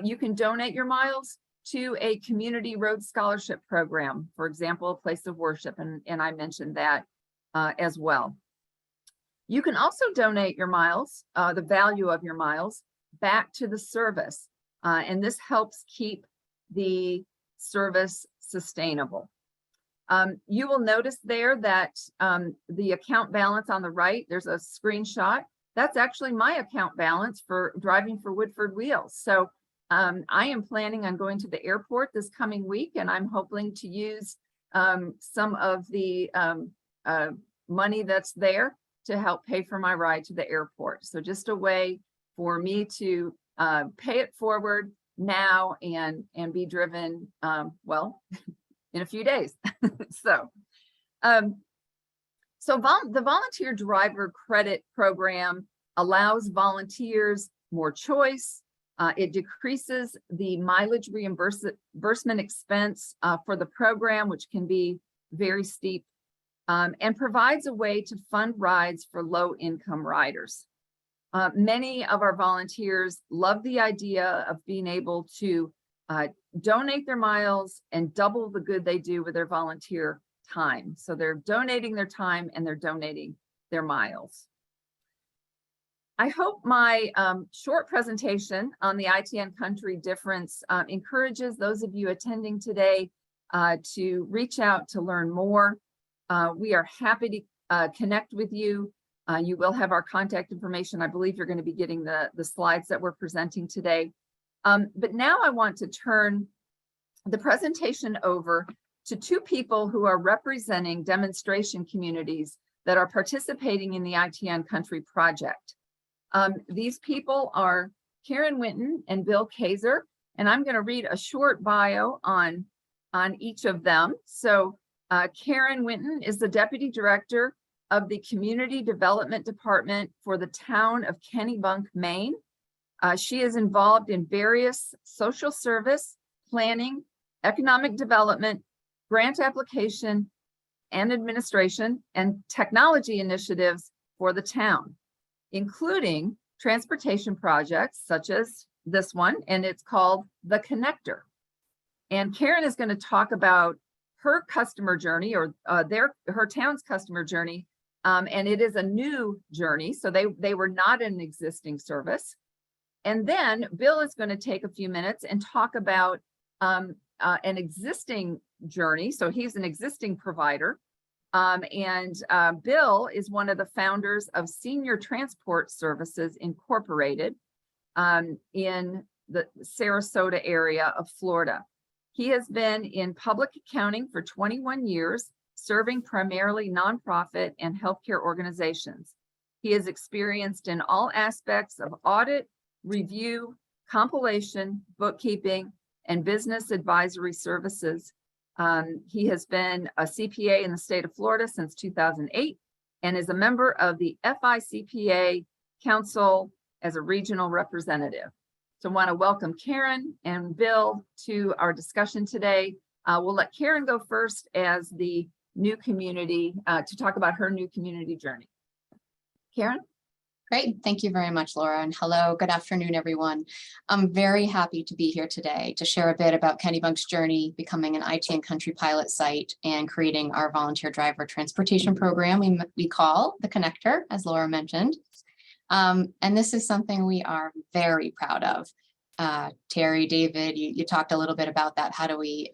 S4: You can donate your miles to a community road scholarship program, for example, a place of worship, and I mentioned that as well. You can also donate your miles, the value of your miles, back to the service, and this helps keep the service sustainable. You will notice there that the account balance on the right, there's a screenshot. That's actually my account balance for driving for Woodford Wheels. So I am planning on going to the airport this coming week, and I'm hoping to use some of the money that's there to help pay for my ride to the airport. So just a way for me to pay it forward now and be driven, well, in a few days. So the volunteer driver credit program allows volunteers more choice. It decreases the mileage reimbursement expense for the program, which can be very steep, and provides a way to fund rides for low-income riders. Many of our volunteers love the idea of being able to donate their miles and double the good they do with their volunteer time. So they're donating their time and they're donating their miles. I hope my short presentation on the ITNCountry difference encourages those of you attending today to reach out to learn more. We are happy to connect with you. You will have our contact information. I believe you're going to be getting the slides that we're presenting today. But now I want to turn the presentation over to two people who are representing demonstration communities that are participating in the ITNCountry project. These people are Karen Winton and Bill Kaser, and I'm going to read a short bio on each of them. So Karen Winton is the Deputy Director of the Community Development Department for the town of Kennebunk, Maine. She is involved in various social service, planning, economic development, grant application and administration, and technology initiatives for the town, including transportation projects such as this one, and it's called The Connector. And Karen is going to talk about her customer journey, or her town's customer journey, and it is a new journey, so they were not an existing service. And then Bill is going to take a few minutes and talk about an existing journey. So he's an existing provider. Bill is one of the founders of Senior Transport Services Incorporated in the Sarasota area of Florida. He has been in public accounting for 21 years, serving primarily nonprofit and healthcare organizations. He is experienced in all aspects of audit, review, compilation, bookkeeping, and business advisory services. He has been a CPA in the state of Florida since 2008 and is a member of the FICPA Council as a regional representative. So I want to welcome Karen and Bill to our discussion today. We'll let Karen go first as the new community to talk about her new community journey. Karen?
S15: Great. Thank you very much, Laura. And hello, good afternoon, everyone. I'm very happy to be here today to share a bit about Kennebunk's journey becoming an ITNCountry pilot site and creating our volunteer driver transportation program we call the Connector, as Laura mentioned. And this is something we are very proud of. Terry, David, you talked a little bit about that. How do we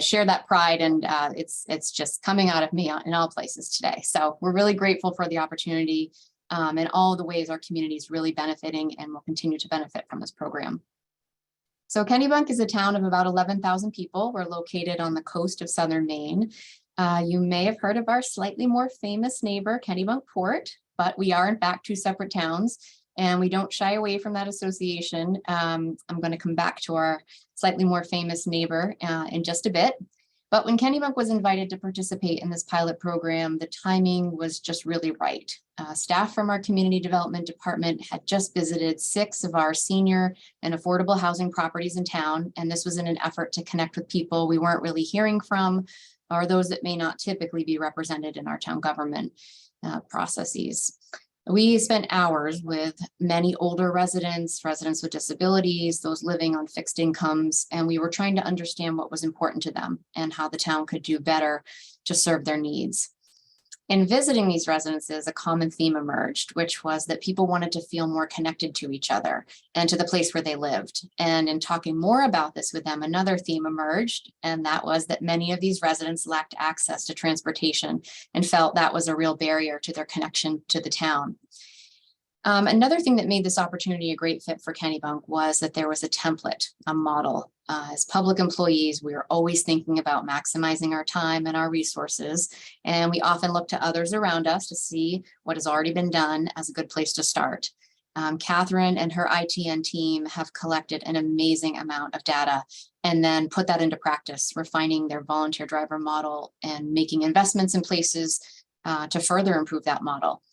S15: share that pride? And it's just coming out of me in all places today. So we're really grateful for the opportunity and all the ways our community is really benefiting and will continue to benefit from this program. So Kennebunk is a town of about 11,000 people. We're located on the coast of southern Maine. You may have heard of our slightly more famous neighbor, Kennebunkport, but we are in fact two separate towns. And we don't shy away from that association. I'm going to come back to our slightly more famous neighbor in just a bit. But when Kennebunk was invited to participate in this pilot program, the timing was just really right. Staff from our community development department had just visited 6 of our senior and affordable housing properties in town. And this was in an effort to connect with people we weren't really hearing from, or those that may not typically be represented in our town government processes. We spent hours with many older residents with disabilities, those living on fixed incomes, and we were trying to understand what was important to them and how the town could do better to serve their needs. In visiting these residences, a common theme emerged, which was that people wanted to feel more connected to each other and to the place where they lived. And in talking more about this with them, another theme emerged, and that was that many of these residents lacked access to transportation and felt that was a real barrier to their connection to the town. Another thing that made this opportunity a great fit for Kennebunk was that there was a template, a model. As public employees, we are always thinking about maximizing our time and our resources, and we often look to others around us to see what has already been done as a good place to start. Katherine and her ITN team have collected an amazing amount of data and then put that into practice, refining their volunteer driver model and making investments in places to further improve that model.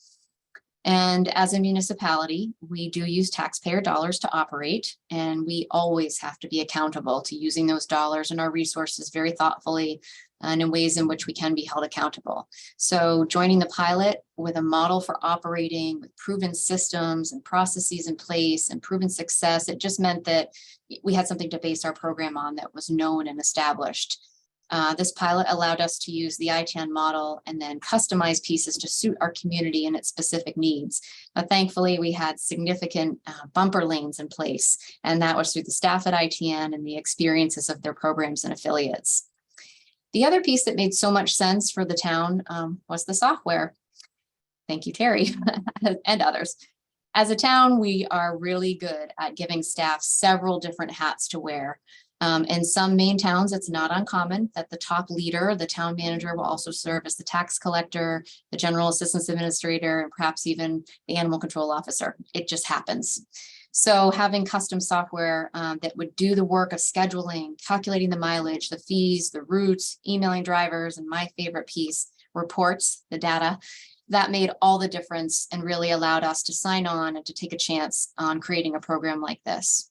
S15: And as a municipality, we do use taxpayer dollars to operate, and we always have to be accountable to using those dollars and our resources very thoughtfully and in ways in which we can be held accountable. So joining the pilot with a model for operating with proven systems and processes in place and proven success, it just meant that we had something to base our program on that was known and established. This pilot allowed us to use the ITN model and then customize pieces to suit our community and its specific needs. Thankfully, we had significant bumper lanes in place, and that was through the staff at ITN and the experiences of their programs and affiliates. The other piece that made so much sense for the town was the software. Thank you, Terry, and others. As a town, we are really good at giving staff several different hats to wear. In some main towns, it's not uncommon that the top leader, the town manager, will also serve as the tax collector, the general assistance administrator, and perhaps even the animal control officer. It just happens. So having custom software that would do the work of scheduling, calculating the mileage, the fees, the routes, emailing drivers, and my favorite piece, reports, the data, that made all the difference and really allowed us to sign on and to take a chance on creating a program like this.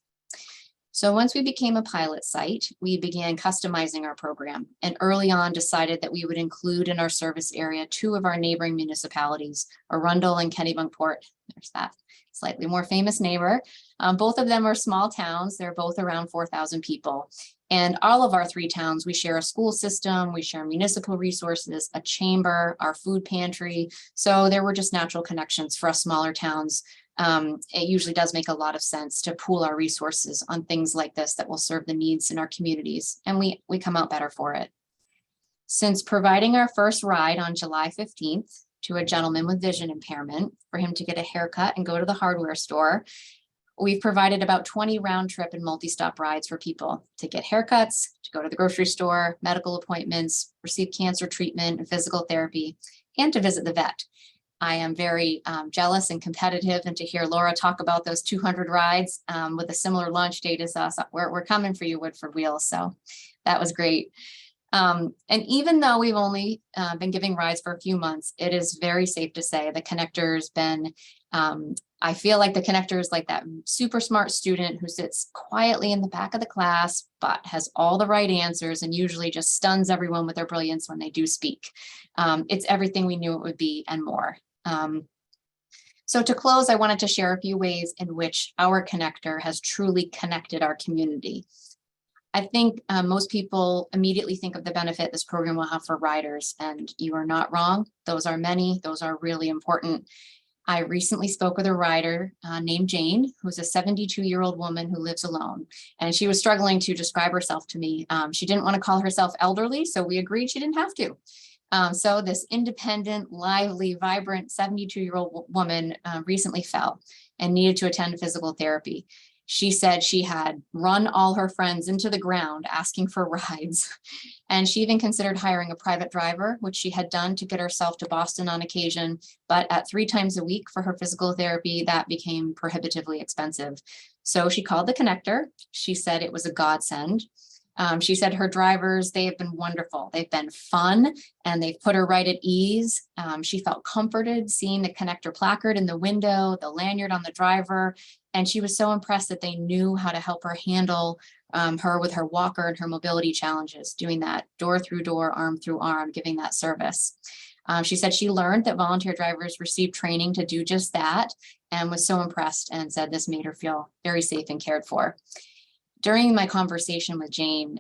S15: So once we became a pilot site, we began customizing our program and early on decided that we would include in our service area 2 of our neighboring municipalities, Arundel and Kennebunkport. There's that slightly more famous neighbor. Both of them are small towns. They're both around 4,000 people. And all of our 3 towns, we share a school system, we share municipal resources, a chamber, our food pantry. So there were just natural connections for us smaller towns. It usually does make a lot of sense to pool our resources on things like this that will serve the needs in our communities, and we come out better for it. Since providing our first ride on July 15th to a gentleman with vision impairment for him to get a haircut and go to the hardware store, we've provided about 20 round trip and multi-stop rides for people to get haircuts, to go to the grocery store, medical appointments, receive cancer treatment and physical therapy, and to visit the vet. I am very jealous and competitive, and to hear Laura talk about those 200 rides with a similar launch date as us, we're coming for you, Woodford Wheels. So that was great. And even though we've only been giving rides for a few months, it is very safe to say the connector's been, I feel like the connector is like that super smart student who sits quietly in the back of the class, but has all the right answers and usually just stuns everyone with their brilliance when they do speak. It's everything we knew it would be and more. So to close, I wanted to share a few ways in which our connector has truly connected our community. I think most people immediately think of the benefit this program will have for riders, and you are not wrong. Those are many, those are really important. I recently spoke with a rider named Jane, who's a 72-year-old woman who lives alone, and she was struggling to describe herself to me. She didn't want to call herself elderly, so we agreed she didn't have to. So this independent, lively, vibrant 72-year-old woman recently fell and needed to attend physical therapy. She said she had run all her friends into the ground asking for rides. And she even considered hiring a private driver, which she had done to get herself to Boston on occasion. But at 3 times a week for her physical therapy, that became prohibitively expensive. So she called the connector. She said it was a godsend. She said her drivers, they have been wonderful. They've been fun and they've put her right at ease. She felt comforted seeing the connector placard in the window, the lanyard on the driver. And she was so impressed that they knew how to help her handle her with her walker and her mobility challenges, doing that door through door, arm through arm, giving that service. She said she learned that volunteer drivers receive training to do just that and was so impressed and said this made her feel very safe and cared for. During my conversation with Jane,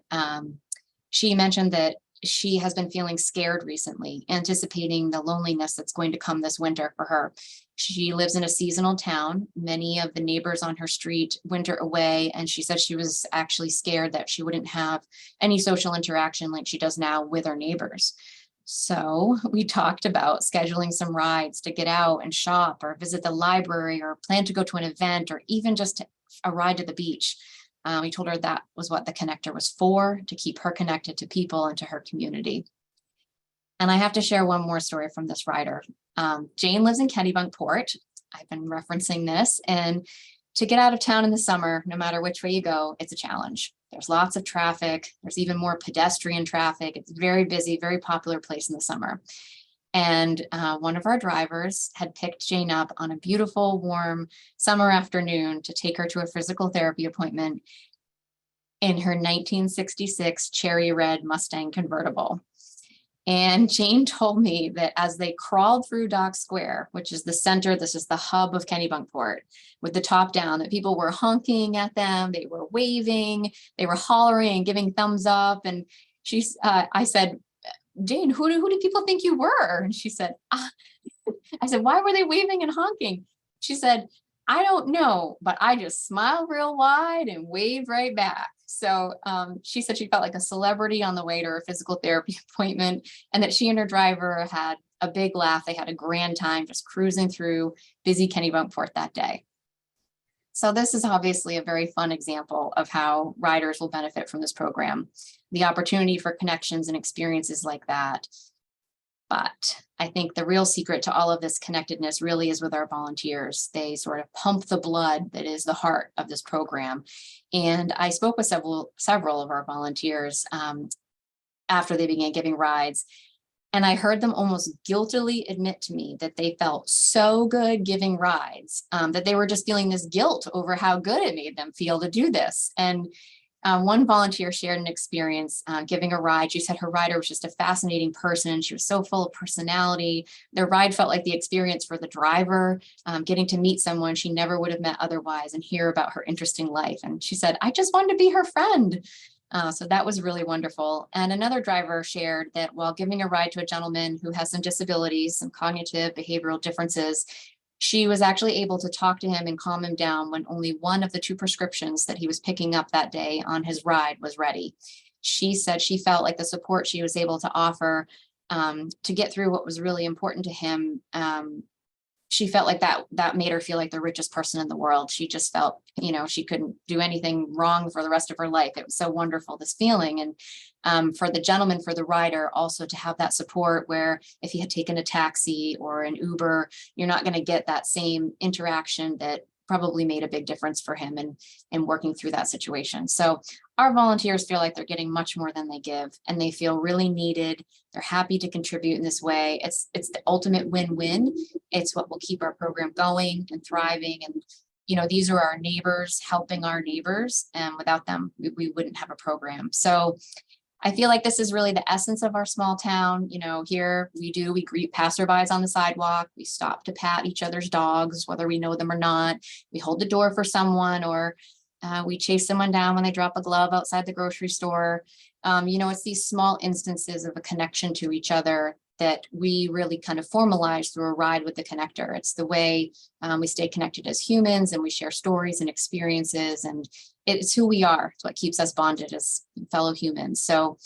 S15: she mentioned that she has been feeling scared recently, anticipating the loneliness that's going to come this winter for her. She lives in a seasonal town. Many of the neighbors on her street winter away, and she said she was actually scared that she wouldn't have any social interaction like she does now with her neighbors. So we talked about scheduling some rides to get out and shop or visit the library or plan to go to an event or even just a ride to the beach. We told her that was what the connector was for, to keep her connected to people and to her community. And I have to share one more story from this rider. Jane lives in Kennebunkport. I've been referencing this, and to get out of town in the summer, no matter which way you go, it's a challenge. There's lots of traffic. There's even more pedestrian traffic. It's very busy, very popular place in the summer. And one of our drivers had picked Jane up on a beautiful, warm summer afternoon to take her to a physical therapy appointment in her 1966 cherry red Mustang convertible. And Jane told me that as they crawled through Dock Square, which is the center, this is the hub of Kennebunkport, with the top down, that people were honking at them, they were waving, they were hollering and giving thumbs up. And I said, Jane, who do people think you were? And she said, I said, why were they waving and honking? She said, I don't know, but I just smiled real wide and waved right back. So she said she felt like a celebrity on the way to her physical therapy appointment, and that she and her driver had a big laugh. They had a grand time just cruising through busy Kennebunkport that day. So this is obviously a very fun example of how riders will benefit from this program, the opportunity for connections and experiences like that. But I think the real secret to all of this connectedness really is with our volunteers. They sort of pump the blood that is the heart of this program. And I spoke with several of our volunteers after they began giving rides. And I heard them almost guiltily admit to me that they felt so good giving rides, that they were just feeling this guilt over how good it made them feel to do this. And one volunteer shared an experience giving a ride. She said her rider was just a fascinating person. She was so full of personality. Their ride felt like the experience for the driver, getting to meet someone she never would have met otherwise and hear about her interesting life. And she said, I just wanted to be her friend. So that was really wonderful. And another driver shared that while giving a ride to a gentleman who has some disabilities, some cognitive behavioral differences, she was actually able to talk to him and calm him down when only one of the 2 prescriptions that he was picking up that day on his ride was ready. She said she felt like the support she was able to offer to get through what was really important to him, she felt like that made her feel like the richest person in the world. She just felt, she couldn't do anything wrong for the rest of her life. It was so wonderful, this feeling. And for the gentleman, for the rider, also to have that support where if he had taken a taxi or an Uber, you're not going to get that same interaction that probably made a big difference for him in working through that situation. So our volunteers feel like they're getting much more than they give, and they feel really needed. They're happy to contribute in this way. It's the ultimate win-win. It's what will keep our program going and thriving. And, these are our neighbors helping our neighbors, and without them, we wouldn't have a program. So I feel like this is really the essence of our small town. Here we greet passerbys on the sidewalk. We stop to pat each other's dogs, whether we know them or not. We hold the door for someone, or we chase someone down when they drop a glove outside the grocery store. It's these small instances of a connection to each other that we really kind of formalize through a ride with the connector. It's the way we stay connected as humans, and we share stories and experiences, and it's who we are. It's what keeps us bonded as fellow humans. So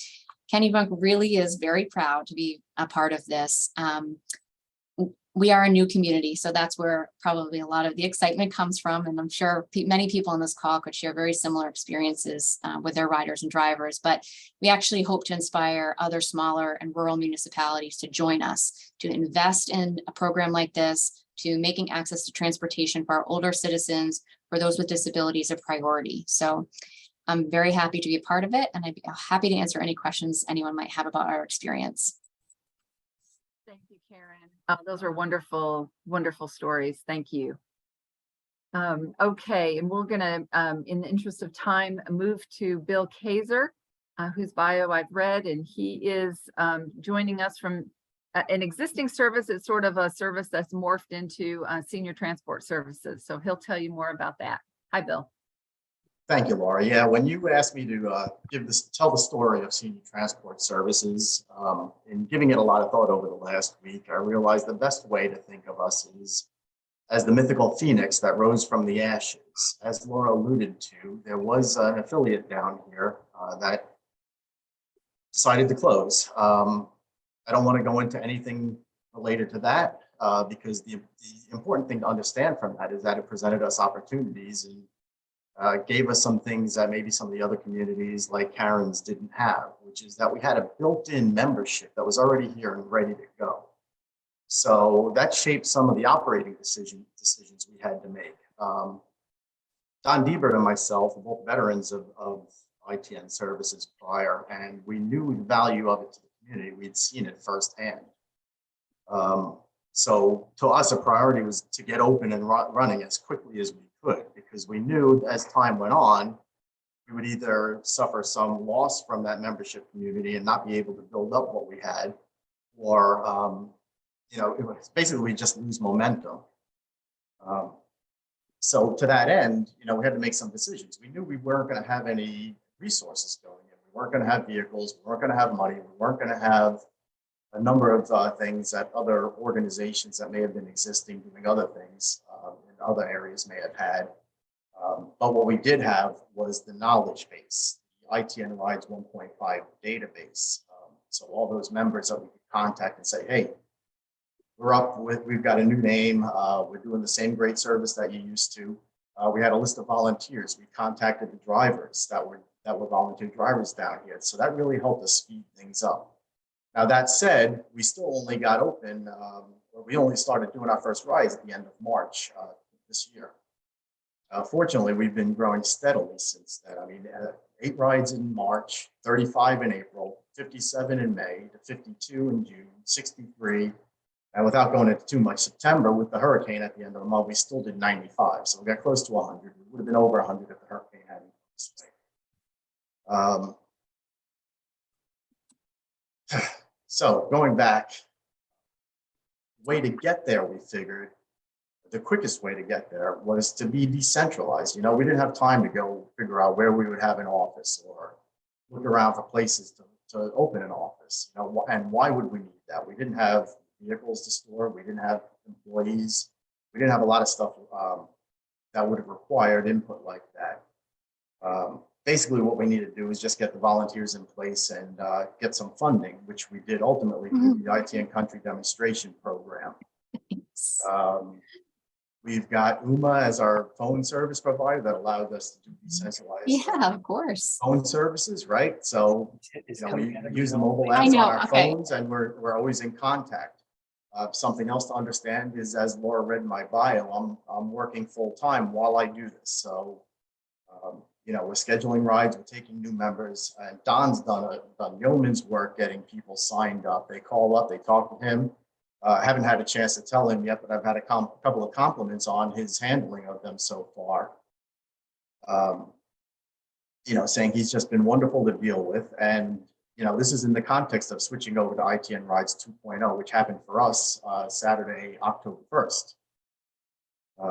S15: Kennebunk really is very proud to be a part of this. We are a new community, so that's where probably a lot of the excitement comes from. And I'm sure many people on this call could share very similar experiences with their riders and drivers. But we actually hope to inspire other smaller and rural municipalities to join us, to invest in a program like this, to making access to transportation for our older citizens, for those with disabilities, a priority. So I'm very happy to be a part of it, and I'd be happy to answer any questions anyone might have about our experience.
S4: Thank you, Karen. Those are wonderful, wonderful stories. Thank you. Okay, and we're gonna, in the interest of time, move to Bill Kaser, whose bio I've read, and he is joining us from an existing service. It's sort of a service that's morphed into senior transport services. So he'll tell you more about that. Hi, Bill.
S16: Thank you, Laura. Yeah, when you asked me to tell the story of senior transport services, and giving it a lot of thought over the last week, I realized the best way to think of us is as the mythical phoenix that rose from the ashes. As Laura alluded to, there was an affiliate down here that decided to close. I don't want to go into anything related to that because the important thing to understand from that is that it presented us opportunities and gave us some things that maybe some of the other communities like Karen's didn't have, which is that we had a built-in membership that was already here and ready to go. So that shaped some of the operating decisions we had to make. Don Diebert and myself are both veterans of ITN services prior, and we knew the value of it to the community. We'd seen it firsthand. So to us, a priority was to get open and running as quickly as we could, because we knew as time went on, we would either suffer some loss from that membership community and not be able to build up what we had, or it was basically we just lose momentum. So to that end, we had to make some decisions. We knew we weren't going to have any resources going in. We weren't going to have vehicles. We weren't going to have money. We weren't going to have a number of things that other organizations that may have been existing doing other things in other areas may have had. But what we did have was the knowledge base, the ITN Rides 1.5 database. So all those members that we could contact and say, hey, we've got a new name. We're doing the same great service that you used to. We had a list of volunteers. We contacted the drivers that were volunteer drivers down here. So that really helped us speed things up. Now, that said, we still only got open, we only started doing our first rides at the end of March this year. Fortunately, we've been growing steadily since then. I mean, 8 rides in March, 35 in April, 57 in May, to 52 in June, 63. And without going into too much, September, with the hurricane at the end of the month, we still did 95. So we got close to 100. We would have been over 100 if the hurricane hadn't come. So going back, the way to get there, we figured the quickest way to get there was to be decentralized. We didn't have time to go figure out where we would have an office or look around for places to open an office. And why would we need that? We didn't have vehicles to store. We didn't have employees. We didn't have a lot of stuff that would have required input like that. Basically, what we needed to do is just get the volunteers in place and get some funding, which we did ultimately through the ITNCountry demonstration program. We've got UMA as our phone service provider that allowed us to do decentralized
S15: Of course.
S16: phone services, right? So we use the mobile apps on our phones, and we're always in contact. Something else to understand is, as Laura read in my bio, I'm working full time while I do this. So we're scheduling rides, we're taking new members, and Don's done yeoman's work getting people signed up. They call up, they talk to him. I haven't had a chance to tell him yet, but I've had a couple of compliments on his handling of them so far. Saying he's just been wonderful to deal with. And, this is in the context of switching over to ITN Rides 2.0, which happened for us Saturday, October 1st.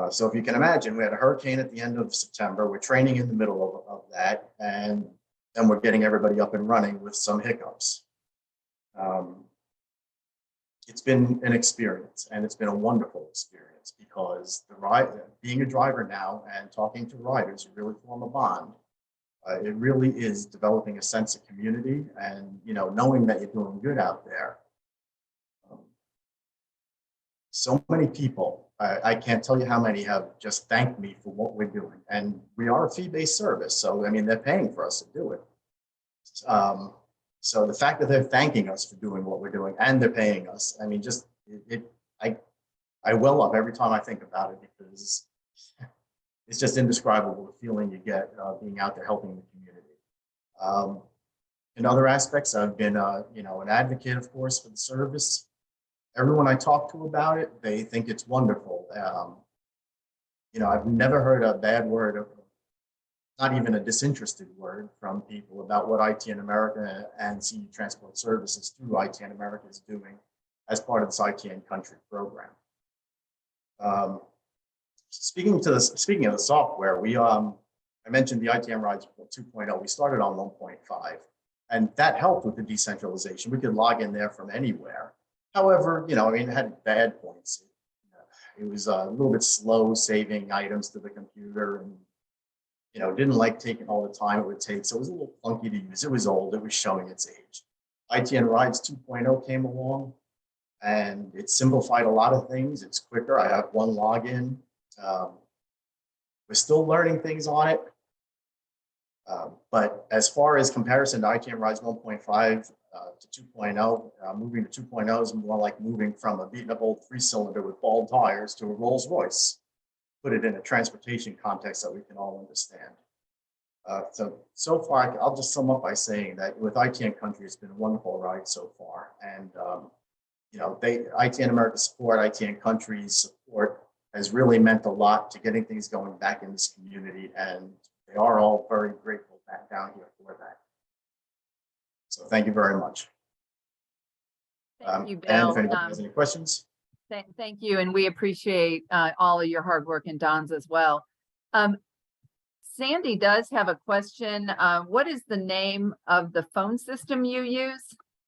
S16: So if you can imagine, we had a hurricane at the end of September. We're training in the middle of that, and then we're getting everybody up and running with some hiccups. It's been an experience, and it's been a wonderful experience, because being a driver now and talking to riders, you really form a bond. It really is developing a sense of community, and knowing that you're doing good out there. So many people, I can't tell you how many, have just thanked me for what we're doing. And we are a fee-based service, so they're paying for us to do it. So the fact that they're thanking us for doing what we're doing and they're paying us, I well up every time I think about it, because it's just indescribable the feeling you get being out there helping the community. In other aspects, I've been an advocate, of course, for the service. Everyone I talk to about it, they think it's wonderful. I've never heard a bad word, not even a disinterested word, from people about what ITNAmerica and Senior Transport Services through ITNAmerica is doing as part of this ITNCountry program. Speaking of the software, I mentioned the ITN Rides 2.0. We started on 1.5, and that helped with the decentralization. We could log in there from anywhere. However, I mean, it had bad points. It was a little bit slow saving items to the computer, and didn't like taking all the time it would take. So it was a little funky to use. It was old. It was showing its age. ITN Rides 2.0 came along, and it simplified a lot of things. It's quicker. I have one login. We're still learning things on it. But as far as comparison to ITN Rides 1.5 to 2.0, moving to 2.0 is more like moving from a beaten up old 3-cylinder with bald tires to a Rolls Royce. Put it in a transportation context that we can all understand. So far, I'll just sum up by saying that with ITNCountry, it's been a wonderful ride so far. And, ITNAmerica support, ITNCountry's support has really meant a lot to getting things going back in this community. And they are all very grateful back down here for that. So thank you very much.
S4: Thank you,
S16: And
S4: Bill.
S16: if anybody has any questions.
S4: Thank you, and we appreciate all of your hard work and Don's as well. Sandy does have a question. What is the name of the phone system you use?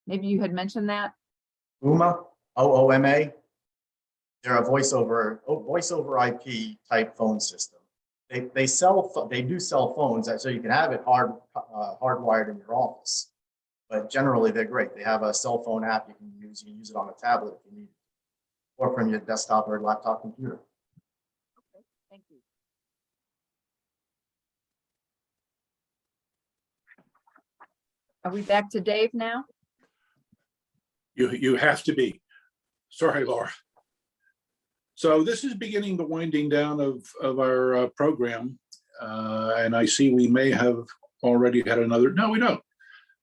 S4: Maybe you had mentioned that.
S16: OOMA, OOMA. They're a voice over IP type phone system. They do sell phones, so you can have it hardwired in your office. But generally, they're great. They have a cell phone app you can use. You can use it on a tablet if you need it, or from your desktop or laptop computer.
S4: Okay, thank you. Are we back to Dave now?
S1: You have to be. Sorry, Laura. So this is beginning the winding down of our program. And I see we may have already had another. No, we don't.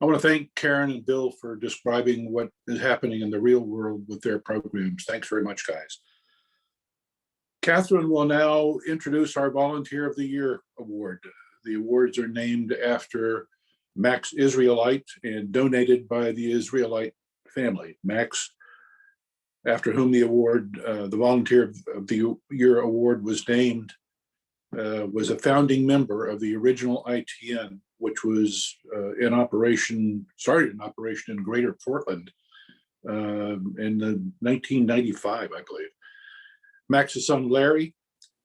S1: I want to thank Karen and Bill for describing what is happening in the real world with their programs. Thanks very much, guys. Katherine will now introduce our Volunteer of the Year award. The awards are named after Max Israelite and donated by the Israelite family. Max, after whom the award, the Volunteer of the Year award was named, was a founding member of the original ITN, which was started in operation in Greater Portland in 1995, I believe. Max's son, Larry,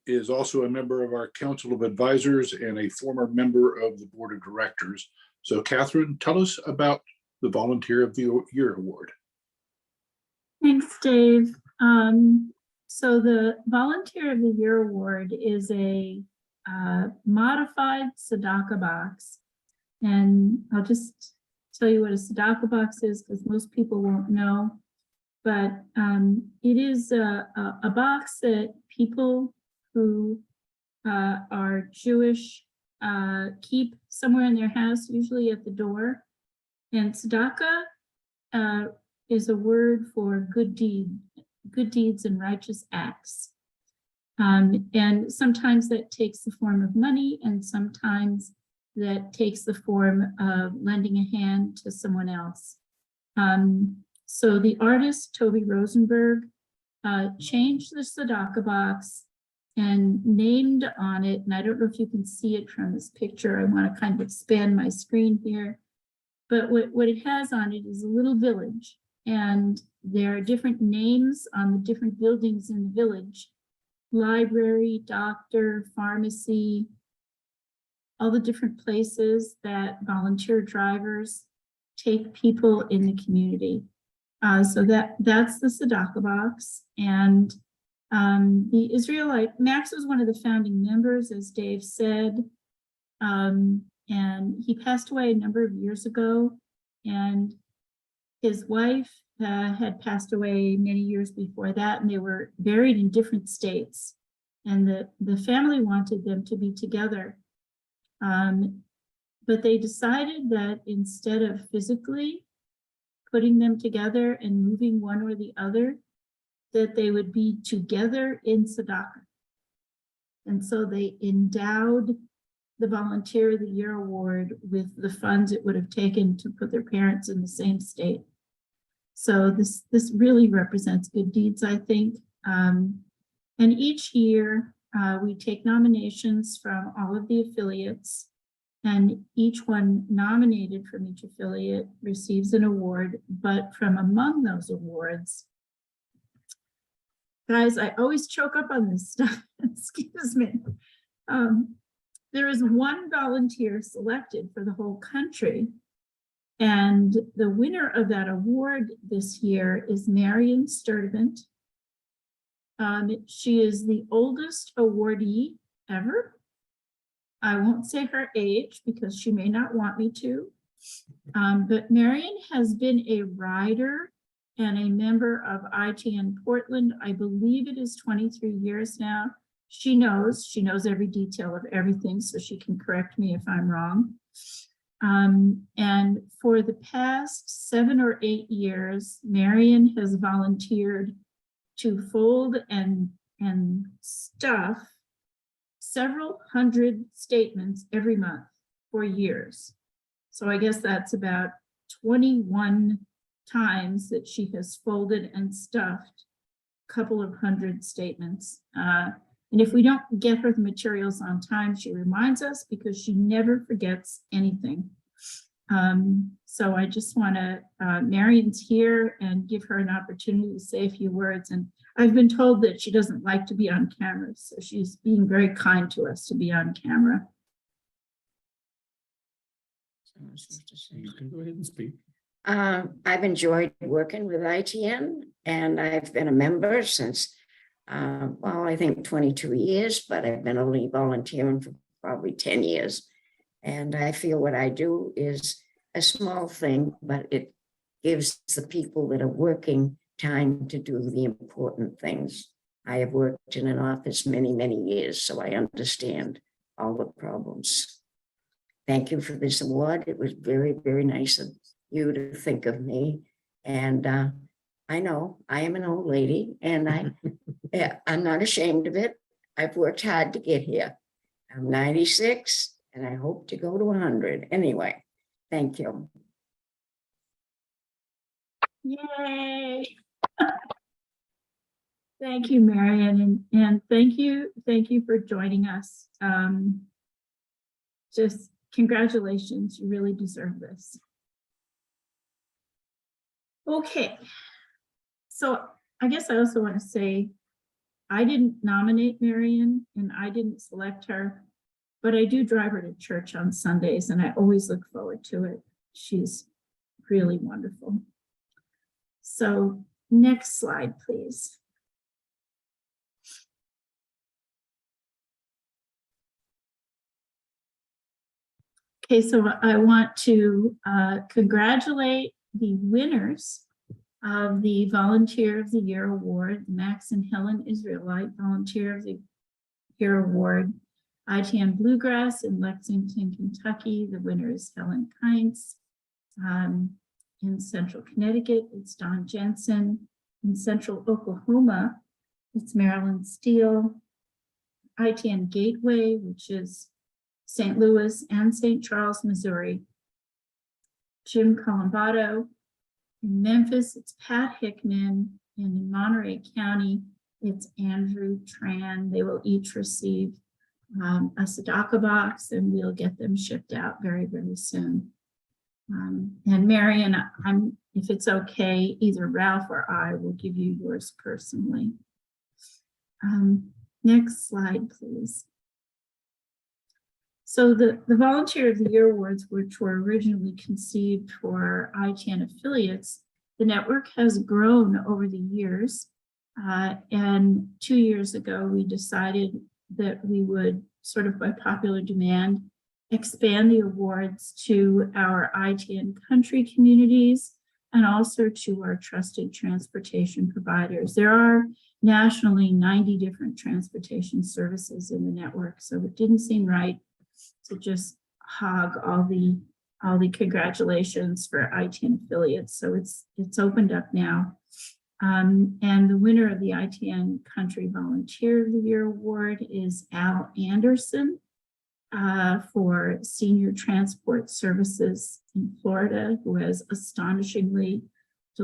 S1: is also a member of our Council of Advisors and a former member of the Board of Directors. So Katherine, tell us about the Volunteer of the Year award.
S3: Thanks, Dave. So the Volunteer of the Year award is a modified Sadaka box. And I'll just tell you what a Sadaka box is because most people won't know. But it is a box that people who are Jewish keep somewhere in their house, usually at the door. And Sadaka is a word for good deeds and righteous acts. And sometimes that takes the form of money, and sometimes that takes the form of lending a hand to someone else. So the artist, Toby Rosenberg, changed the Sadaka box and named on it, and I don't know if you can see it from this picture. I want to kind of expand my screen here. But what it has on it is a little village, and there are different names on the different buildings in the village. Library, doctor, pharmacy, all the different places that volunteer drivers take people in the community. So that's the Sadaka box. And the Israelite, Max was one of the founding members, as Dave said, and he passed away a number of years ago, and his wife had passed away many years before that, and they were buried in different states, and the family wanted them to be together. But they decided that instead of physically putting them together and moving one or the other, that they would be together in Sadaka. And so they endowed the Volunteer of the Year award with the funds it would have taken to put their parents in the same state. So this really represents good deeds, I think. And each year we take nominations from all of the affiliates, and each one nominated from each affiliate receives an award. But from among those awards, guys, I always choke up on this stuff. Excuse me. There is one volunteer selected for the whole country. And the winner of that award this year is Marion Sturdivant. She is the oldest awardee ever. I won't say her age because she may not want me to. But Marion has been a rider and a member of ITN Portland. I believe it is 23 years now. She knows every detail of everything, so she can correct me if I'm wrong. And for the past 7 or 8 years, Marion has volunteered to fold and stuff several hundred statements every month for years. So I guess that's about 21 times that she has folded and stuffed a couple of hundred statements. And if we don't get her the materials on time, she reminds us because she never forgets anything. So I just want to, Marion's here, and give her an opportunity to say a few words. And I've been told that she doesn't like to be on camera, so she's being very kind to us to be on camera.
S10: You can go ahead and speak.
S17: I've enjoyed working with ITN, and I've been a member since, well, I think 22 years, but I've been only volunteering for probably 10 years. And I feel what I do is a small thing, but it gives the people that are working time to do the important things. I have worked in an office many, many years, so I understand all the problems. Thank you for this award. It was very, very nice of you to think of me. And I know I am an old lady, and I'm not ashamed of it. I've worked hard to get here. I'm 96, and I hope to go to 100. Anyway, thank you.
S3: Yay! Thank you, Marion, and thank you for joining us. Just congratulations, you really deserve this. Okay, so I guess I also want to say I didn't nominate Marion and I didn't select her, but I do drive her to church on Sundays and I always look forward to it. She's really wonderful. So next slide, please. Okay, so I want to congratulate the winners of the Volunteer of the Year Award, Max and Helen Israelite Volunteer of the Year Award, ITN Bluegrass in Lexington, Kentucky. The winner is Helen Kientz. In Central Connecticut, it's Don Jensen. In Central Oklahoma, it's Marilyn Steele. ITN Gateway, which is St. Louis and St. Charles, Missouri, Jim Colombato. In Memphis, it's Pat Hickman. And in Monterey County, it's Andrew Tran. They will each receive a Sadaka box, and we'll get them shipped out very, very soon. And Marion, if it's okay, either Ralph or I will give you yours personally. Next slide, please. So the Volunteer of the Year Awards, which were originally conceived for ITN affiliates, the network has grown over the years. And 2 years ago, we decided that we would, sort of by popular demand, expand the awards to our ITNCountry communities and also to our trusted transportation providers. There are nationally 90 different transportation services in the network, so it didn't seem right to just hog all the congratulations for ITN affiliates. So it's opened up now. And the winner of the ITNCountry Volunteer of the Year Award is Al Anderson for Senior Transport Services in Florida, who has astonishingly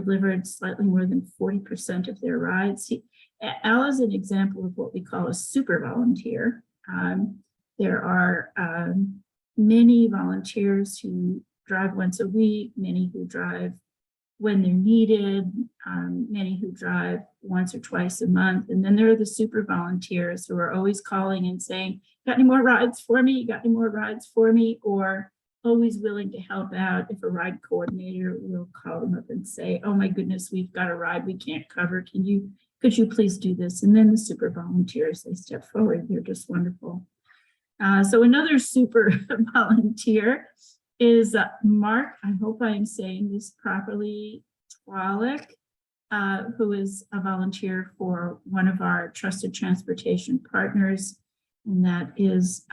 S3: delivered slightly more than 40% of their rides. Al is an example of what we call a super volunteer. There are many volunteers who drive once a week, many who drive when they're needed, many who drive once or twice a month. And then there are the super volunteers who are always calling and saying, got any more rides for me? Got any more rides for me? Or always willing to help out if a ride coordinator will call them up and say, oh my goodness, we've got a ride we can't cover. Could you please do this? And then the super volunteers, they step forward. They're just wonderful. So another super volunteer is Mark, I hope I am saying this properly, Twalik, who is a volunteer for one of our trusted transportation partners, and that is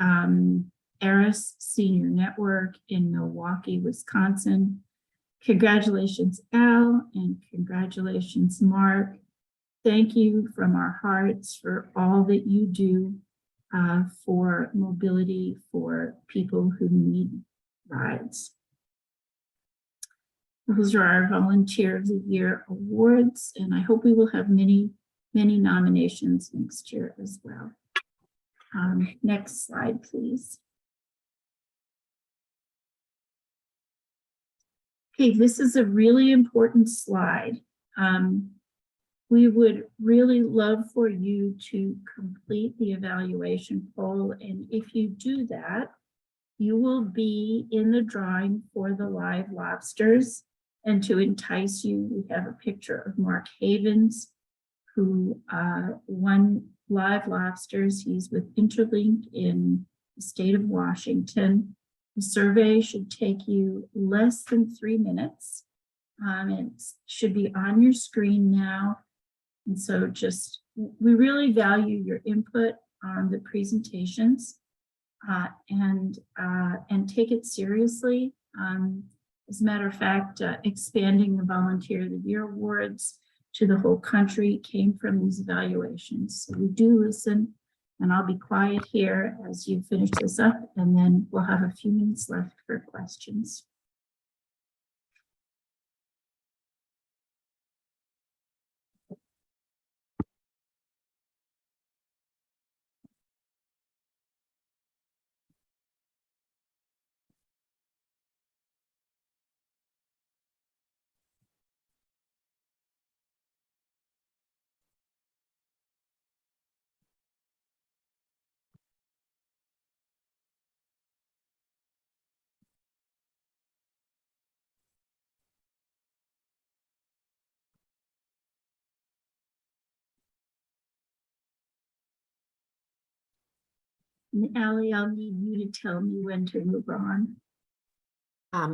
S3: Eris Senior Network in Milwaukee, Wisconsin. Congratulations, Al, and congratulations, Mark. Thank you from our hearts for all that you do for mobility for people who need rides. Those are our Volunteer of the Year awards, and I hope we will have many, many nominations next year as well. Next slide, please. Okay, this is a really important slide. We would really love for you to complete the evaluation poll, and if you do that, you will be in the drawing for the live lobsters. And to entice you, we have a picture of Mark Havens, who won live lobsters. He's with Interlink in the state of Washington. The survey should take you less than 3 minutes. It should be on your screen now. And so we really value your input on the presentations. And take it seriously. As a matter of fact, expanding the Volunteer of the Year awards to the whole country came from these evaluations. So we do listen, and I'll be quiet here as you finish this up, and then we'll have a few minutes left for questions. And Allie, I'll need you to tell me when to move on.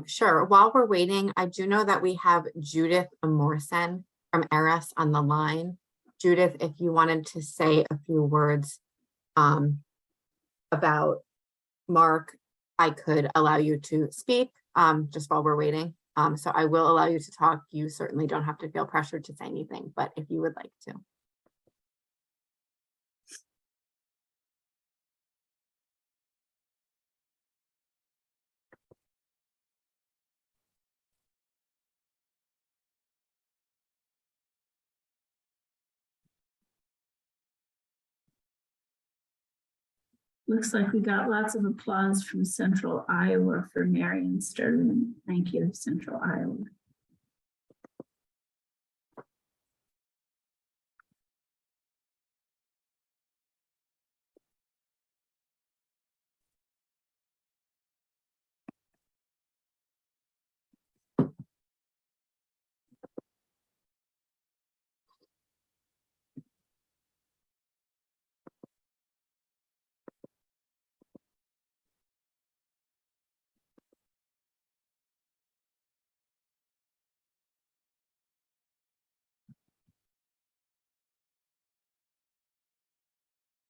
S5: Sure. While we're waiting, I do know that we have Judith Amorsen from Eris on the line. Judith, if you wanted to say a few words about Mark, I could allow you to speak just while we're waiting. So I will allow you to talk. You certainly don't have to feel pressured to say anything, but if you would like to.
S3: Looks like we got lots of applause from Central Iowa for Marion Sterling. Thank you, Central Iowa.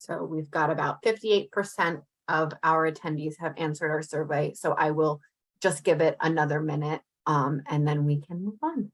S5: So we've got about 58% of our attendees have answered our survey. So I will just give it another minute and then we can move on.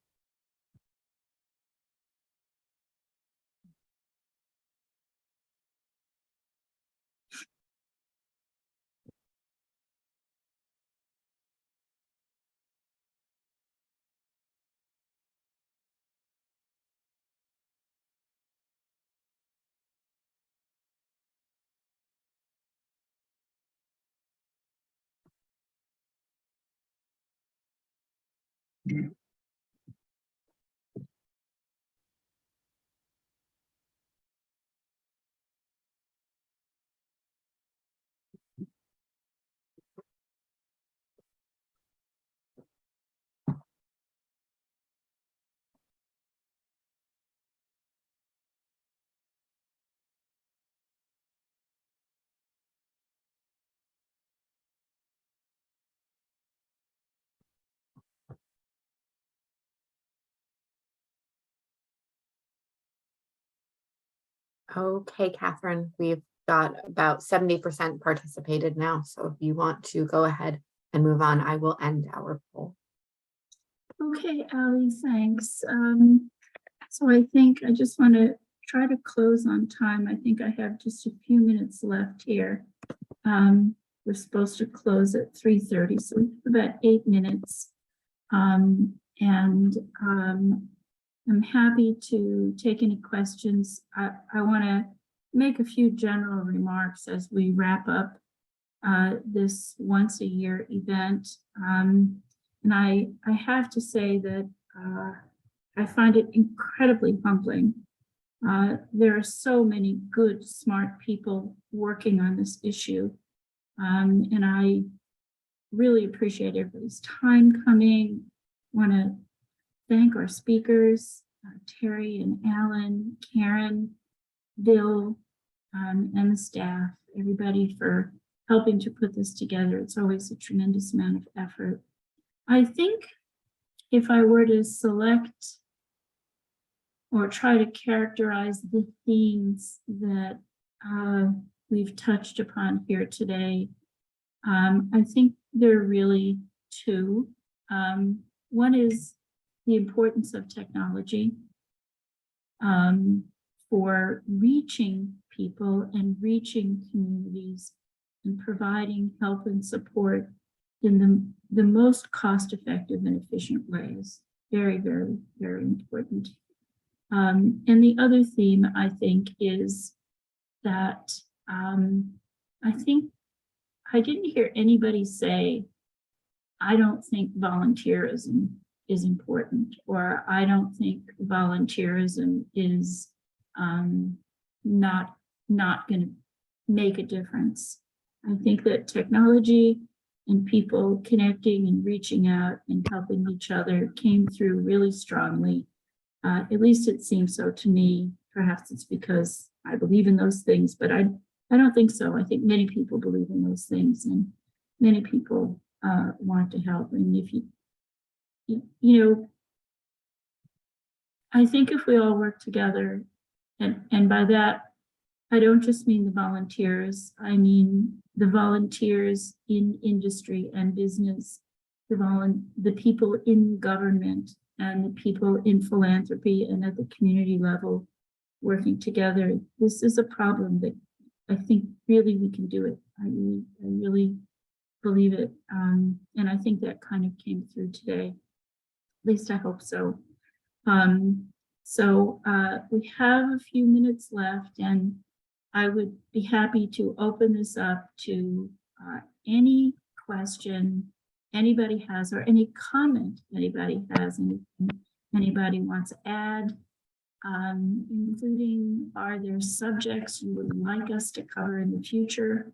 S5: Okay, Catherine, we've got about 70% participated now. So if you want to go ahead and move on, I will end our poll.
S3: Okay, Ally, thanks. So I think I just want to try to close on time. I think I have just a few minutes left here. We're supposed to close at 3:30, so we have about 8 minutes. I'm happy to take any questions. I want to make a few general remarks as we wrap up this once a year event. And I have to say that I find it incredibly humbling. There are so many good, smart people working on this issue. And I really appreciate everybody's time coming. Want to thank our speakers, Terry and Alan, Karen, Bill, and the staff, everybody for helping to put this together. It's always a tremendous amount of effort. I think if I were to select or try to characterize the themes that we've touched upon here today, I think there are really two. One is the importance of technology for reaching people and reaching communities and providing help and support in the most cost-effective and efficient ways. Very, very, very important. And the other theme, I think, is that I think I didn't hear anybody say, I don't think volunteerism is important, or I don't think volunteerism is not going to make a difference. I think that technology and people connecting and reaching out and helping each other came through really strongly. At least it seems so to me. Perhaps it's because I believe in those things, but I don't think so. I think many people believe in those things, and many people want to help. And if I think if we all work together, and by that, I don't just mean the volunteers, I mean the volunteers in industry and business, the people in government and the people in philanthropy and at the community level working together. This is a problem that I think really we can do it. I really believe it. And I think that kind of came through today. At least I hope so. We have a few minutes left, and I would be happy to open this up to any question anybody has, or any comment anybody has, anybody wants to add, including, are there subjects you would like us to cover in the future?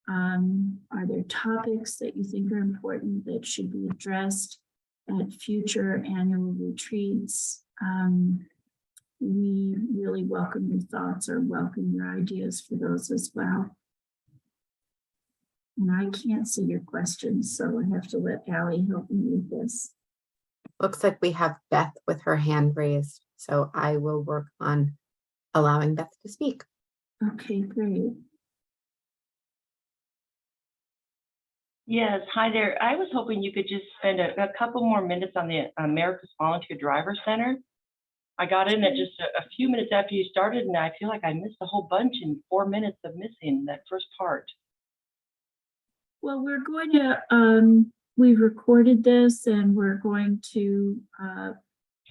S3: Are there topics that you think are important that should be addressed at future annual retreats? We really welcome your thoughts or welcome your ideas for those as well. And I can't see your questions, so I have to let Ally help me with this.
S5: Looks like we have Beth with her hand raised, so I will work on allowing Beth to speak.
S3: Okay, great.
S12: Yes, hi there. I was hoping you could just spend a couple more minutes on the America's Volunteer Driver Center. I got in at just a few minutes after you started, and I feel like I missed a whole bunch in 4 minutes of missing that first part.
S3: Well, we're going to, we've recorded this, and we're going to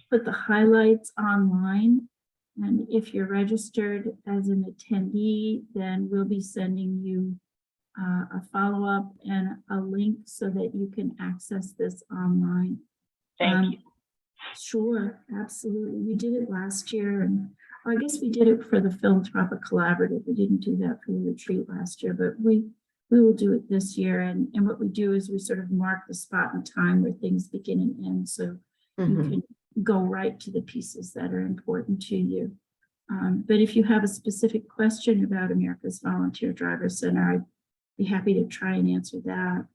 S3: put the highlights online. And if you're registered as an attendee, then we'll be sending you a follow-up and a link so that you can access this online.
S12: Thank you.
S3: Sure, absolutely. We did it last year, and I guess we did it for the Philanthropic Collaborative. We didn't do that for the retreat last year, but we will do it this year. And what we do is we sort of mark the spot in time where things begin and end, so you can go right to the pieces that are important to you. But if you have a specific question about America's Volunteer Driver Center, I'd be happy to try and answer that.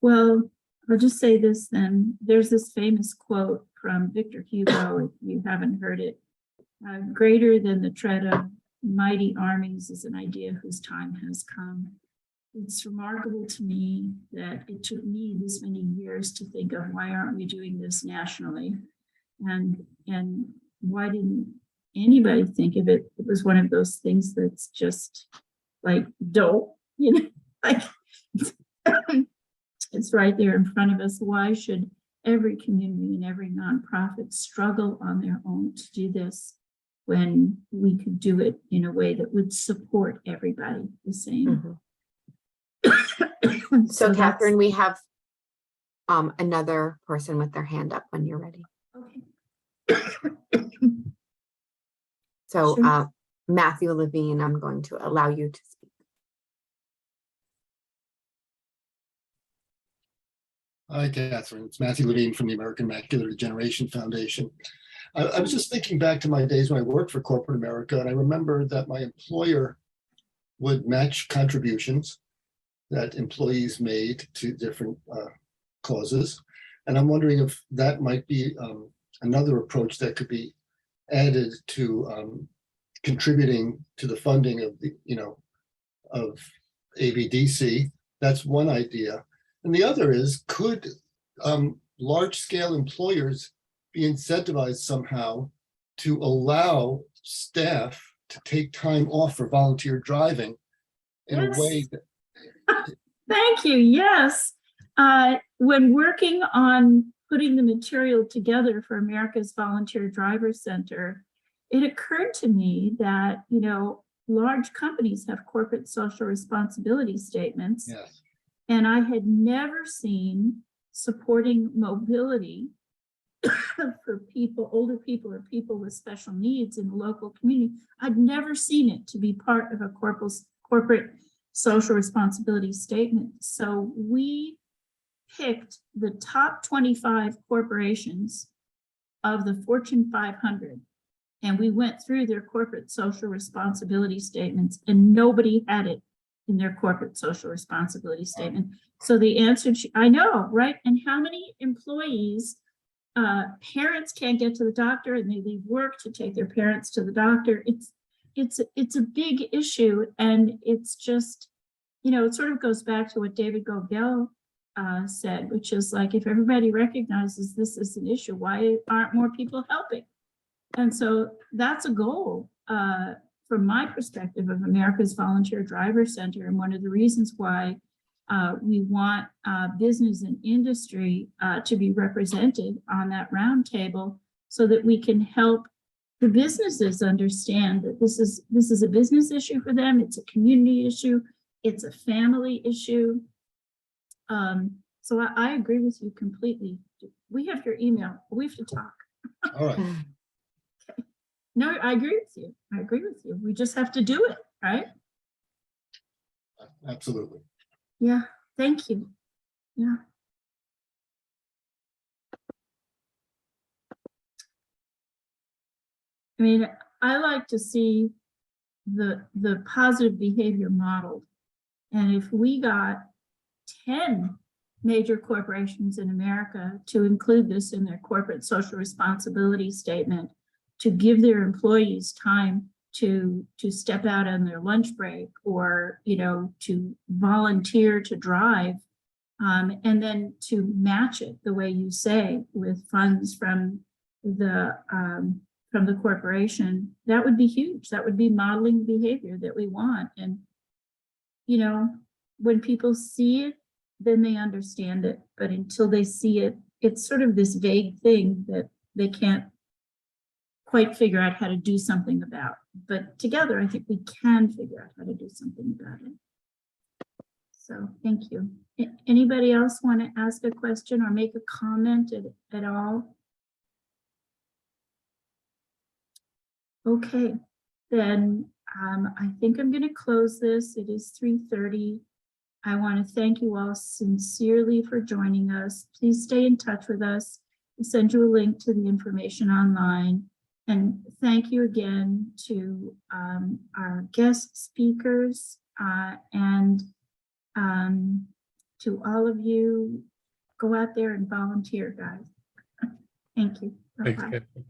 S3: Well, I'll just say this then. There's this famous quote from Victor Hugo, if you haven't heard it. Greater than the tread of mighty armies is an idea whose time has come. It's remarkable to me that it took me this many years to think of why aren't we doing this nationally? And why didn't anybody think of it? It was one of those things that's just like dope, you know, like it's right there in front of us. Why should every community and every nonprofit struggle on their own to do this when we could do it in a way that would support everybody the same?
S5: So Catherine, we have another person with their hand up when you're ready.
S3: Okay.
S5: So
S3: Sure.
S5: Matthew Levine, I'm going to allow you to speak.
S18: Hi, Catherine. It's Matthew Levine from the American Macular Degeneration Foundation. I was just thinking back to my days when I worked for corporate America, and I remember that my employer would match contributions that employees made to different causes. And I'm wondering if that might be another approach that could be added to contributing to the funding of the, of AVDC. That's one idea. And the other is, could large-scale employers be incentivized somehow to allow staff to take time off for volunteer driving in a way that...
S3: Thank you. Yes. When working on putting the material together for America's Volunteer Driver Center, it occurred to me that, large companies have corporate social responsibility statements.
S18: Yes.
S3: And I had never seen supporting mobility for people, older people or people with special needs in the local community. I'd never seen it to be part of a corporate social responsibility statement. So we picked the top 25 corporations of the Fortune 500, and we went through their corporate social responsibility statements, and nobody had it in their corporate social responsibility statement. So the answer, I know, right? And how many employees, parents can't get to the doctor and they leave work to take their parents to the doctor. It's a big issue, and it's just, it sort of goes back to what David Gogel said, which is like, if everybody recognizes this is an issue, why aren't more people helping? And so that's a goal from my perspective of America's Volunteer Driver Center. And one of the reasons why we want business and industry to be represented on that roundtable, so that we can help the businesses understand that this is a business issue for them. It's a community issue. It's a family issue. So I agree with you completely. We have your email. We have to talk.
S18: All right.
S3: No, I agree with you. I agree with you. We just have to do it, right?
S18: Absolutely.
S3: Yeah, thank you. Yeah. I mean, I like to see the positive behavior modeled. And if we got 10 major corporations in America to include this in their corporate social responsibility statement, to give their employees time to step out on their lunch break, or to volunteer to drive, and then to match it the way you say with funds from the corporation, that would be huge. That would be modeling behavior that we want. And when people see it, then they understand it. But until they see it, it's sort of this vague thing that they can't quite figure out how to do something about. But together, I think we can figure out how to do something about it. So thank you. Anybody else want to ask a question or make a comment at all? Okay, then I think I'm going to close this. It is 3:30. I want to thank you all sincerely for joining us. Please stay in touch with us. We'll send you a link to the information online. And thank you again to our guest speakers and to all of you. Go out there and volunteer, guys. Thank you.
S10: Thanks,
S3: Bye-bye.
S10: Kathy.